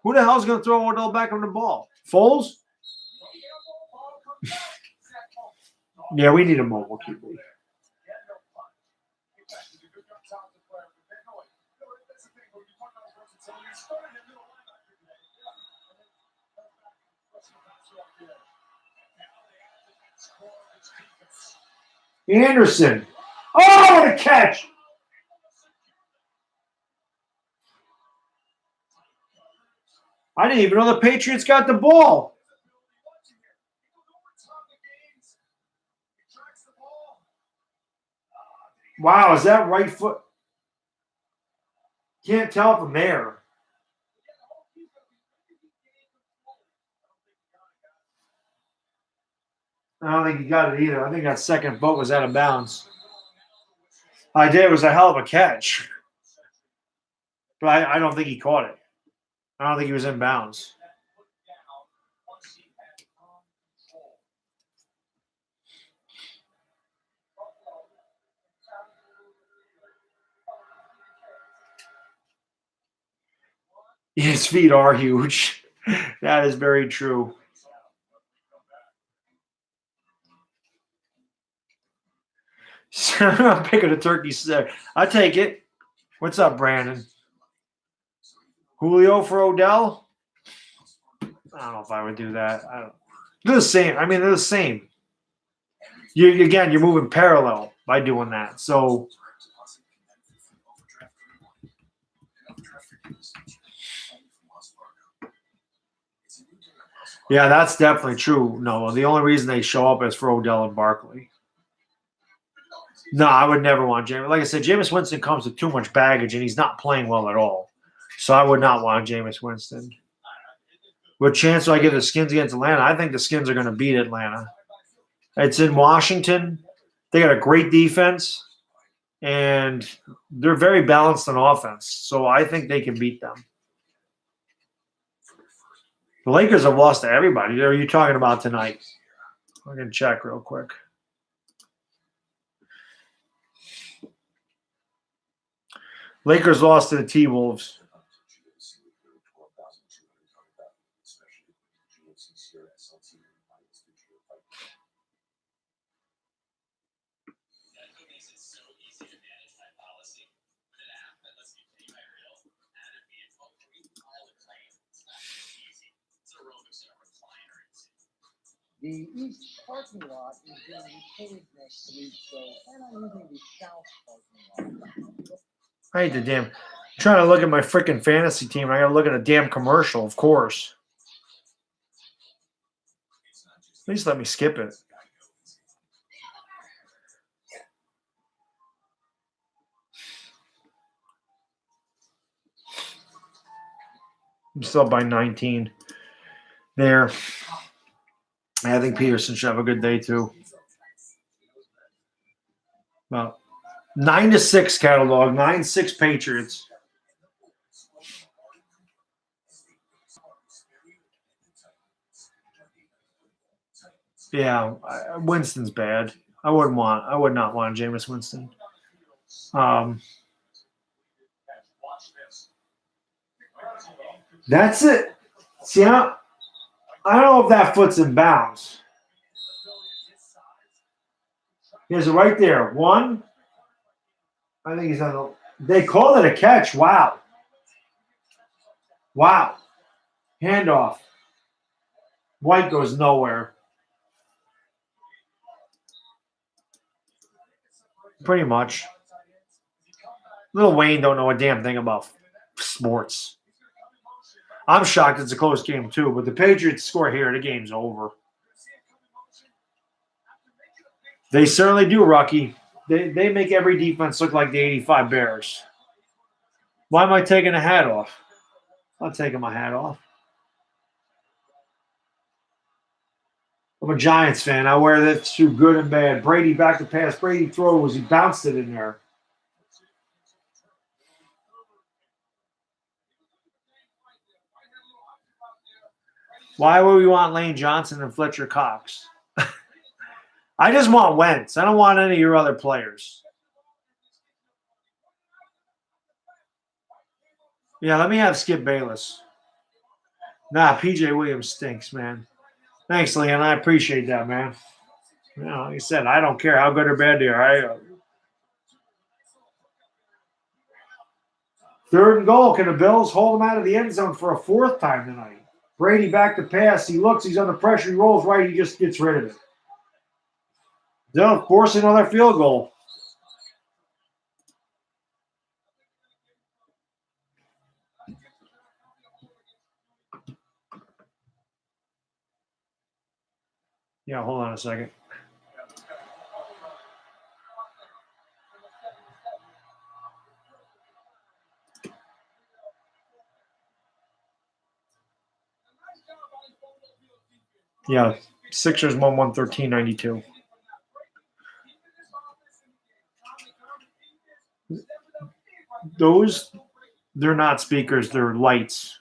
Who the hell is going to throw Odell back on the ball? Foles? Yeah, we need a mobile QB. Anderson. Oh, what a catch! I didn't even know the Patriots got the ball. Wow, is that right foot? Can't tell from there. I don't think he got it either. I think that second foot was out of bounds. I did. It was a hell of a catch. But I don't think he caught it. I don't think he was in bounds. His feet are huge. That is very true. So I'm picking a turkey. I take it. What's up, Brandon? Julio for Odell? I don't know if I would do that. They're the same. I mean, they're the same. You're moving parallel by doing that. So yeah, that's definitely true. No, the only reason they show up is for Odell and Barkley. No, I would never want Jameis. Like I said, Jameis Winston comes with too much baggage, and he's not playing well at all. So I would not want Jameis Winston. What chance do I give the Skins against Atlanta? I think the Skins are going to beat Atlanta. It's in Washington. They got a great defense, and they're very balanced on offense. So I think they can beat them. The Lakers have lost to everybody. What are you talking about tonight? I can check real quick. Lakers lost to the T-Wolves. The east parking lot is being repaved next week, so plan on using the south parking lot. I hate the damn. I'm trying to look at my freaking fantasy team. I got to look at a damn commercial, of course. At least let me skip it. I'm still up by 19 there. I think Peterson should have a good day too. Well, 9-6 catalog, 9-6 Patriots. Yeah, Winston's bad. I would not want Jameis Winston. That's it. See, I don't know if that foot's in bounds. Here's it right there. One. I think he's on the. They call it a catch. Wow. Wow. Handoff. White goes nowhere. Pretty much. Little Wayne don't know a damn thing about sports. I'm shocked it's a close game too, but the Patriots score here, the game's over. They certainly do, Rocky. They make every defense look like the 85 Bears. Why am I taking a hat off? I'm not taking my hat off. I'm a Giants fan. I wear that through good and bad. Brady back to pass. Brady throws. He bounced it in there. Why would we want Lane Johnson and Fletcher Cox? I just want Wentz. I don't want any of your other players. Yeah, let me have Skip Bayless. Nah, PJ Williams stinks, man. Thanks, Leon. I appreciate that, man. You know, like I said, I don't care how good or bad they are. Third and goal. Can the Bills hold him out of the end zone for a fourth time tonight? Brady back to pass. He looks. He's under pressure. He rolls right. He just gets rid of it. They'll force another field goal. Yeah, hold on a second. Yeah, Sixers won 113-92. Those, they're not speakers, they're lights.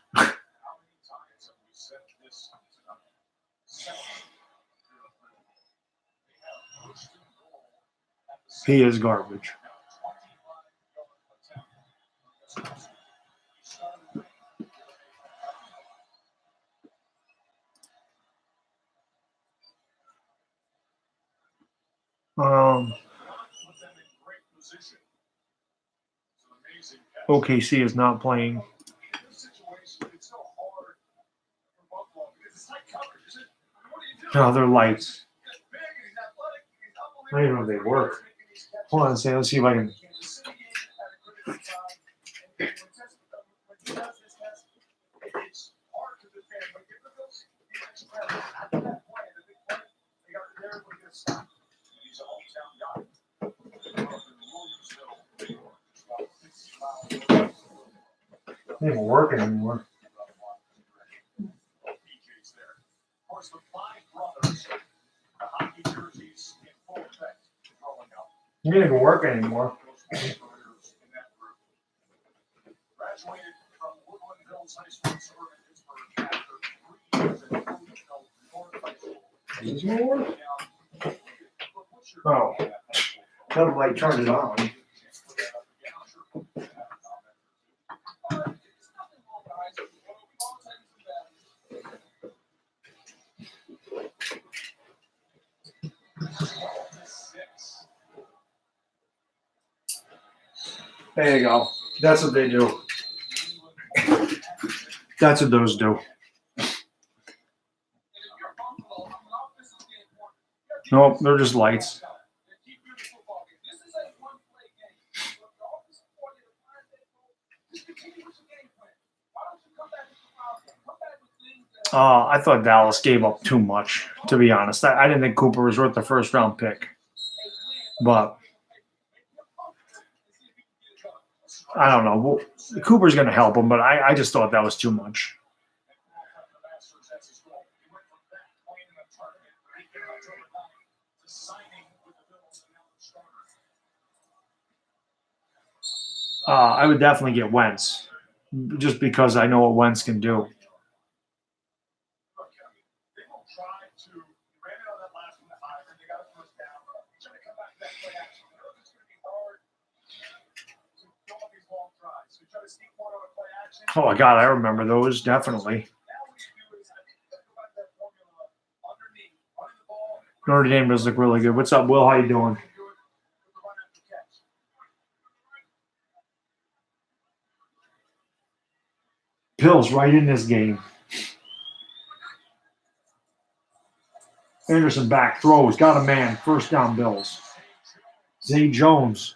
He is garbage. OKC is not playing. No, they're lights. I don't even know if they work. Hold on a second. Let's see if I can. They ain't working anymore. He didn't even work anymore. Oh, tell him I turned it on. There you go. That's what they do. That's what those do. Nope, they're just lights. I thought Dallas gave up too much, to be honest. I didn't think Cooper was worth the first round pick. But I don't know. Well, Cooper's going to help him, but I just thought that was too much. I would definitely get Wentz, just because I know what Wentz can do. Oh my God, I remember those definitely. Notre Dame does look really good. What's up, Will? How you doing? Bills right in this game. Anderson back throws, got a man. First down, Bills. Zay Jones.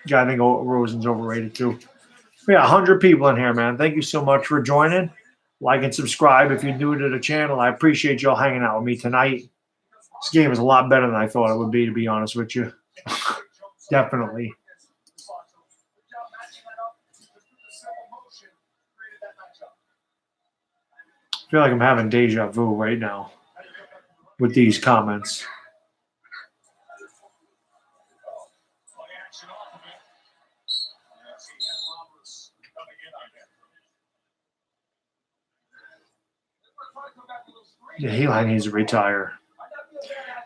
Yeah, I think Rosen's overrated too. We got 100 people in here, man. Thank you so much for joining. Like and subscribe if you're new to the channel. I appreciate y'all hanging out with me tonight. This game is a lot better than I thought it would be, to be honest with you. Definitely. I feel like I'm having deja vu right now with these comments. Yeah, Eli needs to retire.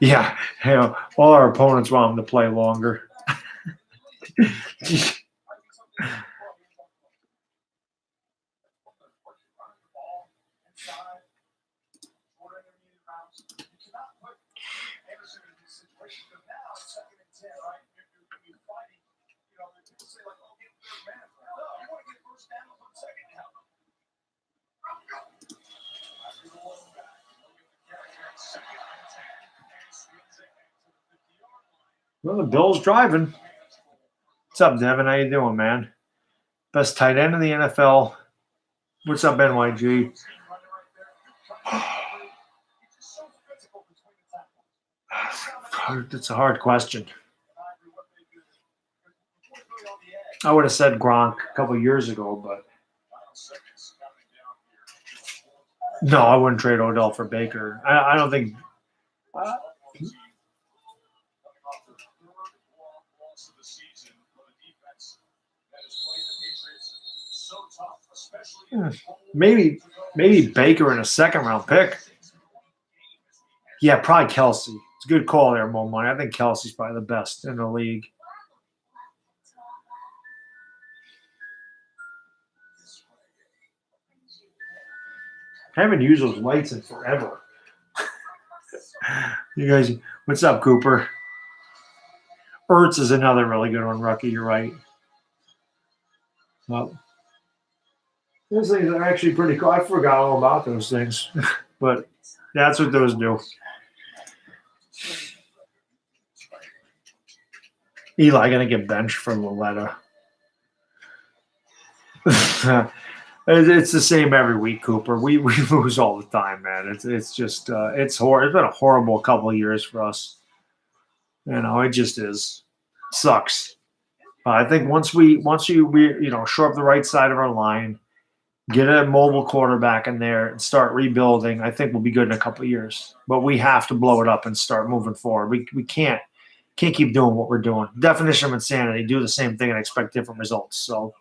Yeah, all our opponents want him to play longer. Well, the Bills driving. What's up, Devin? How you doing, man? Best tight end in the NFL. What's up, NYG? It's a hard question. I would have said Gronk a couple of years ago, but no, I wouldn't trade Odell for Baker. I don't think. Maybe Baker in a second round pick. Yeah, probably Kelsey. It's a good call there, Mo Money. I think Kelsey's probably the best in the league. I haven't used those lights in forever. You guys, what's up, Cooper? Ertz is another really good one, rookie. You're right. Well, those things are actually pretty cool. I forgot all about those things, but that's what those do. Eli gonna get benched for Loletta. It's the same every week, Cooper. We lose all the time, man. It's just it's horrible. It's been a horrible couple of years for us. You know, it just is. Sucks. I think once you shore up the right side of our line, Get a mobile quarterback in there and start rebuilding. I think we'll be good in a couple of years. But we have to blow it up and start moving forward. We can't keep doing what we're doing. Definition of insanity: do the same thing and expect different results. So,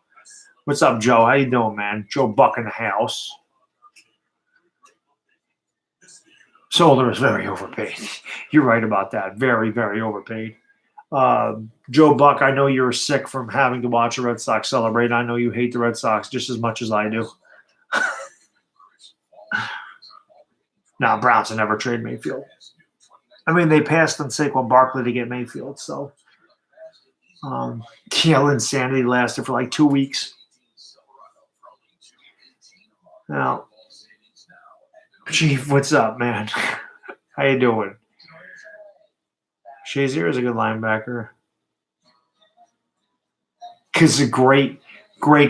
what's up, Joe? How you doing, man? Joe Buck in the house. Solder is very overpaid. You're right about that. Very, very overpaid. Joe Buck, I know you're sick from having to watch the Red Sox celebrate. I know you hate the Red Sox just as much as I do. Now, Browns will never trade Mayfield. I mean, they passed on Saquon Barkley to get Mayfield. So, insanity lasted for like 2 weeks. Now, Chief, what's up, man? How you doing? Shazier is a good linebacker. It's a great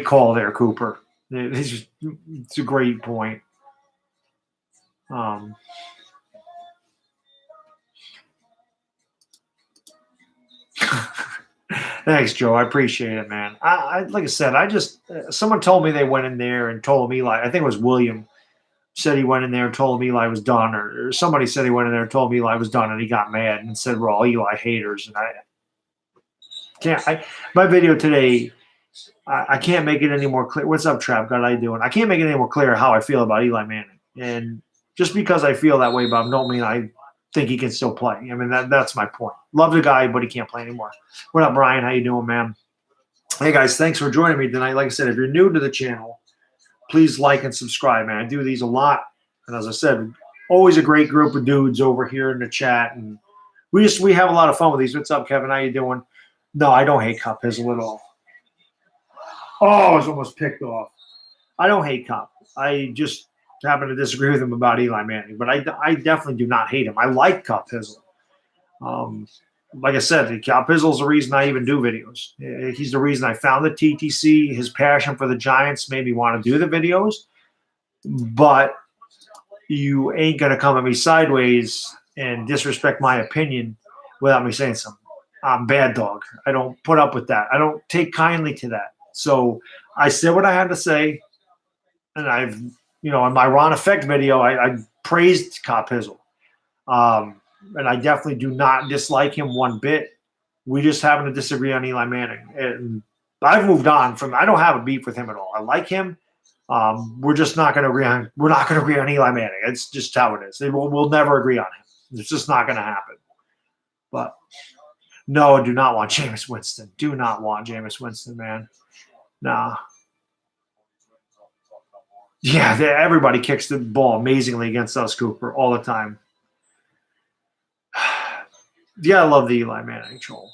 call there, Cooper. It's a great point. Thanks, Joe. I appreciate it, man. I like I said, someone told me they went in there and told him Eli. I think it was William said he went in there and told him Eli was done, or somebody said he went in there and told me Eli was done, and he got mad and said we're all Eli haters. And I can't. My video today, I can't make it any more clear. What's up, Trap God? How you doing? I can't make it any more clear how I feel about Eli Manning, and just because I feel that way about him, don't mean I think he can still play. I mean, that's my point. Love the guy, but he can't play anymore. What up, Brian? How you doing, man? Hey, guys, thanks for joining me tonight. Like I said, if you're new to the channel, please like and subscribe, man. I do these a lot. And as I said, always a great group of dudes over here in the chat. And we have a lot of fun with these. What's up, Kevin? How you doing? No, I don't hate Cop Hizzle at all. Oh, I was almost picked off. I don't hate Cop. I just happen to disagree with him about Eli Manning. But I definitely do not hate him. I like Cop Hizzle. Like I said, Cop Hizzle's the reason I even do videos. He's the reason I found the TTC. His passion for the Giants made me want to do the videos. But you ain't going to come at me sideways and disrespect my opinion without me saying something. I'm bad dog. I don't put up with that. I don't take kindly to that. So I said what I had to say. And I've, in my Ron Effect video, I praised Cop Hizzle. And I definitely do not dislike him one bit. We just happen to disagree on Eli Manning. And I've moved on from. I don't have a beef with him at all. I like him. We're just not going to agree on. We're not going to agree on Eli Manning. It's just how it is. We'll never agree on him. It's just not going to happen. But no, I do not want Jameis Winston. Do not want Jameis Winston, man. Nah. Yeah, everybody kicks the ball amazingly against us, Cooper, all the time. Yeah, I love the Eli Manning troll.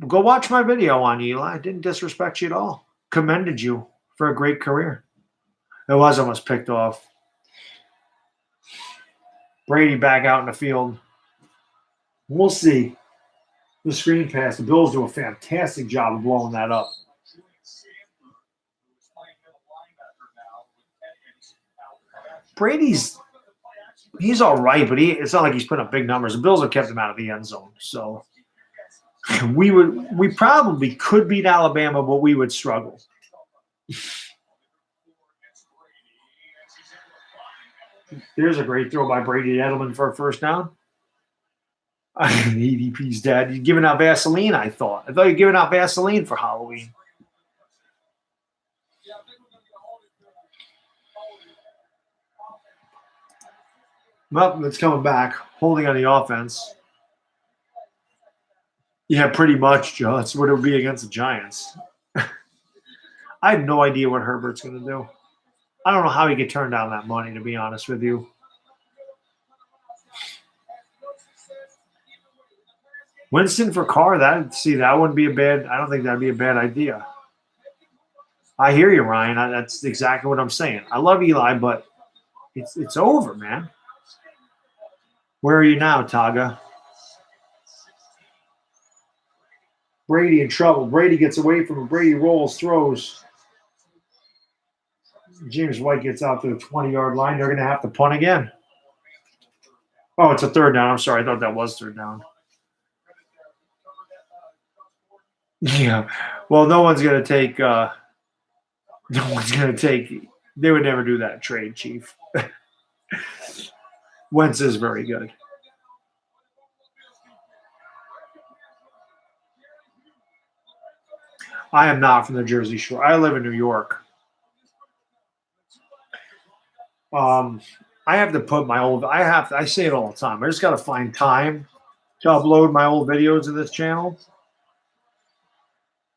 Go watch my video on Eli. I didn't disrespect you at all. Commended you for a great career. It was almost picked off. Brady back out in the field. We'll see. The screen pass. The Bills do a fantastic job of blowing that up. He's all right, but it's not like he's putting up big numbers. The Bills have kept him out of the end zone. So we probably could beat Alabama, but we would struggle. There's a great throw by Brady Edelman for a first down. EDP's dad. You're giving out Vaseline, I thought. I thought you were giving out Vaseline for Halloween. Well, it's coming back. Holding on the offense. Yeah, pretty much, Joe. That's what it would be against the Giants. I have no idea what Herbert's going to do. I don't know how he could turn down that money, to be honest with you. Winston for Carr, that wouldn't be a bad – I don't think that would be a bad idea. I hear you, Ryan. That's exactly what I'm saying. I love Eli, but it's over, man. Where are you now, Taga? Brady in trouble. Brady gets away from him. Brady rolls, throws. James White gets out to the 20-yard line. They're going to have to punt again. Oh, it's a third down. I'm sorry. I thought that was third down. Yeah. Well, no one's going to take No one's going to take. They would never do that trade, Chief. Wentz is very good. I am not from the Jersey Shore. I live in New York. I have to put my old. I say it all the time. I just got to find time to upload my old videos to this channel.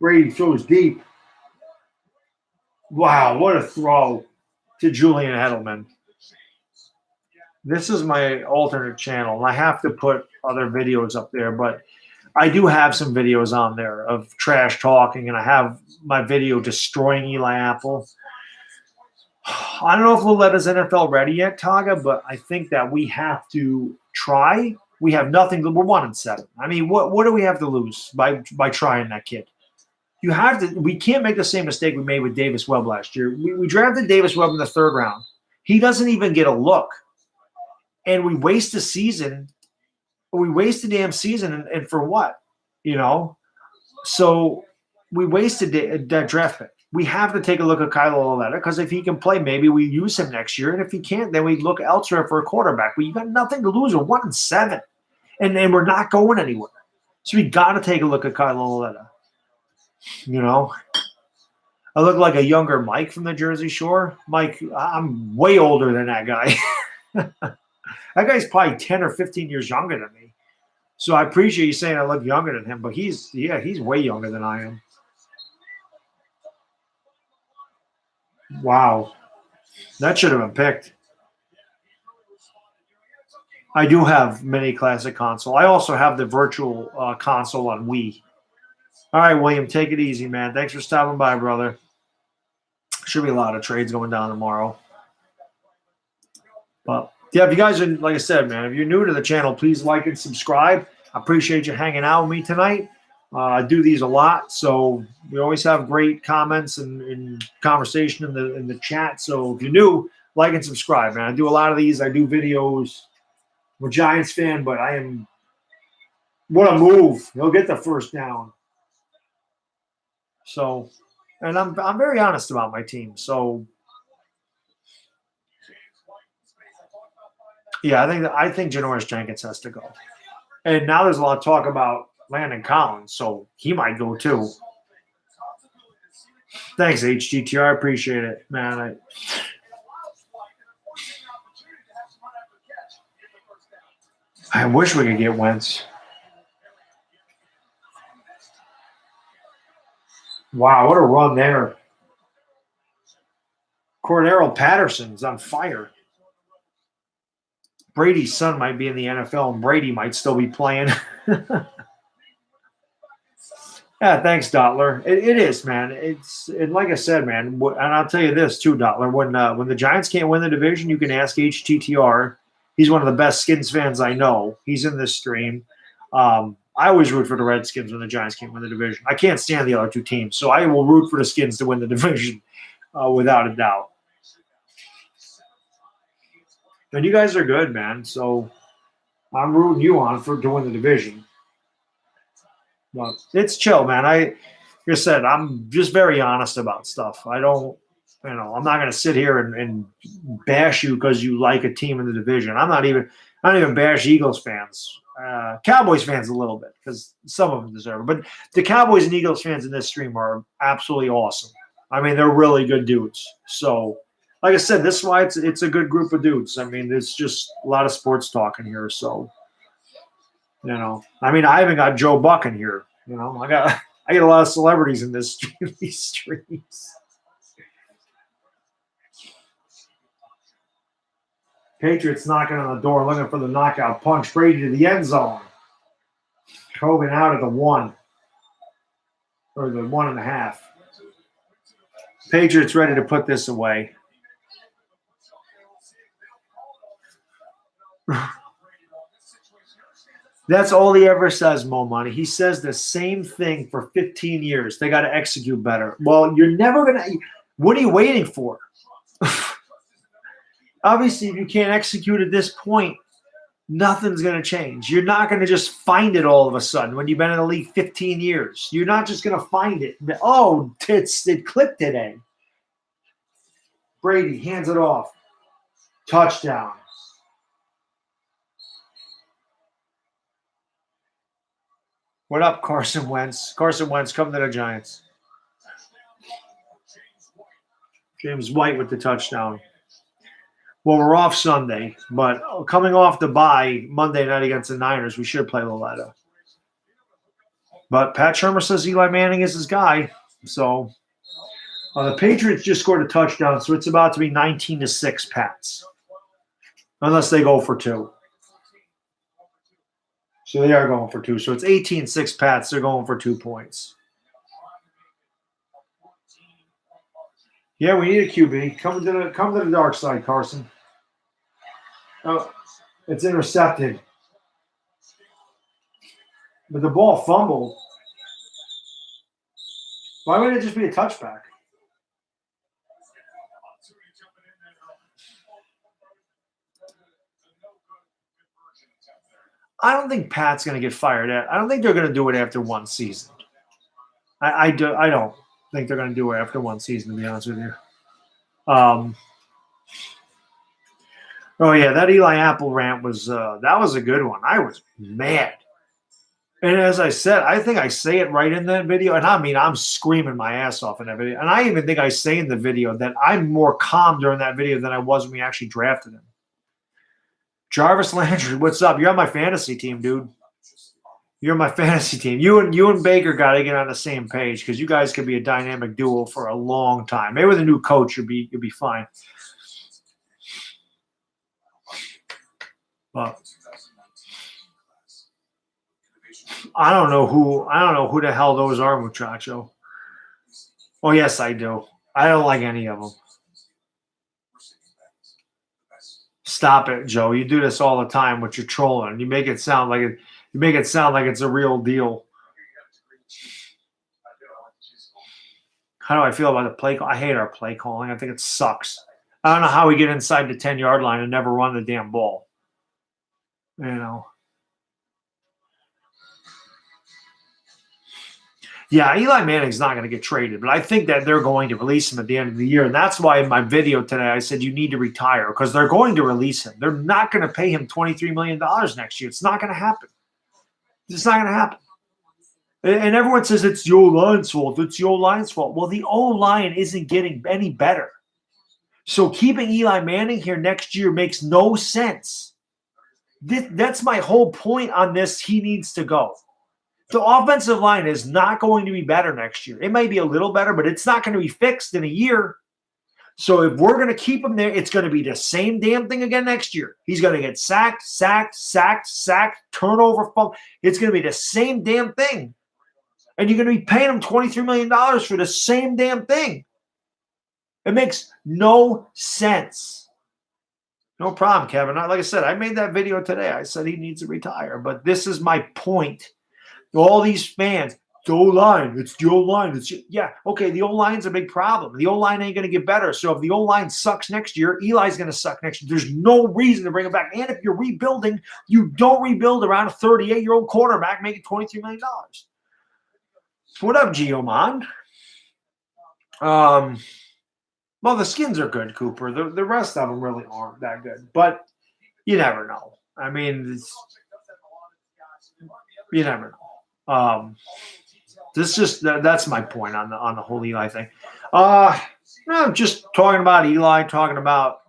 Brady throws deep. Wow, what a throw to Julian Edelman. This is my alternate channel, and I have to put other videos up there, but I do have some videos on there of trash talking, and I have my video destroying Eli Apple. I don't know if Luletta's NFL ready yet, Taga, but I think that we have to try. We have nothing. We're 1-7. I mean, what do we have to lose by trying that kid? You have to. We can't make the same mistake we made with Davis Webb last year. We drafted Davis Webb in the 3rd round. He doesn't even get a look, and we waste a season. We waste a damn season, and for what? You know. So we wasted that draft pick. We have to take a look at Kylo Loletta because if he can play, maybe we use him next year, and if he can't, then we look elsewhere for a quarterback. But you got nothing to lose. We're 1-7, and we're not going anywhere. So we got to take a look at Kylo Loletta. You know, I look like a younger Mike from the Jersey Shore. Mike, I'm way older than that guy. That guy's probably 10 or 15 years younger than me. So I appreciate you saying I look younger than him, but he's way younger than I am. Wow. That should have been picked. I do have mini classic console. I also have the virtual console on Wii. All right, William, take it easy, man. Thanks for stopping by, brother. Should be a lot of trades going down tomorrow. But yeah, if you guys are, like I said, man, if you're new to the channel, please like and subscribe. I appreciate you hanging out with me tonight. I do these a lot, so we always have great comments and conversation in the chat. So if you're new, like and subscribe, man. I do a lot of these. I do videos. I'm a Giants fan, but I am – what a move. He'll get the first down. So, and I'm very honest about my team. So, yeah, I think Janoris Jenkins has to go. And now there's a lot of talk about Landon Collins, so he might go too. Thanks, HGTR. I appreciate it, man. I wish we could get Wentz. Wow, what a run there. Cordero Patterson's on fire. Brady's son might be in the NFL, and Brady might still be playing. Yeah, thanks, Dotler. It is, man. And like I said, man, and I'll tell you this too, Dotler. When the Giants can't win the division, you can ask HTTR. He's one of the best Skins fans I know. He's in this stream. I always root for the Redskins when the Giants can't win the division. I can't stand the other two teams, so I will root for the Skins to win the division without a doubt. And you guys are good, man. So I'm rooting you on to win the division. But it's chill, man. Like I said, I'm just very honest about stuff. I don't, I'm not going to sit here and bash you because you like a team in the division. I don't even bash Eagles fans. Cowboys fans a little bit because some of them deserve it. But the Cowboys and Eagles fans in this stream are absolutely awesome. I mean, they're really good dudes. So, like I said, this is why it's a good group of dudes. I mean, there's just a lot of sports talk in here. So, I mean, I even got Joe Buck in here. I got a lot of celebrities in these streams. Patriots knocking on the door, looking for the knockout punch. Brady to the end zone. Hogan out at the 1 or the 1.5. Patriots ready to put this away. That's all he ever says, Mo Money. He says the same thing for 15 years. They got to execute better. Well, you're never going to – what are you waiting for? Obviously, if you can't execute at this point, nothing's going to change. You're not going to just find it all of a sudden when you've been in the league 15 years. You're not just going to find it. Oh, it clicked today. Brady hands it off. Touchdown. What up, Carson Wentz? Carson Wentz, come to the Giants. James White with the touchdown. Well, we're off Sunday, but coming off the bye Monday night against the Niners, we should play Loletta. But Pat Shermer says Eli Manning is his guy. So the Patriots just scored a touchdown, so it's about to be 19-6 Pats. Unless they go for 2. So they are going for 2. So it's 18-6 Pats. They're going for 2 points. Yeah, we need a QB. Come to the dark side, Carson. Oh, it's intercepted. But the ball fumbled. Why would it just be a touchback? I don't think Pat's going to get fired at. I don't think they're going to do it after one season. I don't think they're going to do it after one season, to be honest with you. Oh yeah, that Eli Apple rant was that was a good one. I was mad. And as I said, I think I say it right in that video. And I mean, I'm screaming my ass off in that video. And I even think I say in the video that I'm more calm during that video than I was when we actually drafted him. Jarvis Landry, what's up? You're on my fantasy team, dude. You're my fantasy team. You and Baker got to get on the same page because you guys could be a dynamic duo for a long time. Maybe with a new coach, you'll be fine. But I don't know who the hell those are, muchacho. Oh yes, I do. I don't like any of them. Stop it, Joe. You do this all the time with your trolling. You make it sound like it's a real deal. How do I feel about the play call? I hate our play calling. I think it sucks. I don't know how we get inside the 10-yard line and never run the damn ball. You know. Yeah, Eli Manning's not going to get traded, but I think that they're going to release him at the end of the year. And that's why in my video today I said you need to retire because they're going to release him. They're not going to pay him $23 million next year. It's not going to happen. It's not going to happen. And everyone says it's the O-line's fault. It's the O-line's fault. Well, the O-line isn't getting any better. So keeping Eli Manning here next year makes no sense. That's my whole point on this. He needs to go. The offensive line is not going to be better next year. It may be a little better, but it's not going to be fixed in a year. So if we're going to keep him there, it's going to be the same damn thing again next year. He's going to get sacked, turnover. It's going to be the same damn thing. And you're going to be paying him $23 million for the same damn thing. It makes no sense. No problem, Kevin. Like I said, I made that video today. I said he needs to retire. But this is my point. All these fans, the O-line, it's the O-line. Yeah, okay, the O-line's a big problem. The O-line ain't going to get better. So if the O-line sucks next year, Eli's going to suck next year. There's no reason to bring him back. And if you're rebuilding, you don't rebuild around a 38-year-old quarterback making $23 million. What up, Geoman? Well, the skins are good, Cooper. The rest of them really aren't that good. But you never know. I mean, you never know. That's my point on the whole Eli thing. I'm just talking about Eli, talking about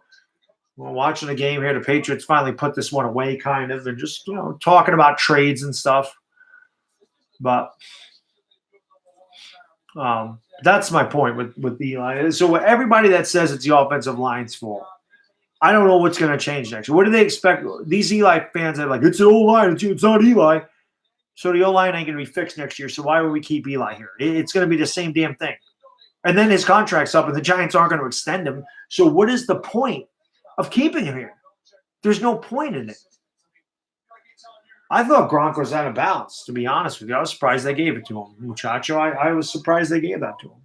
watching the game here. The Patriots finally put this one away, kind of, and just talking about trades and stuff. But that's my point with Eli. So everybody that says it's the offensive line's fault, I don't know what's going to change next year. What do they expect? These Eli fans are like, it's the O-line, it's not Eli. So the O-line ain't going to be fixed next year, so why would we keep Eli here? It's going to be the same damn thing. And then his contract's up, and the Giants aren't going to extend him. So what is the point of keeping him here? There's no point in it. I thought Gronk was out of bounds, to be honest with you. I was surprised they gave it to him. Muchacho, I was surprised they gave that to him.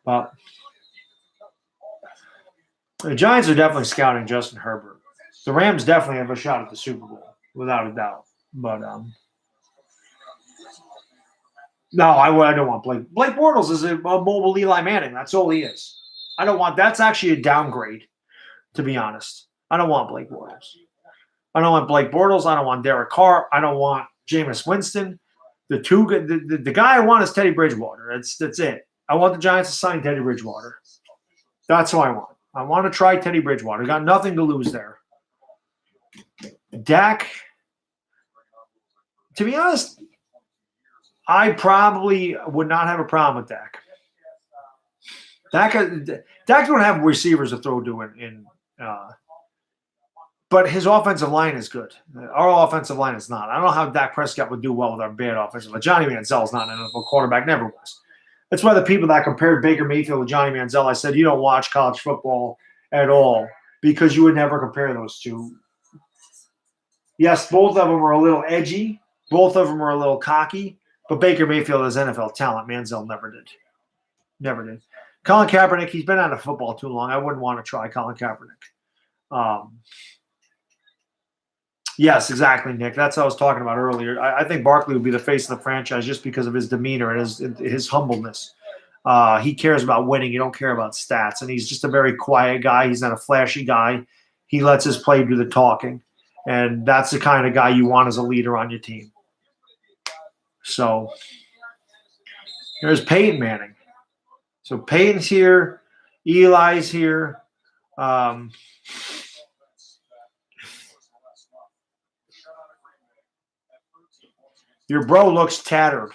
But the Giants are definitely scouting Justin Herbert. The Rams definitely have a shot at the Super Bowl, without a doubt. But no, I don't want Blake. Blake Bortles is a mobile Eli Manning. That's all he is. I don't want. That's actually a downgrade, to be honest. I don't want Blake Bortles. I don't want Blake Bortles. I don't want Derek Carr. I don't want Jameis Winston. The guy I want is Teddy Bridgewater. That's it. I want the Giants to sign Teddy Bridgewater. That's who I want. I want to try Teddy Bridgewater. Got nothing to lose there. Dak, to be honest, I probably would not have a problem with Dak. Dak don't have receivers to throw to but his offensive line is good. Our offensive line is not. I don't know how Dak Prescott would do well with our bad offensive line. Johnny Manziel is not an NFL quarterback, never was. That's why the people that compared Baker Mayfield with Johnny Manziel, I said, you don't watch college football at all because you would never compare those two. Yes, both of them are a little edgy. Both of them are a little cocky. But Baker Mayfield has NFL talent. Manziel never did. Never did. Colin Kaepernick, he's been out of football too long. I wouldn't want to try Colin Kaepernick. Yes, exactly, Nick. That's what I was talking about earlier. I think Barkley would be the face of the franchise just because of his demeanor and his humbleness. He cares about winning. He don't care about stats. And he's just a very quiet guy. He's not a flashy guy. He lets his play do the talking. And that's the kind of guy you want as a leader on your team. So there's Peyton Manning. So Peyton's here. Eli's here. Your bro looks tattered.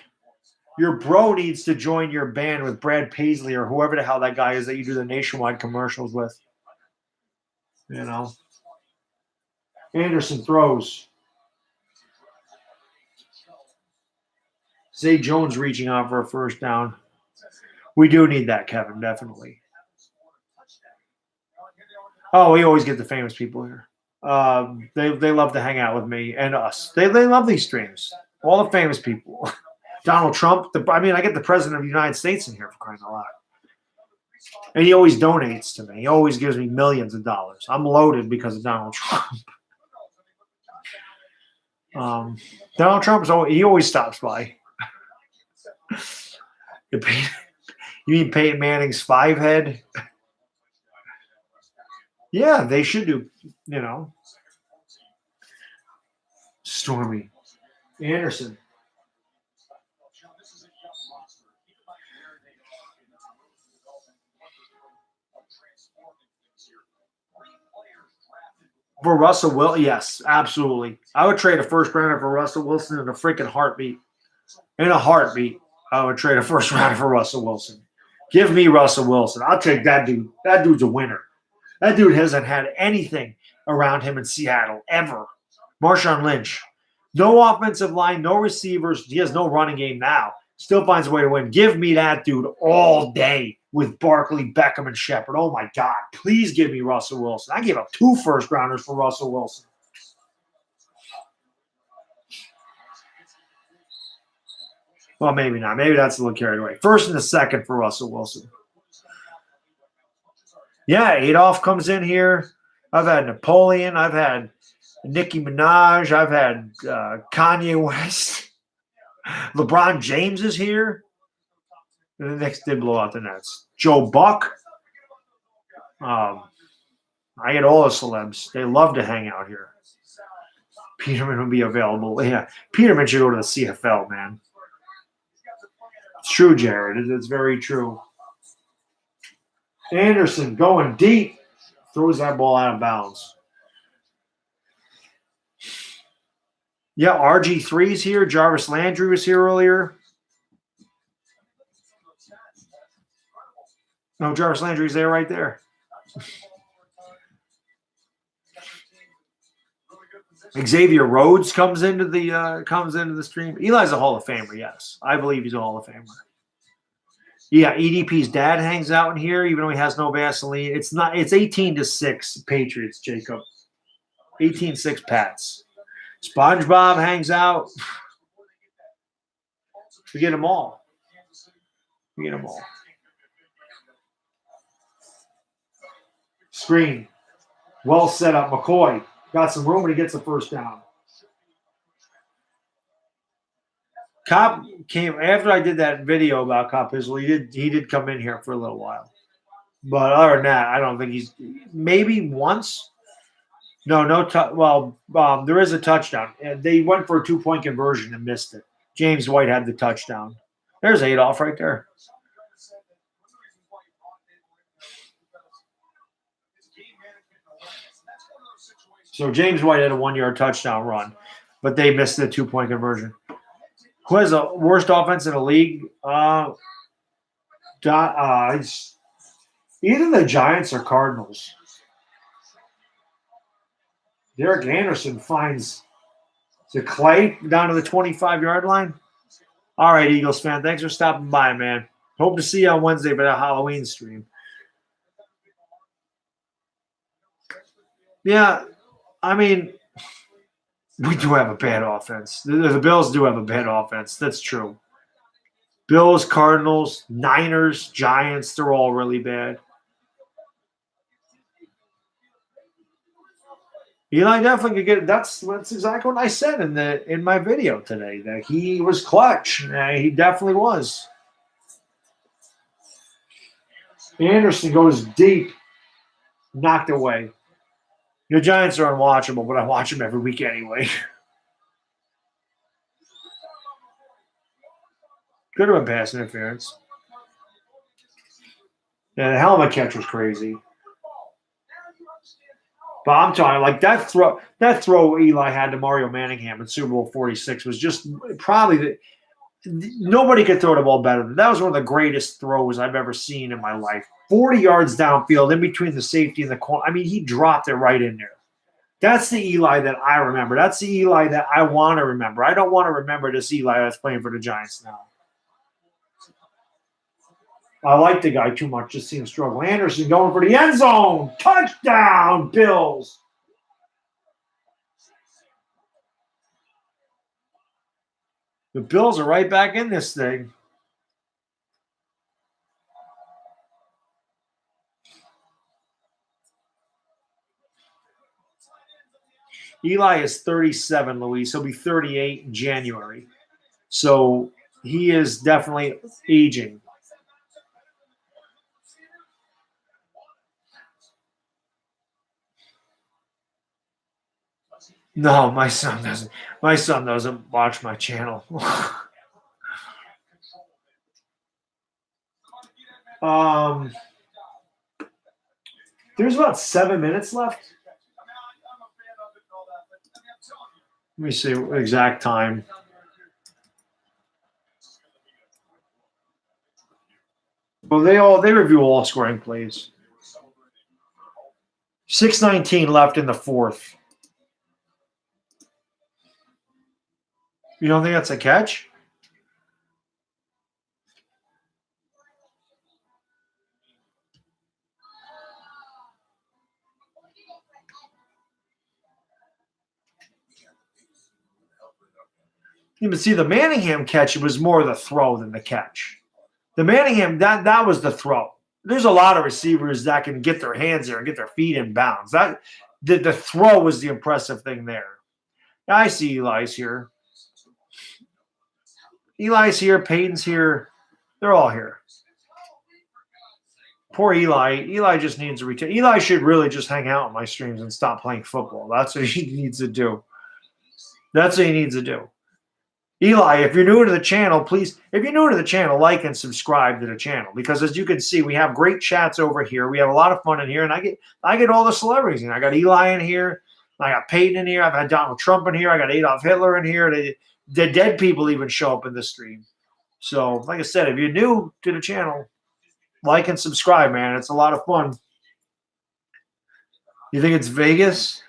Your bro needs to join your band with Brad Paisley or whoever the hell that guy is that you do the nationwide commercials with. You know. Anderson throws. Zay Jones reaching out for a first down. We do need that, Kevin, definitely. Oh, we always get the famous people here. They love to hang out with me and us. They love these streams. All the famous people. Donald Trump. I get the president of the United States in here for crying out loud. And he always donates to me. He always gives me millions of dollars. I'm loaded because of Donald Trump. Donald Trump, he always stops by. You mean Peyton Manning's 5 head? Yeah, they should do, Stormy. Anderson. For Russell Wilson, yes, absolutely. I would trade a first rounder for Russell Wilson in a freaking heartbeat. In a heartbeat, I would trade a first rounder for Russell Wilson. Give me Russell Wilson. I'll take that dude. That dude's a winner. That dude hasn't had anything around him in Seattle ever. Marshawn Lynch. No offensive line, no receivers. He has no running game now. Still finds a way to win. Give me that dude all day with Barkley, Beckham, and Shepard. Oh, my God. Please give me Russell Wilson. I gave up 2 first-rounders for Russell Wilson. Well, maybe not. Maybe that's a little carried away. First and the second for Russell Wilson. Yeah, Adolph comes in here. I've had Napoleon. I've had Nicki Minaj. I've had Kanye West. LeBron James is here. And the Knicks did blow out the Nets. Joe Buck. I get all the celebs. They love to hang out here. Peterman will be available. Yeah, Peterman should go to the CFL, man. It's true, Jared. It's very true. Anderson going deep. Throws that ball out of bounds. Yeah, RG3's here. Jarvis Landry was here earlier. No, Jarvis Landry's there right there. Xavier Rhodes comes into the stream. Eli's a Hall of Famer, yes. I believe he's a Hall of Famer. Yeah, EDP's dad hangs out in here, even though he has no Vaseline. It's 18-6 Patriots, Jacob. 18-6 Pats. SpongeBob hangs out. We get them all. Screen. Well set up. McCoy got some room and he gets the first down. Cop came after I did that video about Cop Hizzle. He did come in here for a little while. But other than that, I don't think he's maybe once. No, no. There is a touchdown. They went for a 2-point conversion and missed it. James White had the touchdown. There's Adolph right there. So James White had a 1-yard touchdown run, but they missed the 2-point conversion. Who has the worst offense in the league? It's either the Giants or Cardinals. Derek Anderson finds the Clay down to the 25-yard line. All right, Eagles fan, thanks for stopping by, man. Hope to see you on Wednesday for the Halloween stream. Yeah, I mean, we do have a bad offense. The Bills do have a bad offense. That's true. Bills, Cardinals, Niners, Giants, they're all really bad. Eli definitely could get. That's exactly what I said in my video today. That he was clutch. He definitely was. Anderson goes deep, knocked away. The Giants are unwatchable, but I watch them every week anyway. Could have been pass interference. Yeah, the helmet catch was crazy. But I'm telling you, like that throw Eli had to Mario Manningham in Super Bowl 46 was just probably nobody could throw the ball better. That was one of the greatest throws I've ever seen in my life. 40 yards downfield, in between the safety and the corner. I mean, he dropped it right in there. That's the Eli that I remember. That's the Eli that I want to remember. I don't want to remember this Eli that's playing for the Giants now. I like the guy too much to see him struggle. Anderson going for the end zone. Touchdown, Bills. The Bills are right back in this thing. Eli is 37, Luis. He'll be 38 in January. So he is definitely aging. No, my son doesn't. My son doesn't watch my channel. There's about 7 minutes left. Let me see exact time. Well, they review all scoring plays. 6:19 left in the fourth. You don't think that's a catch? You can see the Manningham catch. It was more the throw than the catch. The Manningham that was the throw. There's a lot of receivers that can get their hands there and get their feet in bounds. That the throw was the impressive thing there. I see Eli's here. Eli's here. Peyton's here. They're all here. Poor Eli. Eli just needs a return. Eli should really just hang out on my streams and stop playing football. That's what he needs to do. That's what he needs to do. Eli, if you're new to the channel, please, if you're new to the channel, like and subscribe to the channel, because as you can see, we have great chats over here. We have a lot of fun in here, and I get all the celebrities in. I got Eli in here. I got Peyton in here. I've had Donald Trump in here. I got Adolf Hitler in here. The dead people even show up in the stream. So, like I said, if you're new to the channel, like and subscribe, man. It's a lot of fun. You think it's Vegas?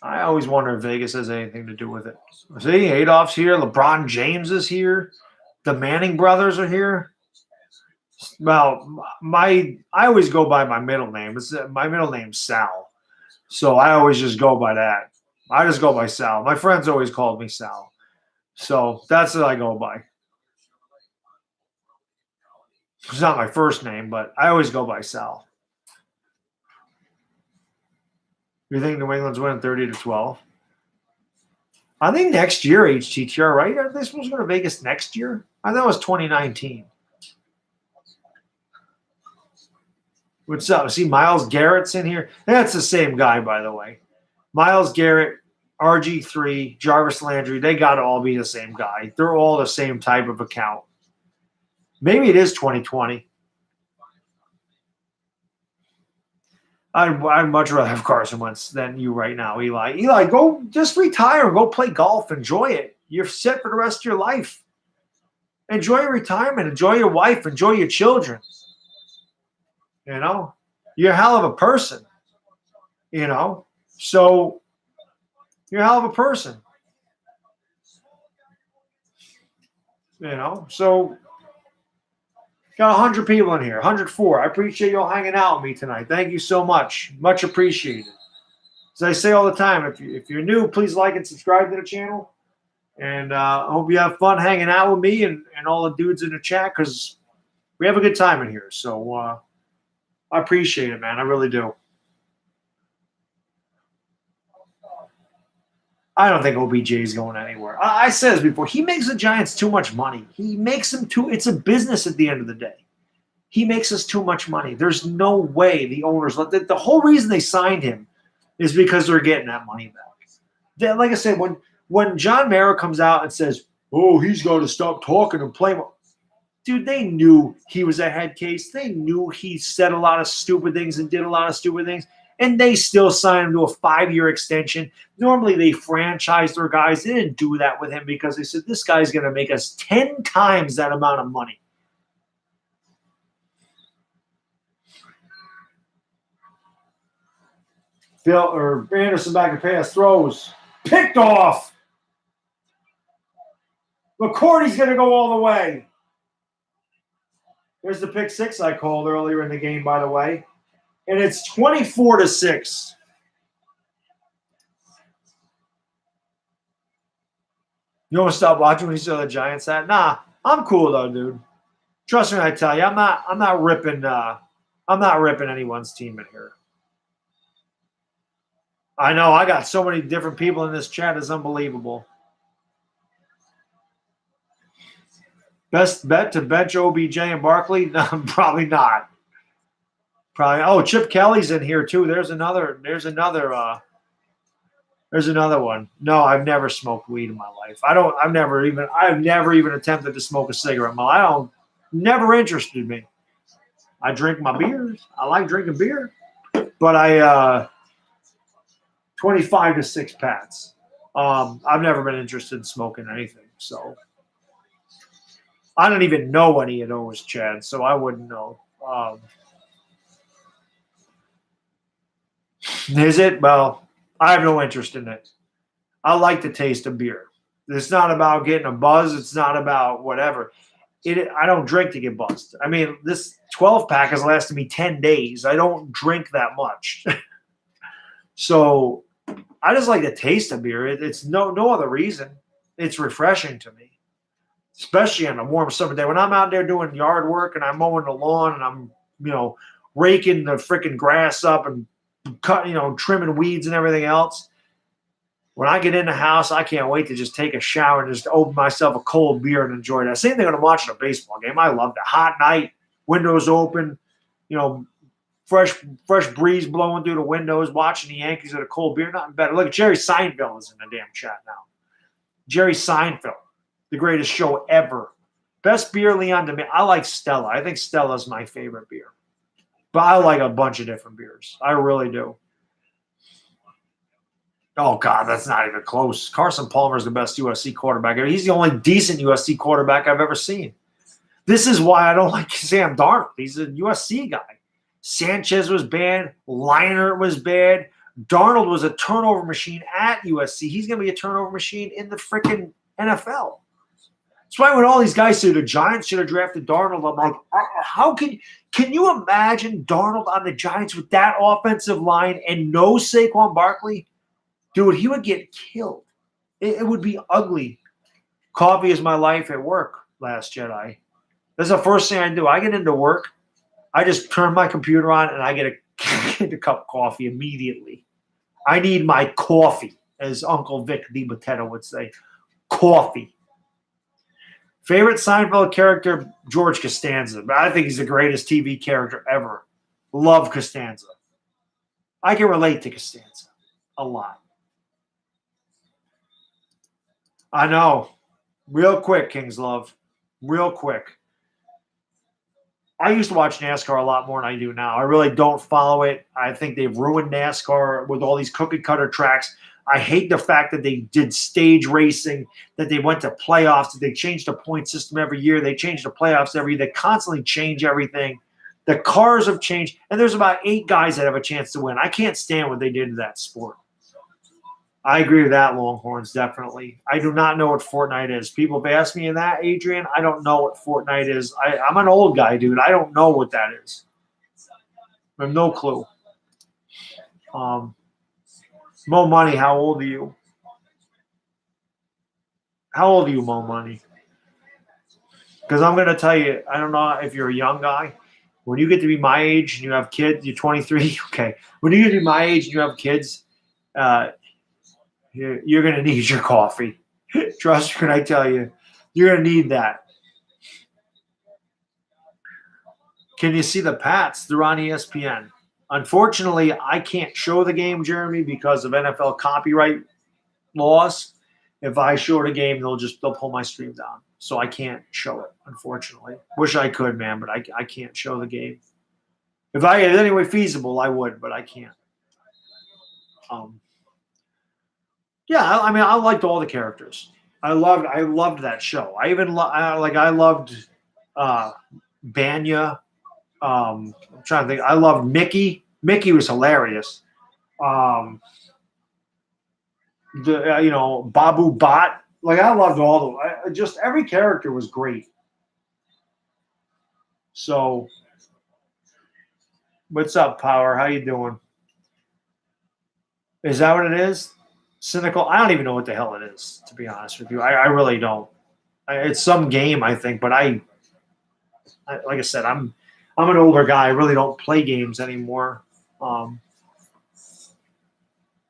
I always wonder if Vegas has anything to do with it. See, Adolph's here. LeBron James is here. The Manning brothers are here. Well, I always go by my middle name. My middle name's Sal. So I always just go by that. I just go by Sal. My friends always called me Sal. So that's what I go by. It's not my first name, but I always go by Sal. You think New England's winning 30-12? I think next year, HTTR, right? Are they supposed to go to Vegas next year? I thought it was 2019. What's up? See, Myles Garrett's in here. That's the same guy, by the way. Myles Garrett, RG3, Jarvis Landry, they got to all be the same guy. They're all the same type of account. Maybe it is 2020. I'd much rather have Carson Wentz than you right now, Eli. Eli, go just retire and go play golf. Enjoy it. You're set for the rest of your life. Enjoy your retirement. Enjoy your wife. Enjoy your children. You know, you're a hell of a person. You know, so you're a hell of a person. You know, so got 100 people in here, 104. I appreciate you all hanging out with me tonight. Thank you so much. Much appreciated. As I say all the time, if you're new, please like and subscribe to the channel. And I hope you have fun hanging out with me and all the dudes in the chat because we have a good time in here. So I appreciate it, man. I really do. I don't think OBJ is going anywhere. I said this before. He makes the Giants too much money. He makes them too – it's a business at the end of the day. He makes us too much money. There's no way the owners – the whole reason they signed him is because they're getting that money back. Like I said, when John Mara comes out and says, oh, he's going to stop talking and play – dude, they knew he was a head case. They knew he said a lot of stupid things and did a lot of stupid things. And they still signed him to a 5-year extension. Normally, they franchise their guys. They didn't do that with him because they said, this guy's going to make us 10 times that amount of money. Anderson back and pass throws. Picked off. McCourty's going to go all the way. There's the pick six I called earlier in the game, by the way. And it's 24-6. You want to stop watching when you saw the Giants hat? Nah, I'm cool though, dude. Trust me when I tell you, I'm not ripping anyone's team in here. I know I got so many different people in this chat, it's unbelievable. Best bet to bench OBJ and Barkley? No, probably not. Probably. Oh, Chip Kelly's in here too. There's another one. No, I've never smoked weed in my life. I've never even attempted to smoke a cigarette in my life. Never interested me. I drink my beers. I like drinking beer. But 25-6 Pats. I've never been interested in smoking anything. So I don't even know any of those, Chad, so I wouldn't know. Is it? Well, I have no interest in it. I like the taste of beer. It's not about getting a buzz. It's not about whatever. I don't drink to get buzzed. I mean, this 12-pack has lasted me 10 days. I don't drink that much. So I just like the taste of beer. It's no other reason. It's refreshing to me, especially on a warm summer day. When I'm out there doing yard work and I'm mowing the lawn and I'm, raking the freaking grass up and trimming weeds and everything else. When I get in the house, I can't wait to just take a shower and just open myself a cold beer and enjoy that. Same thing when I'm watching a baseball game. I love that. Hot night, windows open, fresh breeze blowing through the windows, watching the Yankees with a cold beer. Nothing better. Look, Jerry Seinfeld is in the damn chat now. Jerry Seinfeld, the greatest show ever. Best beer, Leon, to me. I like Stella. I think Stella's my favorite beer. But I like a bunch of different beers. I really do. Oh, God, that's not even close. Carson Palmer is the best USC quarterback. He's the only decent USC quarterback I've ever seen. This is why I don't like Sam Darnold. He's a USC guy. Sanchez was bad. Leinart was bad. Darnold was a turnover machine at USC. He's going to be a turnover machine in the freaking NFL. That's why when all these guys say the Giants should have drafted Darnold, I'm like, how can you imagine Darnold on the Giants with that offensive line and no Saquon Barkley? Dude, he would get killed. It would be ugly. Coffee is my life at work, Last Jedi. That's the first thing I do. I get into work. I just turn my computer on and I get a cup of coffee immediately. I need my coffee. as Uncle Vic DiBattista would say. Coffee. Favorite Seinfeld character, George Costanza. But I think he's the greatest TV character ever. Love Costanza. I can relate to Costanza a lot. I know. Real quick, King's Love. Real quick. I used to watch NASCAR a lot more than I do now. I really don't follow it. I think they've ruined NASCAR with all these cookie cutter tracks. I hate the fact that they did stage racing, that they went to playoffs, that they changed the point system every year. They changed the playoffs every year. They constantly change everything. The cars have changed, and there's about 8 guys that have a chance to win. I can't stand what they did to that sport. I agree with that, Longhorns, definitely. I do not know what Fortnite is. People have asked me that, Adrian. I don't know what Fortnite is. I'm an old guy, dude. I don't know what that is. I have no clue. Mo Money, how old are you? How old are you, Mo Money? Because I'm going to tell you, I don't know if you're a young guy. When you get to be my age and you have kids, you're 23. Okay. When you get to be my age and you have kids, you're going to need your coffee. Trust me when I tell you, you're going to need that. Can you see the Pats? They're on ESPN. Unfortunately, I can't show the game, Jeremy, because of NFL copyright laws. If I show the game, they'll pull my stream down. So I can't show it, unfortunately. Wish I could, man, but I can't show the game. If I had any way feasible, I would, but I can't. Yeah, I mean, I liked all the characters. I loved that show. I even I loved Banya. I'm trying to think. I loved Mickey. Mickey was hilarious. Babu Bot. Like I loved all of them. Just every character was great. So, what's up, Power? How you doing? Is that what it is? Cynical? I don't even know what the hell it is, to be honest with you. I really don't. It's some game, I think, but like I said, I'm an older guy. I really don't play games anymore.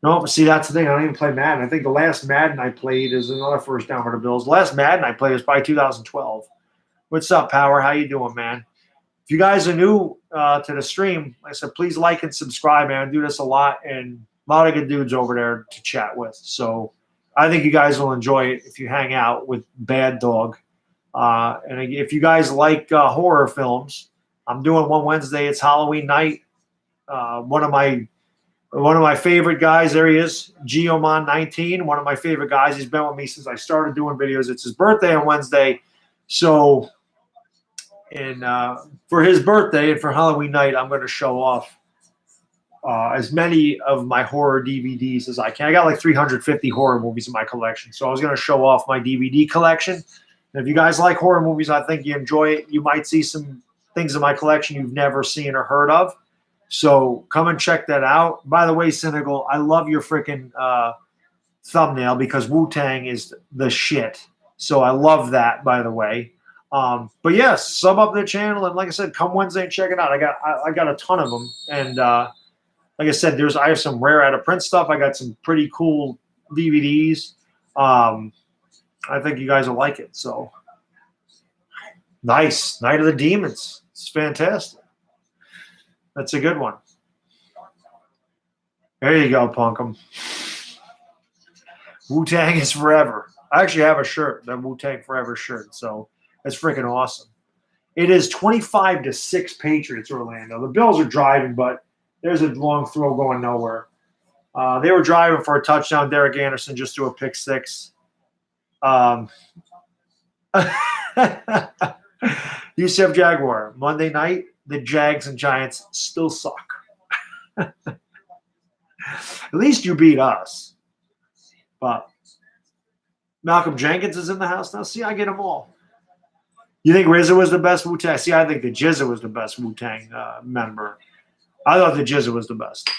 No, see, that's the thing. I don't even play Madden. I think the last Madden I played is another first down for the Bills. The last Madden I played was probably 2012. What's up, Power? How you doing, man? If you guys are new to the stream, like I said, please like and subscribe, man. I do this a lot, and a lot of good dudes over there to chat with. So I think you guys will enjoy it if you hang out with Bad Dog. And if you guys like horror films, I'm doing one Wednesday. It's Halloween night. One of my favorite guys, there he is, Geomon19, one of my favorite guys. He's been with me since I started doing videos. It's his birthday on Wednesday. So, for his birthday and for Halloween night, I'm going to show off as many of my horror DVDs as I can. I got like 350 horror movies in my collection. So I was going to show off my DVD collection. And if you guys like horror movies, I think you enjoy it. You might see some things in my collection you've never seen or heard of. So come and check that out. By the way, Cynical, I love your freaking thumbnail because Wu-Tang is the shit. So I love that, by the way. But yes, sub up the channel, and like I said, come Wednesday and check it out. I got a ton of them, and like I said, I have some rare out of print stuff. I got some pretty cool DVDs. I think you guys will like it. So nice, Night of the Demons. It's fantastic. That's a good one. There you go, Punkum. Wu-Tang is forever. I actually have a shirt, the Wu-Tang Forever shirt, so that's freaking awesome. It is 25-6 Patriots, Orlando. The Bills are driving, but there's a long throw going nowhere. They were driving for a touchdown. Derek Anderson just threw a pick six. UCF Jaguar, Monday night, the Jags and Giants still suck. At least you beat us. But Malcolm Jenkins is in the house now. See, I get them all. You think RZA was the best Wu-Tang? See, I think the Jizza was the best Wu-Tang member. I thought the Jizza was the best.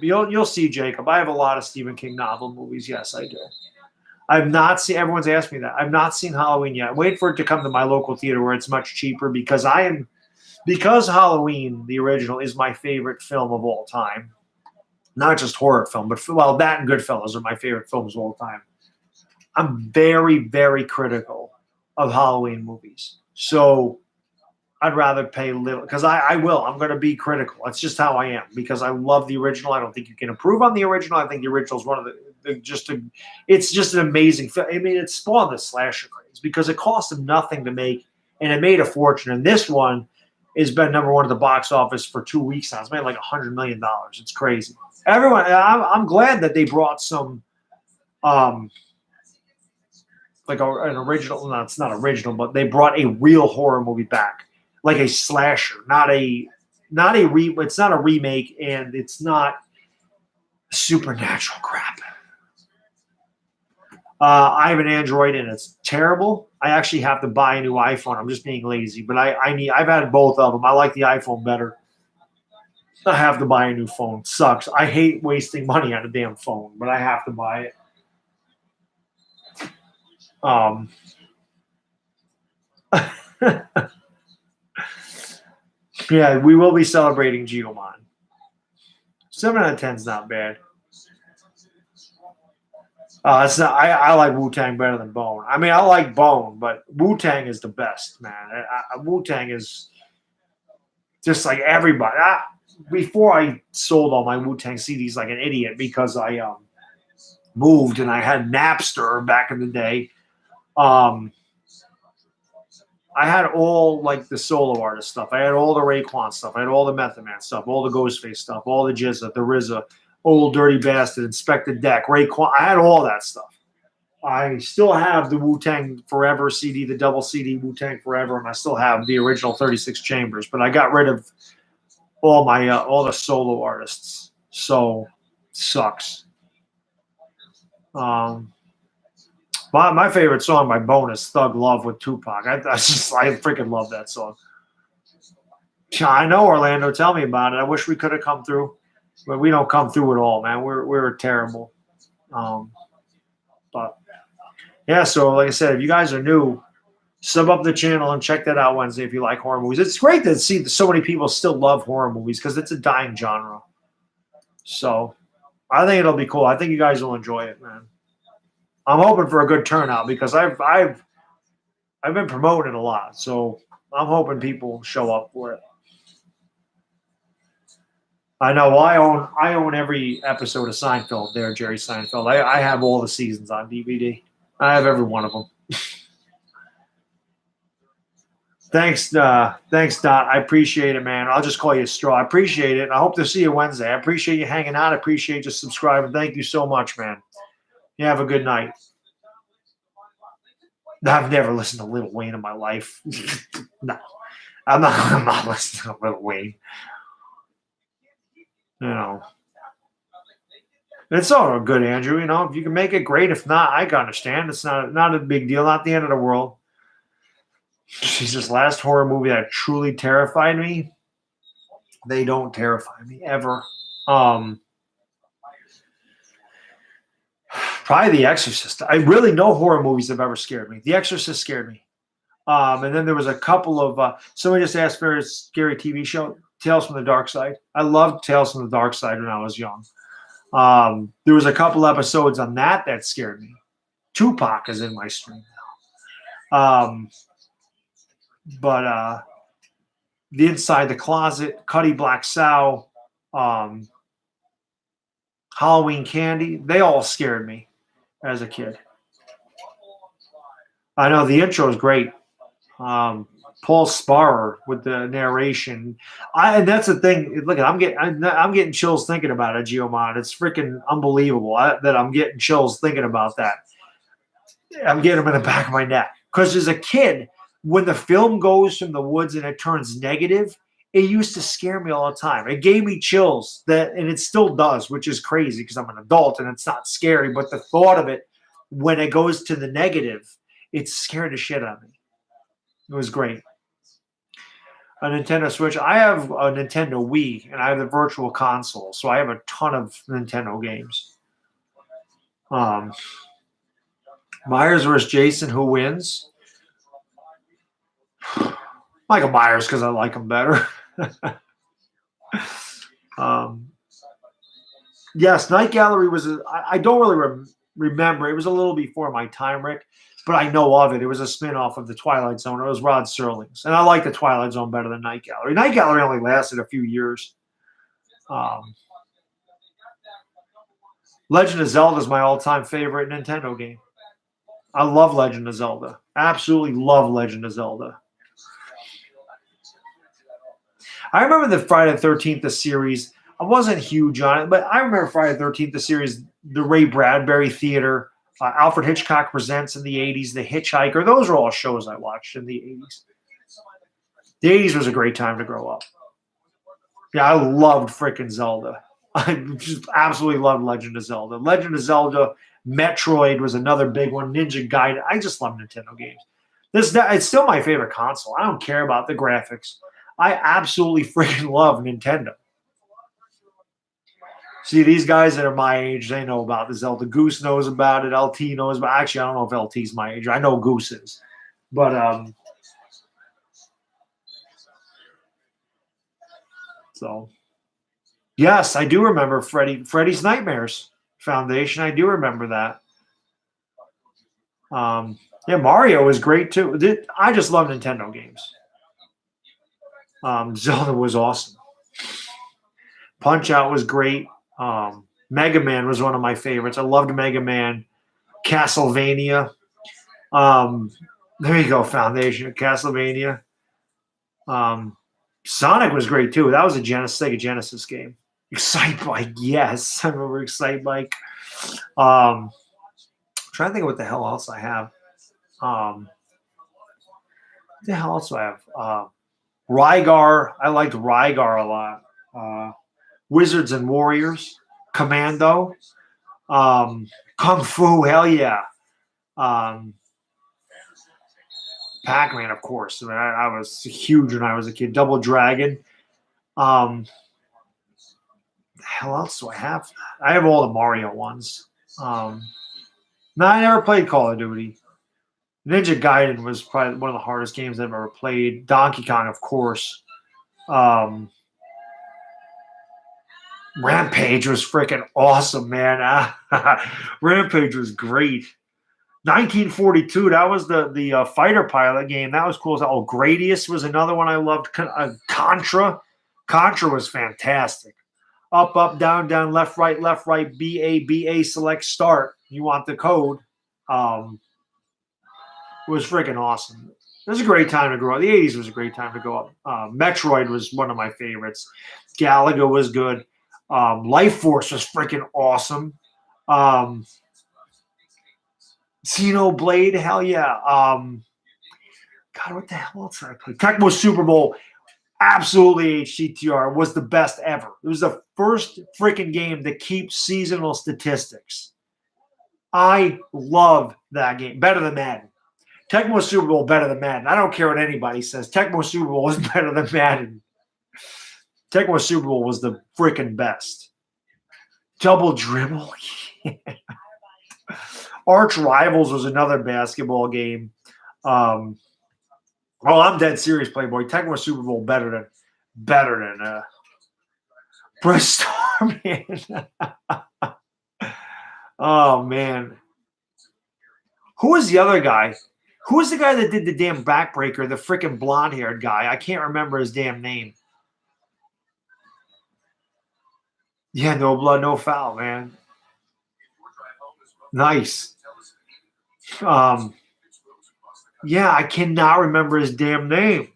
You'll see, Jacob. I have a lot of Stephen King novel movies. Yes, I do. I've not seen. Everyone's asked me that. I've not seen Halloween yet. Wait for it to come to my local theater where it's much cheaper because Halloween, the original, is my favorite film of all time. not just horror film, but well, that and Goodfellas are my favorite films of all time. I'm very, very critical of Halloween movies. So I'd rather pay little because I will. I'm going to be critical. That's just how I am because I love the original. I don't think you can improve on the original. I think the original is one of it's just an amazing film. I mean, it spawned the slasher craze because it cost them nothing to make and it made a fortune. And this one has been number one at the box office for 2 weeks now. It's made like $100 million. It's crazy. Everyone, I'm glad that they brought some like an original. No, it's not original, but they brought a real horror movie back, like a slasher, It's not a remake, and it's not supernatural crap. I have an Android, and it's terrible. I actually have to buy a new iPhone. I'm just being lazy, but I've had both of them. I like the iPhone better. I have to buy a new phone. Sucks. I hate wasting money on a damn phone, but I have to buy it. Yeah, we will be celebrating Geomon. 7 out of 10 is not bad. It's not. I like Wu Tang better than Bone. I mean, I like Bone, but Wu Tang is the best, man. Wu Tang is just like everybody. Before I sold all my Wu Tang CDs like an idiot because I moved and I had Napster back in the day. I had all like the solo artist stuff. I had all the Raekwon stuff. I had all the Method Man stuff, all the Ghostface stuff, all the Jizza, the RZA, Old Dirty Bastard, Inspector Deck, Raekwon. I had all that stuff. I still have the Wu-Tang Forever CD, the double CD Wu-Tang Forever, and I still have the original 36 Chambers. But I got rid of all my all the solo artists, so sucks. My favorite song by Bone is "Thug Love" with Tupac. I freaking love that song. I know, Orlando. Tell me about it. I wish we could have come through, but we don't come through at all, man. We're terrible. But yeah, so like I said, if you guys are new, sub up the channel and check that out Wednesday if you like horror movies. It's great to see that so many people still love horror movies because it's a dying genre. So I think it'll be cool. I think you guys will enjoy it, man. I'm hoping for a good turnout because I've been promoting it a lot, so I'm hoping people show up for it. I know. Well, I own every episode of Seinfeld. There, Jerry Seinfeld. I have all the seasons on DVD. I have every one of them. Thanks, Dot. I appreciate it, man. I'll just call you Straw. I appreciate it. I hope to see you Wednesday. I appreciate you hanging out. I appreciate you subscribing. Thank you so much, man. You have a good night. I've never listened to Lil Wayne in my life. No, I'm not listening to Lil Wayne. You know, it's all good, Andrew. You know, if you can make it, great. If not, I can understand. It's not a big deal. Not the end of the world. Jesus, last horror movie that truly terrified me. They don't terrify me ever. Probably The Exorcist. I really no horror movies have ever scared me. The Exorcist scared me. And then there was a couple of somebody just asked for a scary TV show, Tales from the Dark Side. I loved Tales from the Dark Side when I was young. There was a couple episodes on that scared me. Tupac is in my stream now. But The Inside the Closet, Cuddy Black Sow, Halloween Candy, they all scared me as a kid. I know the intro is great. Paul Sparrer with the narration. And that's the thing. Look, I'm getting chills thinking about it, Geomon. It's freaking unbelievable that I'm getting chills thinking about that. I'm getting them in the back of my neck. Because as a kid, when the film goes from the woods and it turns negative, it used to scare me all the time. It gave me chills and it still does, which is crazy because I'm an adult and it's not scary. But the thought of it, when it goes to the negative, it scared the shit out of me. It was great. A Nintendo Switch. I have a Nintendo Wii and I have the Virtual Console, so I have a ton of Nintendo games. Myers versus Jason. Who wins? Michael Myers because I like him better. Yes, Night Gallery was. I don't really remember. It was a little before my time, Rick, but I know of it. It was a spin-off of the Twilight Zone. It was Rod Serling's, and I like the Twilight Zone better than Night Gallery. Night Gallery only lasted a few years. Legend of Zelda is my all-time favorite Nintendo game. I love Legend of Zelda. Absolutely love Legend of Zelda. I remember the Friday the 13th, the series. I wasn't huge on it, but I remember Friday the 13th, the series, the Ray Bradbury Theater, Alfred Hitchcock Presents in the 80s, The Hitchhiker. Those are all shows I watched in the 80s. The 80s was a great time to grow up. Yeah, I loved freaking Zelda. I just absolutely loved Legend of Zelda. Legend of Zelda, Metroid was another big one. Ninja Gaiden. I just love Nintendo games. It's still my favorite console. I don't care about the graphics. I absolutely freaking love Nintendo. See, these guys that are my age, they know about the Zelda. Goose knows about it. LT knows about it. Actually, I don't know if LT's my age. I know Goose is. But, so, yes, I do remember Freddy's Nightmares Foundation. I do remember that. Yeah, Mario was great, too. I just love Nintendo games. Zelda was awesome. Punch-Out was great. Mega Man was one of my favorites. I loved Mega Man. Castlevania. There you go, Foundation. Castlevania. Sonic was great too. That was a Sega Genesis game. Excite Bike, yes. I remember Excite Bike. I'm trying to think of what the hell else I have. What the hell else do I have? Rygar. I liked Rygar a lot. Wizards and Warriors. Commando. Kung Fu, hell yeah. Pac-Man, of course. I mean, I was huge when I was a kid. Double Dragon. The hell else do I have? I have all the Mario ones. No, I never played Call of Duty. Ninja Gaiden was probably one of the hardest games I've ever played. Donkey Kong, of course. Rampage was freaking awesome, man. Rampage was great. 1942, that was the fighter pilot game. That was cool. Oh, Gradius was another one I loved. Contra. Contra was fantastic. Up, up, down, down, left, right, BA, select, start. You want the code. It was freaking awesome. It was a great time to grow up. The 80s was a great time to go up. Metroid was one of my favorites. Galaga was good. Life Force was freaking awesome. Xenoblade, hell yeah. God, what the hell else did I play? Tecmo Super Bowl, absolutely HCTR, was the best ever. It was the first freaking game that keeps seasonal statistics. I love that game. Better than Madden. Tecmo Super Bowl better than Madden. I don't care what anybody says. Tecmo Super Bowl is better than Madden. Tecmo Super Bowl was the freaking best. Double Dribble. Arch Rivals was another basketball game. I'm dead serious, Playboy. Tecmo Super Bowl better than Bristol, man. Oh man. Who was the other guy? Who was the guy that did the damn backbreaker? The freaking blonde-haired guy. I can't remember his damn name. Yeah, no blood, no foul, man. Nice. Yeah, I cannot remember his damn name.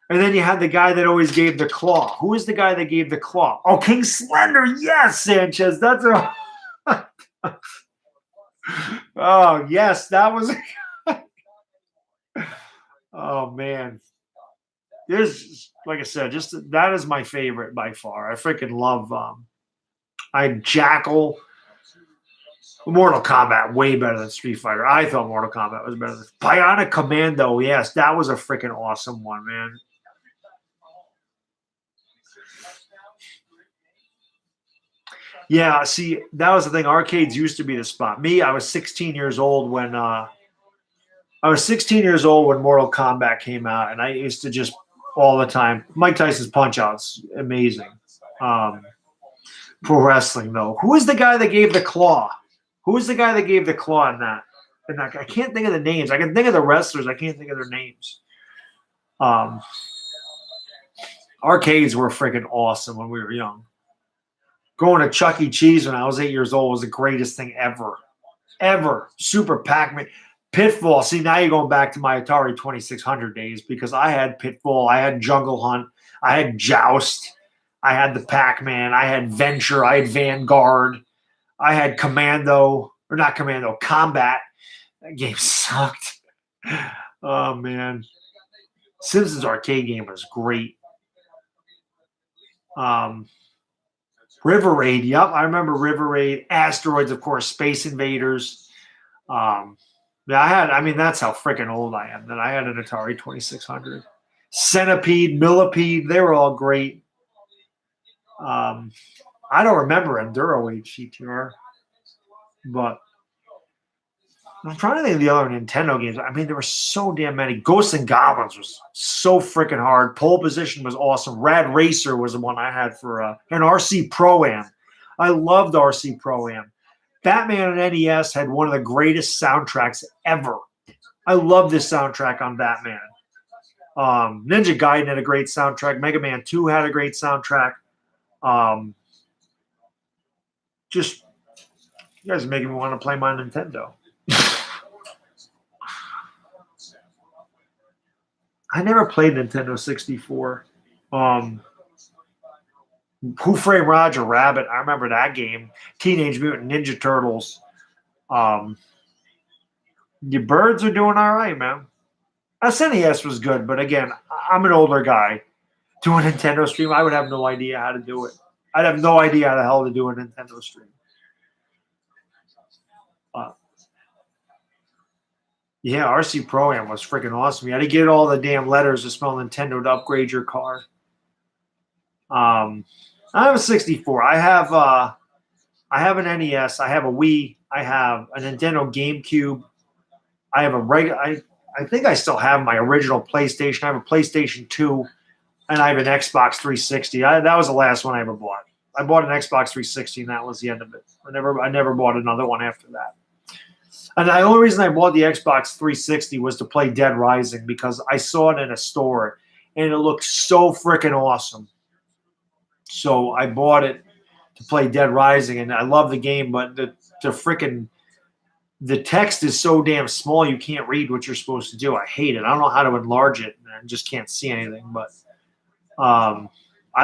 And then you had the guy that always gave the claw. Who is the guy that gave the claw? Oh, King Slender. Yes, Sanchez. That's a. Oh, yes, that was. Oh man, there's like I said, just that is my favorite by far. I freaking love. Jackal. Mortal Kombat way better than Street Fighter. I thought Mortal Kombat was better than Bionic Commando. Yes, that was a freaking awesome one, man. Yeah, see, that was the thing. Arcades used to be the spot. I was 16 years old when Mortal Kombat came out, and I used to just all the time. Mike Tyson's Punch Out's amazing. Pro wrestling, though. Who is the guy that gave the claw? Who is the guy that gave the claw in that? And I can't think of the names. I can think of the wrestlers. I can't think of their names. Arcades were freaking awesome when we were young. Going to Chuck E. Cheese when I was 8 years old was the greatest thing ever. Ever. Super Pac-Man. Pitfall. See, now you're going back to my Atari 2600 days because I had Pitfall. I had Jungle Hunt. I had Joust. I had the Pac-Man. I had Venture. I had Vanguard. I had Commando. Or not Commando. Combat. That game sucked. Oh, man. Simpsons arcade game was great. River Raid. Yep, I remember River Raid. Asteroids, of course. Space Invaders. That's how freaking old I am. That I had an Atari 2600. Centipede, Millipede, they were all great. I don't remember Enduro HCTR, but I'm trying to think of the other Nintendo games. I mean, there were so damn many. Ghosts and Goblins was so freaking hard. Pole Position was awesome. Rad Racer was the one I had for an RC Pro-Am. I loved RC Pro-Am. Batman and NES had one of the greatest soundtracks ever. I love this soundtrack on Batman. Ninja Gaiden had a great soundtrack. Mega Man 2 had a great soundtrack. Just, you guys are making me want to play my Nintendo. I never played Nintendo 64. Who Framed Roger Rabbit? I remember that game. Teenage Mutant Ninja Turtles. Your birds are doing all right, man. SNES was good, but again, I'm an older guy. Do a Nintendo stream, I would have no idea how to do it. I'd have no idea how the hell to do a Nintendo stream. Yeah, RC Pro-Am was freaking awesome. You had to get all the damn letters to spell Nintendo to upgrade your car. I have a 64. I have an NES. I have a Wii. I have a Nintendo GameCube. I have a regular. I think I still have my original PlayStation. I have a PlayStation 2, and I have an Xbox 360. That was the last one I ever bought. I bought an Xbox 360, and that was the end of it. I never bought another one after that. And the only reason I bought the Xbox 360 was to play Dead Rising because I saw it in a store, and it looked so freaking awesome. So I bought it to play Dead Rising, and I love the game, but the text is so damn small you can't read what you're supposed to do. I hate it. I don't know how to enlarge it. I just can't see anything. But I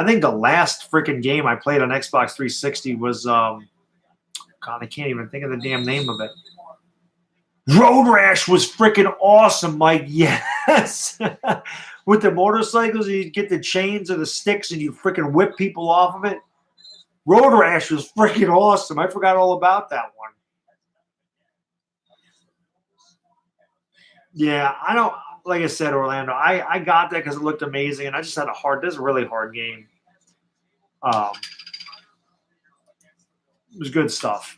think the last freaking game I played on Xbox 360 was God, I can't even think of the damn name of it. Road Rash was freaking awesome, Mike. Yes. With the motorcycles, you get the chains or the sticks and you freaking whip people off of it. Road Rash was freaking awesome. I forgot all about that one. Yeah, I don't, like I said, Orlando, I got that because it looked amazing, and I just had this is a really hard game. It was good stuff.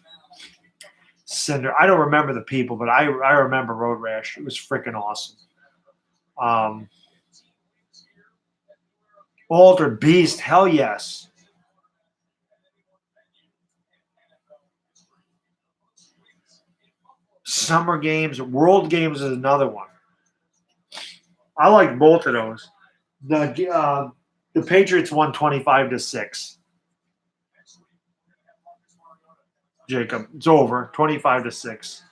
Cinder, I don't remember the people, but I remember Road Rash. It was freaking awesome. Altered Beast, hell yes. Summer Games, World Games is another one. I like both of those. The Patriots won 25-6. Jacob, it's over. 25-6.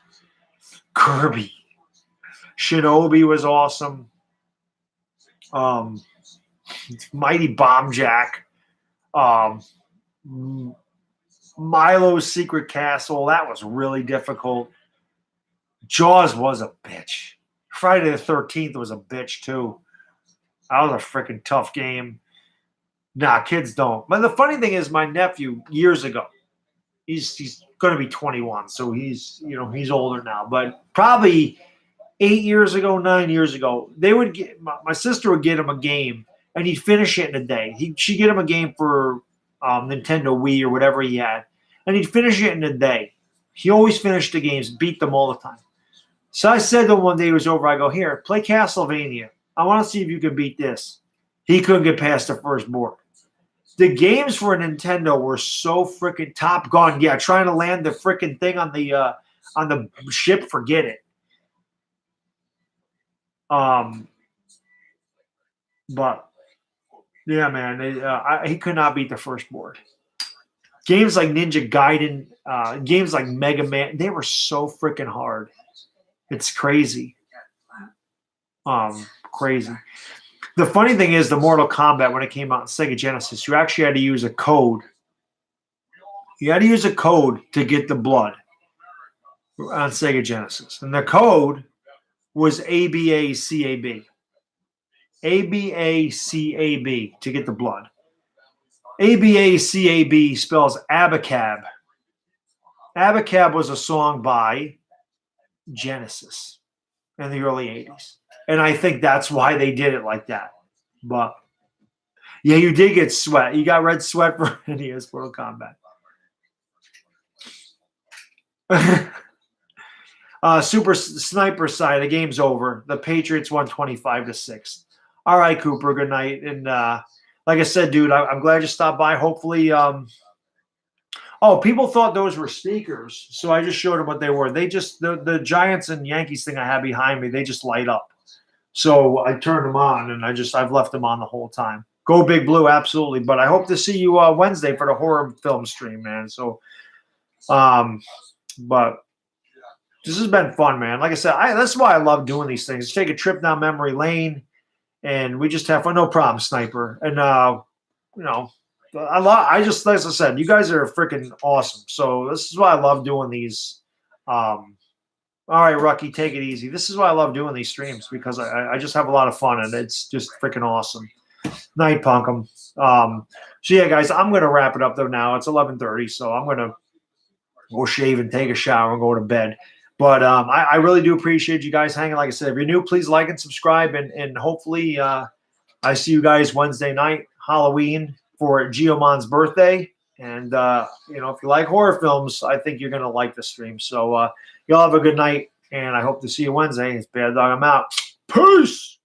Kirby. Shinobi was awesome. Mighty Bomb Jack. Milo's Secret Castle. That was really difficult. Jaws was a bitch. Friday the 13th was a bitch too. That was a freaking tough game. Nah, kids don't. But the funny thing is, my nephew years ago, he's going to be 21, so he's older now. But probably 8 years ago, 9 years ago, they would get my sister would get him a game, and he'd finish it in a day. She'd get him a game for Nintendo Wii or whatever he had, and he'd finish it in a day. He always finished the games, beat them all the time. So I said to him one day he was over, I go, here, play Castlevania. I want to see if you can beat this. He couldn't get past the first board. The games for Nintendo were so freaking Top Gun. Yeah, trying to land the freaking thing on the ship. Forget it. But yeah, man, he could not beat the first board. Games like Ninja Gaiden, games like Mega Man, they were so freaking hard. It's crazy. Crazy. The funny thing is, the Mortal Kombat, when it came out in Sega Genesis, you actually had to use a code. You had to use a code to get the blood on Sega Genesis. And the code was ABACAB. ABACAB to get the blood. ABACAB spells Abacab. Abacab was a song by Genesis in the early 80s. And I think that's why they did it like that. But yeah, you did get sweat. You got red sweat for NES Mortal Kombat. Super Sniper side, the game's over. The Patriots won 25-6. All right, Cooper, good night. And like I said, dude, I'm glad you stopped by. Hopefully, people thought those were speakers, so I just showed them what they were. They just the Giants and Yankees thing I have behind me, they just light up. So I turned them on, and I've left them on the whole time. Go Big Blue, absolutely. But I hope to see you Wednesday for the horror film stream, man. So, but this has been fun, man. Like I said, that's why I love doing these things. Just take a trip down memory lane, and we just have fun. No problem, Sniper. And I just, as I said, you guys are freaking awesome. So this is why I love doing these. All right, Rucky, take it easy. This is why I love doing these streams, because I just have a lot of fun, and it's just freaking awesome. Night, Punkum. So yeah, guys, I'm gonna wrap it up though. Now it's 11:30, so I'm gonna go shave and take a shower and go to bed. But I really do appreciate you guys hanging. Like I said, if you're new, please like and subscribe, and hopefully I see you guys Wednesday night, Halloween, for Geomon's birthday. And if you like horror films, I think you're gonna like the stream. So y'all have a good night, and I hope to see you Wednesday. It's Bad Dog. I'm out. Peace.